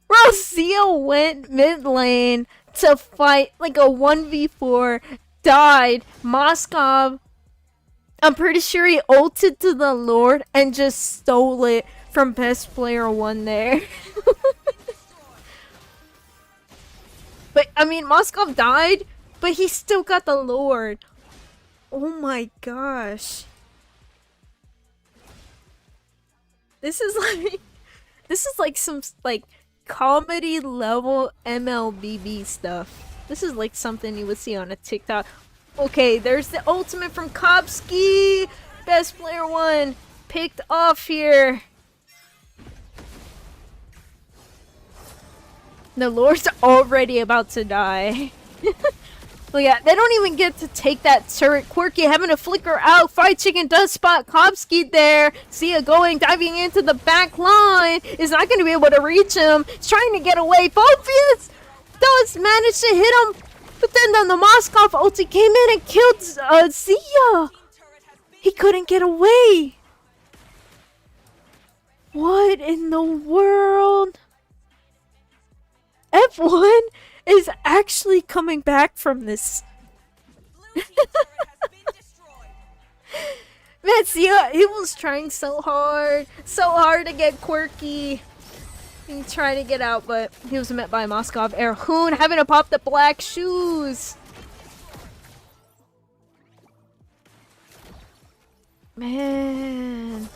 Rosia went mid lane to fight like a 1v4, died. Moskov, I'm pretty sure he ulted to the Lord and just stole it from best player 1 there. But, I mean, Moskov died, but he still got the Lord. Oh my gosh. This is like some, like, comedy level MLBB stuff. This is like something you would see on a TikTok. Okay, there's the ultimate from Kopsky! Best player one picked off here. The Lord's already about to die. Look at, they don't even get to take that turret. Quirky having to flicker out. Fried Chicken does spot Kopsky there. Sia diving into the back line. Is not going to be able to reach him. He's trying to get away. Phobius does manage to hit him. But then the Moskov ulti came in and killed Sia. He couldn't get away. What in the world? F1 is actually coming back from this. Man, Sia, he was trying so hard to get Quirky. He tried to get out, but he was met by Moskov. Erhoon having to pop the black shoes. Man,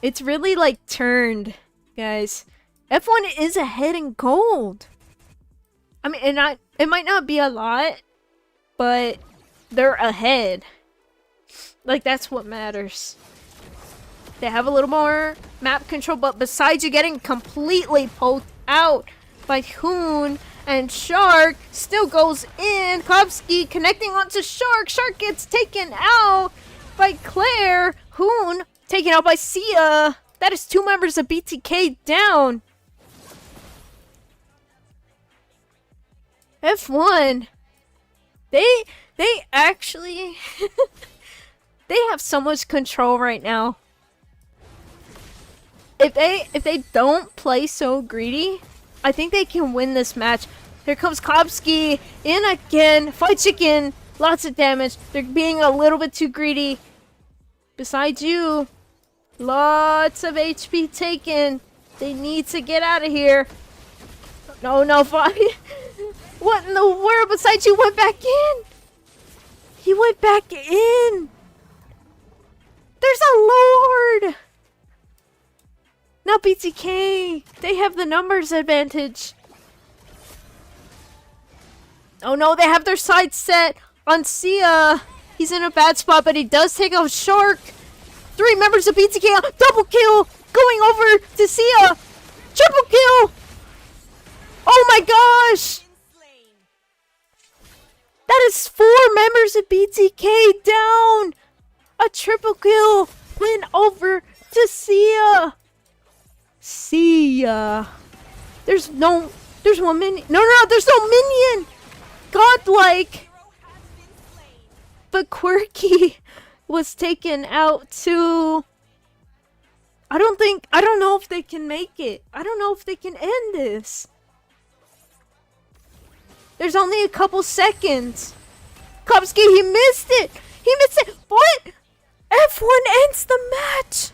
it's really like turned, guys. F1 is ahead in gold. I mean, it might not be a lot, but they're ahead. Like, that's what matters. They have a little more map control, but besides you getting completely poked out by Hoon, and Shark still goes in. Kopsky connecting onto Shark. Shark gets taken out by Claire. Hoon taken out by Sia. That is 2 members of BTK down. F1, they actually they have so much control right now. If they don't play so greedy, I think they can win this match. Here comes Kopsky in again. Fight Chicken, lots of damage. They're being a little bit too greedy. Besides you, lots of HP taken. They need to get out of here. No, fight. What in the world? Besides you went back in. He went back in. There's a Lord. Now BTK, they have the numbers advantage. Oh no, they have their sights set on Sia. He's in a bad spot, but he does take out Shark. 3 members of BTK, double kill, going over to Sia. Triple kill. Oh my gosh. That is 4 members of BTK down. A triple kill went over to Sia. There's one minion. No, there's no minion. Godlike. But Quirky was taken out too. I don't know if they can make it. I don't know if they can end this. There's only a couple seconds. Kopsky, he missed it. What? F1 ends the match.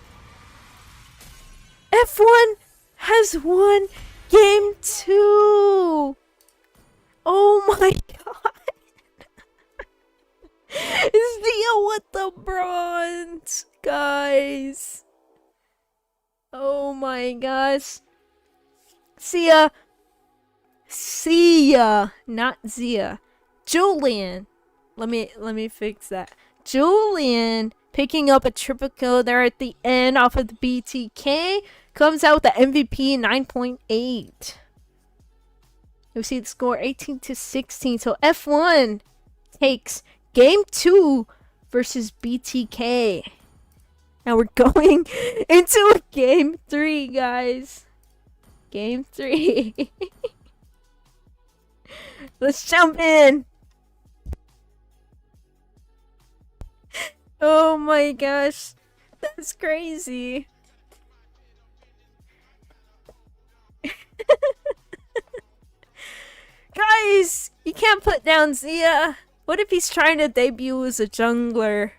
F1 has won game 2. Oh my god. Sia with the bronze, guys. Oh my gosh. Sia, not Zia. Julian. Let me fix that. Julian picking up a triple kill there at the end off of the BTK. Comes out with the MVP 9.8. You see the score 18-16. So F1 takes game 2 versus BTK. Now we're going into game 3, guys. Game 3. Let's jump in. Oh my gosh. That's crazy. Guys, you can't put down Zia. What if he's trying to debut as a jungler?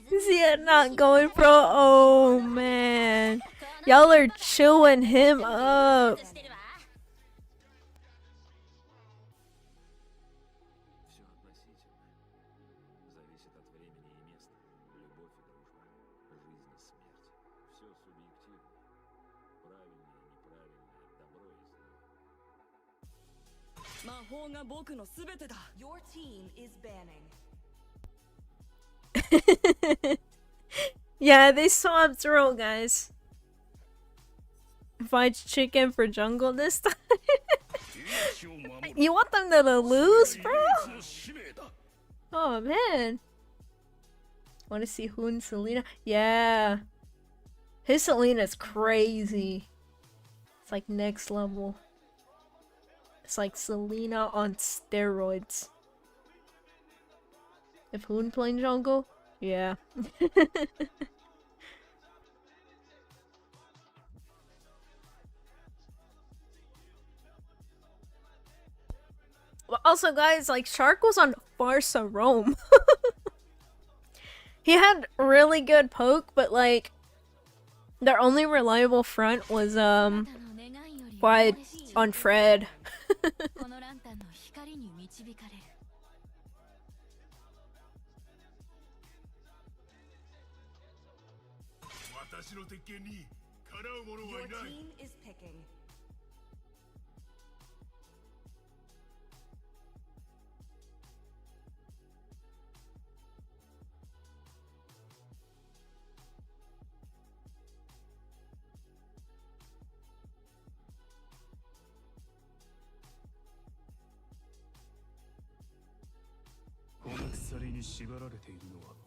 Zia not going pro. Oh man. Y'all are chewing him up. Your team is banning. Yeah, they swapped role, guys. Fried chicken for jungle this time. You want them to lose, bro? Oh man. Want to see Hoon Selena? Yeah. His Selena's crazy. It's like next level. It's like Selena on steroids. If Hoon playing jungle? Yeah. Well, also, guys, like, Shark was on Farsa Rome. He had really good poke, but, like, their only reliable front was, Quiet on Fred. Your team is picking.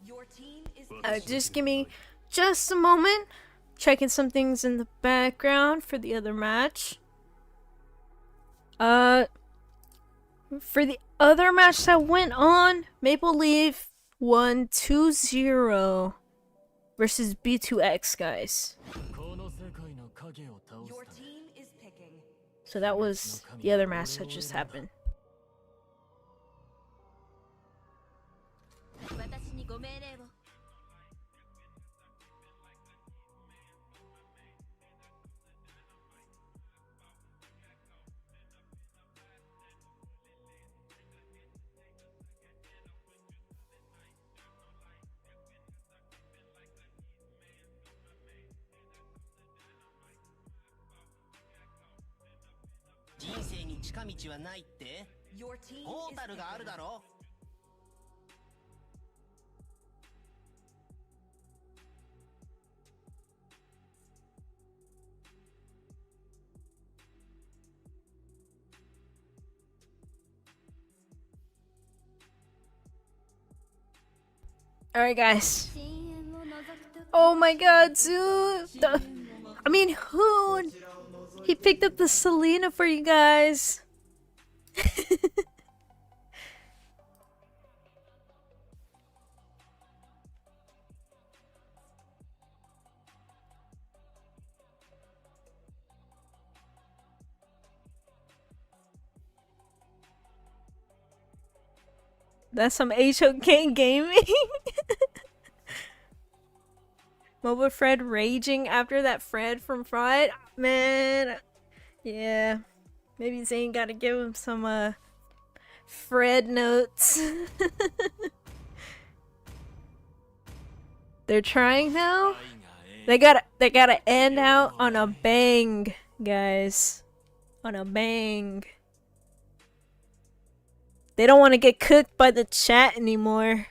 Your team is Just give me just a moment. Checking some things in the background for the other match. For the other match that went on, Mlbb won 2-0 versus B2X, guys. Your team is picking. So that was the other match that just happened. Your team is picking. Alright, guys. Oh my god, dude. I mean, Hoon. He picked up the Selena for you guys. That's some HOK gaming. Mobile Fred raging after that Fred from Fried. Man, yeah. Maybe Zane gotta give him some Fred notes. They're trying now. They gotta end out on a bang, guys. On a bang. They don't want to get cooked by the chat anymore.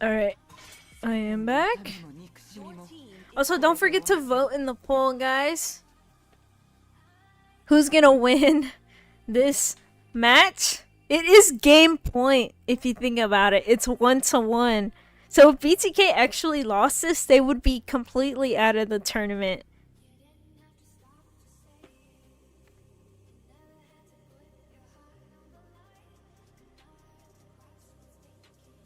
Alright, I am back. Also, don't forget to vote in the poll, guys. Who's gonna win this match? It is game point, if you think about it. It's 1-1. So if BTK actually lost this, they would be completely out of the tournament.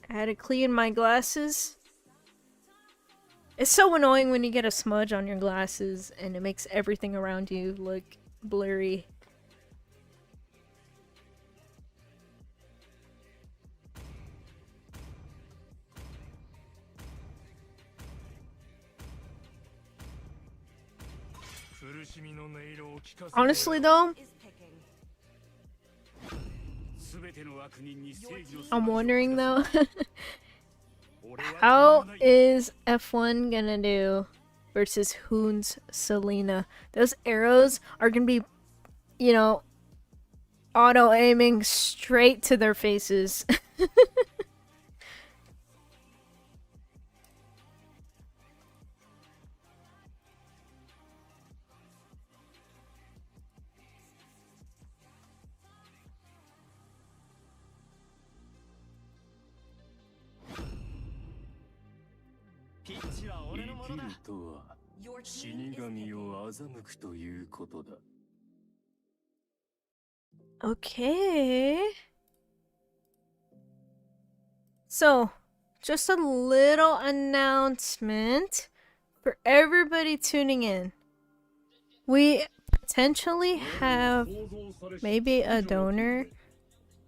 I had to clean my glasses. It's so annoying when you get a smudge on your glasses and it makes everything around you look blurry. Honestly though, I'm wondering though, how is F1 gonna do versus Hoon's Selena? Those arrows are gonna be, you know, auto-aiming straight to their faces. Okay. So, just a little announcement for everybody tuning in. We potentially have maybe a donor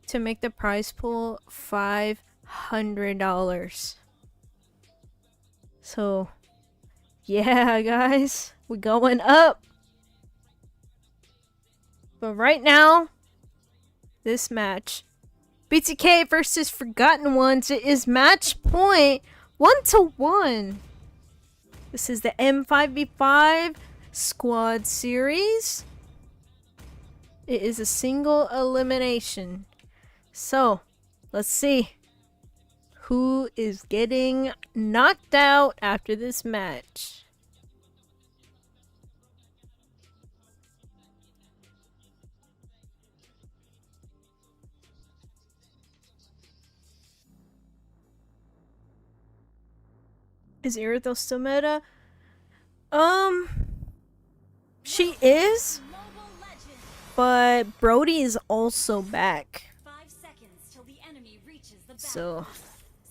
to make the prize pool $500. So, yeah, guys, we're going up. But right now, this match, BTK versus Forgotten Ones, it is match point 1-1. This is the M5V5 squad series. It is a single elimination. So, let's see who is getting knocked out after this match. Is Irithel still meta? She is, but Brody is also back. 5 seconds till the enemy reaches the battle. So,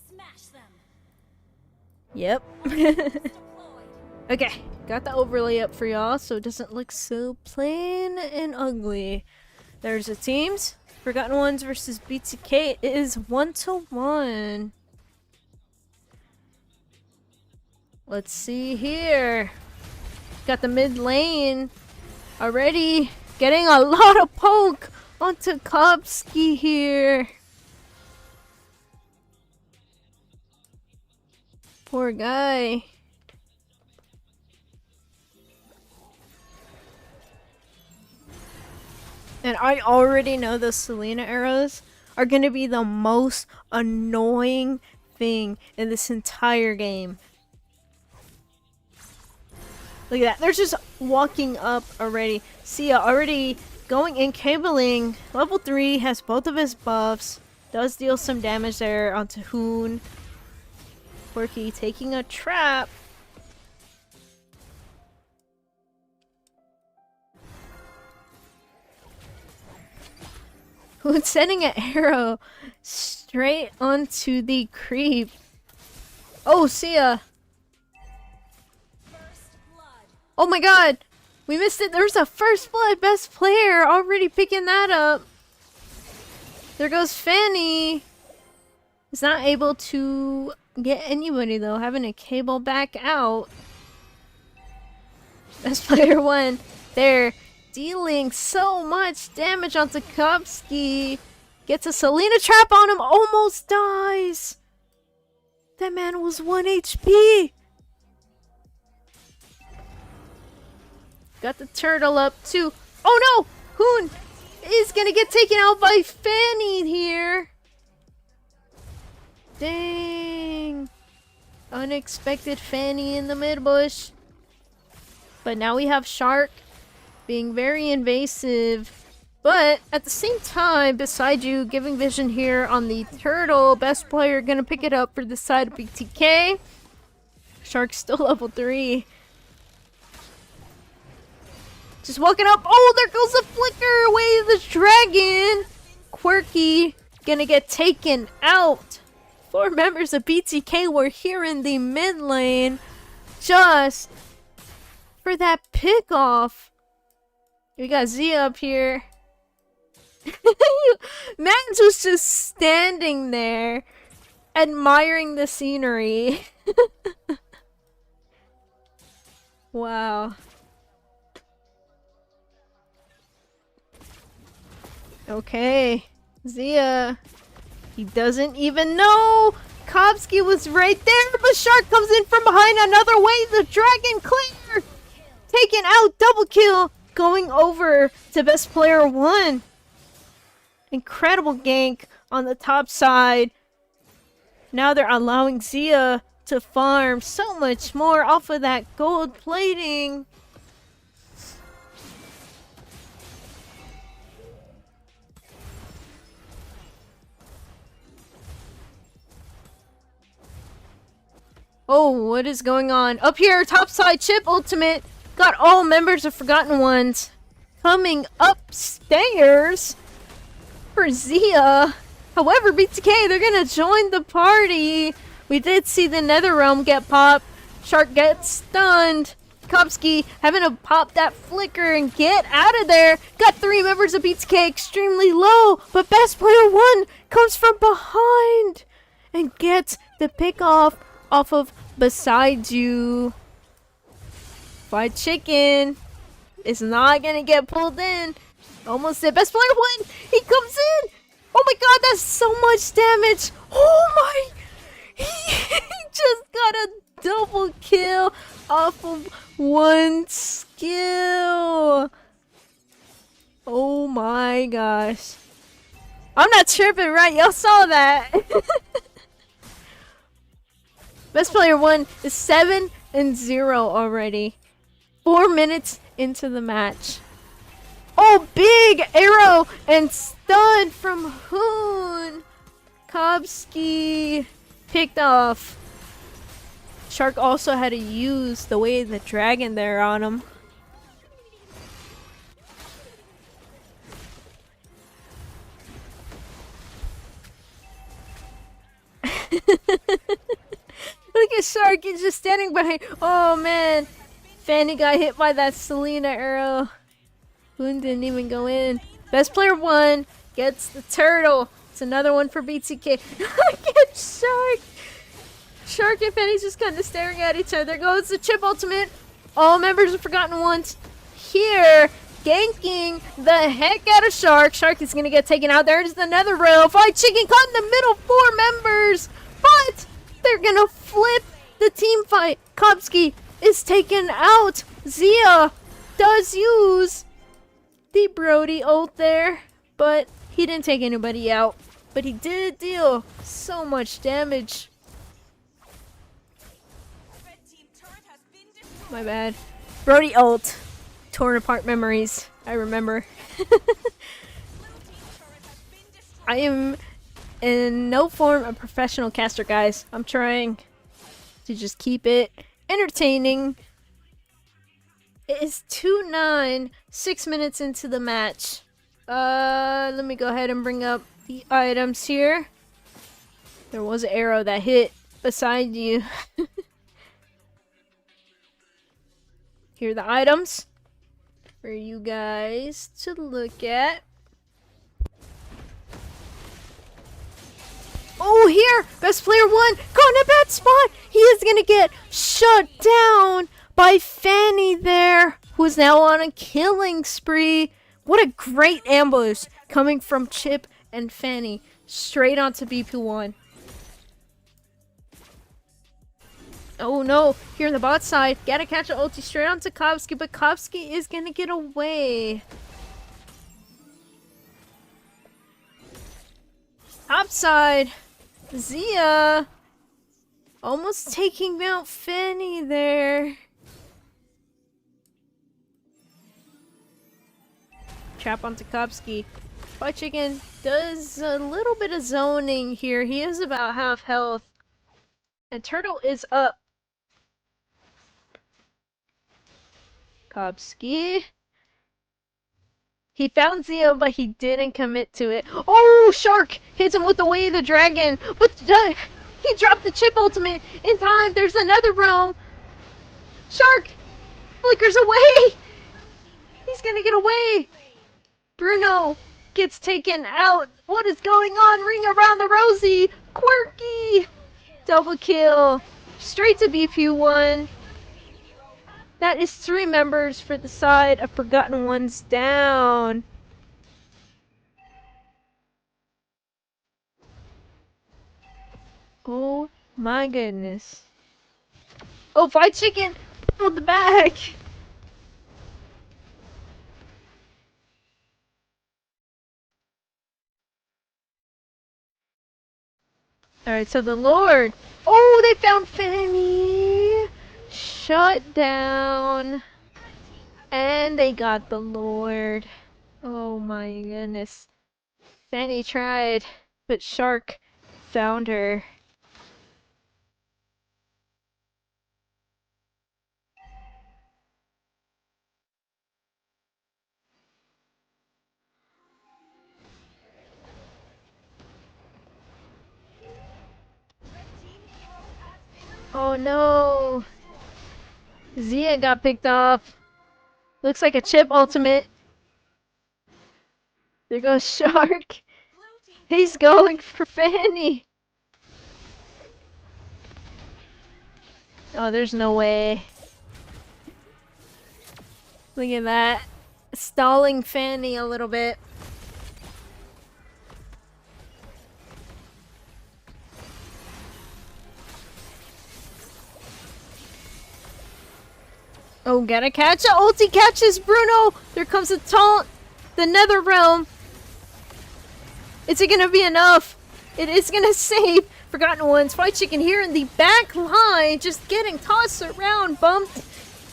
Smash them. yep. Okay, got the overlay up for y'all so it doesn't look so plain and ugly. There's the teams. Forgotten Ones versus BTK. It is 1-1. Let's see here. Got the mid lane already getting a lot of poke onto Kopsky here. Poor guy. And I already know those Selena arrows are going to be the most annoying thing in this entire game. Look at that. They're just walking up already. Sia already going in cabling. Level 3 has both of his buffs. Does deal some damage there onto Hoon. Quirky taking a trap. Hoon sending an arrow straight onto the creep. Oh, Sia. Oh my god! We missed it! There's a first blood best player already picking that up! There goes Fanny! Is not able to get anybody though, having a cable back out. Best player 1 there, dealing so much damage onto Kopsky. Gets a Selena trap on him, almost dies! That man was 1 HP! Got the turtle up too. Oh no! Hoon is gonna get taken out by Fanny here. Dang. unexpected Fanny in the mid bush. But now we have Shark being very invasive. But at the same time, beside you, giving vision here on the turtle. Best player gonna pick it up for the side of BTK. Shark's still level 3. Just walking up. Oh, there goes the flicker away the dragon. Quirky gonna get taken out. 4 members of BTK were here in the mid lane just for that pick off. We got Z up here. Mans was just standing there admiring the scenery. Wow. Okay. Zia. He doesn't even know Kobsky was right there, but Shark comes in from behind another way. The dragon clear. Taken out. Double kill. Going over to best player 1. Incredible gank on the top side. Now they're allowing Zia to farm so much more off of that gold plating. Oh, what is going on? Up here, topside chip ultimate. Got all members of Forgotten Ones coming upstairs for Zia. However, BTK, they're gonna join the party. We did see the Nether Realm get popped. Shark gets stunned. Kopsky having to pop that flicker and get out of there. Got 3 members of BTK extremely low, but best player 1 comes from behind and gets the pick off of beside you. Fried chicken is not gonna get pulled in. Almost there. Best player 1. He comes in. Oh my god, that's so much damage. Oh my. He just got a double kill off of 1 skill. Oh my gosh. I'm not tripping, right? Y'all saw that. Best player 1 is 7-0 already. 4 minutes into the match. Oh, big arrow and stun from Hoon. Kobsky picked off. Shark also had to use the way the dragon there on him. Look at Shark, he's just standing behind. Oh man, Fanny got hit by that Selena arrow. Hoon didn't even go in. Best player 1 gets the turtle. It's another one for BTK. Look at Shark. Shark and Fanny's just kind of staring at each other. There goes the chip ultimate. All members of Forgotten Ones here. Ganking the heck out of Shark. Shark is going to get taken out. There's the Nether Rail. Fried chicken caught in the middle. 4 members. But they're going to flip the team fight. Kopsky is taken out. Zia does use the Brody ult there, but he didn't take anybody out. But he did deal so much damage. My bad. Brody ult. Torn apart memories. I remember. I am in no form a professional caster, guys. I'm trying to just keep it entertaining. It is 2-9, 6 minutes into the match. Let me go ahead and bring up the items here. There was an arrow that hit beside you. Here are the items for you guys to look at. Oh, here! Best player 1! Caught in a bad spot! He is gonna get shut down by Fanny there, who's now on a killing spree. What a great ambush coming from Chip and Fanny straight onto BP1. Oh no, here on the bot side, gotta catch an ulti straight onto Kopsky, but Kopsky is gonna get away. Top side, Zia Almost taking out Fanny there. Trap on Tarkovsky. White Chicken does a little bit of zoning here. He is about half health. And Turtle is up. Kopsky. He found Zio, but he didn't commit to it. Oh, Shark hits him with the Way of the Dragon. But he dropped the chip ultimate in time. There's another realm. Shark flickers away. He's gonna get away. Bruno gets taken out. What is going on? Ring around the rosy. Quirky. Double kill. Straight to BP1. That is 3 members for the side of Forgotten Ones down. Oh my goodness. Oh, Fried Chicken pulled the back. Alright, so the Lord. Oh, they found Fanny. Shut down. And they got the Lord. Oh my goodness. Fanny tried, but Shark found her. Oh no! Zia got picked off. Looks like a chip ultimate. There goes Shark. He's going for Fanny. Oh, there's no way. Look at that. Stalling Fanny a little bit. Oh, gotta catch it. Ulti catches Bruno. There comes a taunt. The Nether Realm. Is it gonna be enough? It is gonna save Forgotten Ones. Fried Chicken here in the back line. Just getting tossed around. Bumped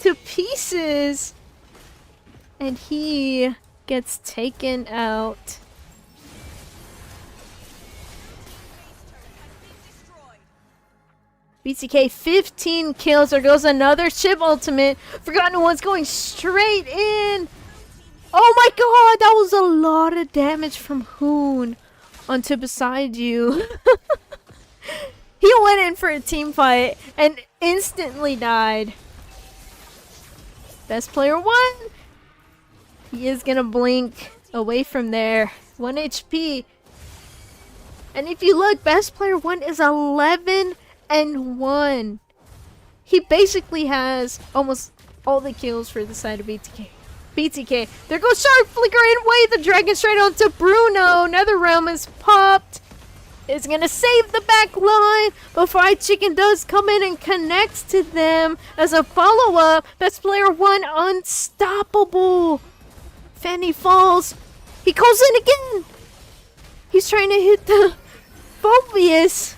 to pieces. And he gets taken out. BTK 15 kills. There goes another chip ultimate. Forgotten One's going straight in. Oh my god, that was a lot of damage from Hoon onto beside you. He went in for a team fight and instantly died. Best player won. He is gonna blink away from there. 1 HP. And if you look, best player 1 is 11-1. He basically has almost all the kills for the side of BTK. BTK. There goes Shark flickering away the dragon straight onto Bruno. NetherRealm is popped. It's gonna save the back line, but Fried Chicken does come in and connects to them as a follow-up. Best player 1 unstoppable. Fanny falls. He goes in again. He's trying to hit the Phobius.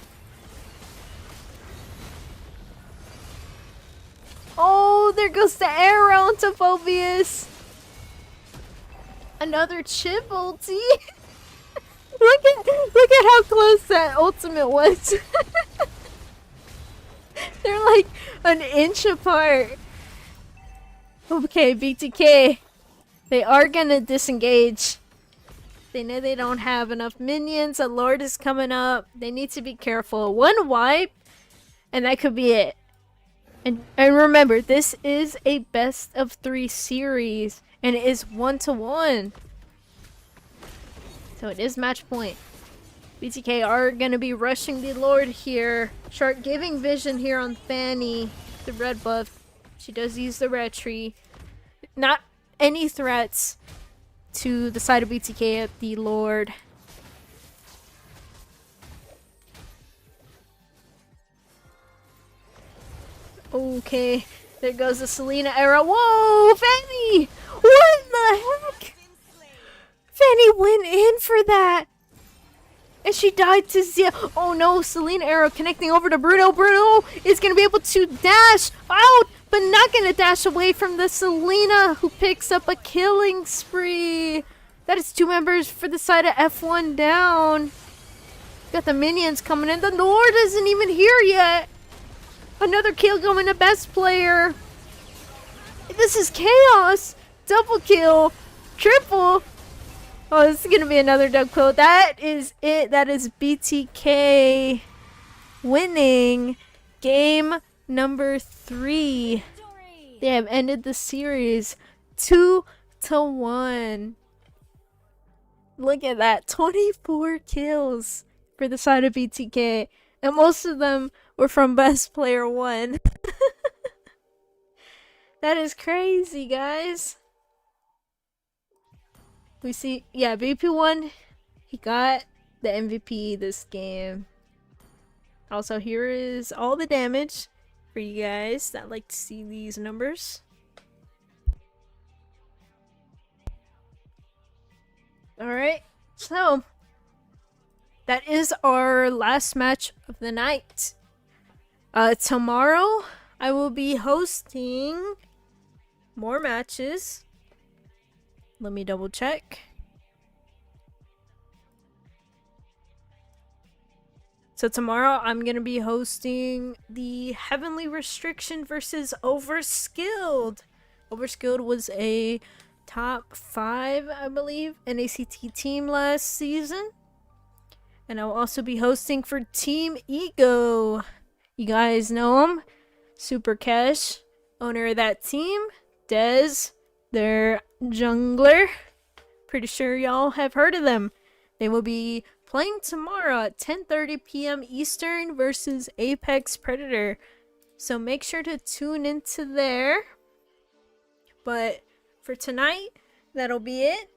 Oh, there goes the arrow into Phobius. Another chip ulti. look at how close that ultimate was. They're like an inch apart. Okay, BTK. They are gonna disengage. They know they don't have enough minions. A Lord is coming up. They need to be careful. One wipe, and that could be it. And remember, this is a best of 3 series, and it is 1-1. So it is match point. BTK are gonna be rushing the Lord here. Shark giving vision here on Fanny, the red buff. She does use the red tree. Not any threats to the side of BTK at the Lord. Okay, there goes the Selena era. Whoa, Fanny! What the heck? Fanny went in for that. and she died to Zia. Oh no, Selena arrow connecting over to Bruno. Bruno is going to be able to dash out, but not going to dash away from the Selena, who picks up a killing spree. That is 2 members for the side of F1 down. Got the minions coming in. The Nord isn't even here yet. Another kill going to best player. This is chaos. Double kill. Triple. Oh, this is going to be another dub quote. That is it. That is BTK winning game number 3. They have ended the series 2-1. Look at that. 24 kills for the side of BTK. And most of them were from best player 1. That is crazy, guys. We see, yeah, BP1, he got the MVP this game. Also, here is all the damage for you guys that like to see these numbers. Alright, so that is our last match of the night. Tomorrow, I will be hosting more matches. Let me double check. So tomorrow I'm going to be hosting the Heavenly Restriction versus Overskilled. Overskilled was a top 5, I believe, NACT team last season. And I'll also be hosting for Team Ego. You guys know him. Super Cash, owner of that team. Dez, their jungler. Pretty sure y'all have heard of them. They will be playing tomorrow at 10:30 p.m. Eastern versus Apex Predator. So make sure to tune into there. But for tonight, that'll be it.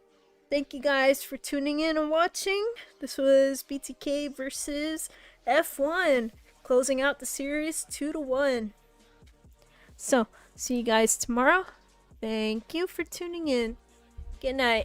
Thank you guys for tuning in and watching. This was BTK versus F1, closing out the series 2-1. So, see you guys tomorrow. Thank you for tuning in. Good night.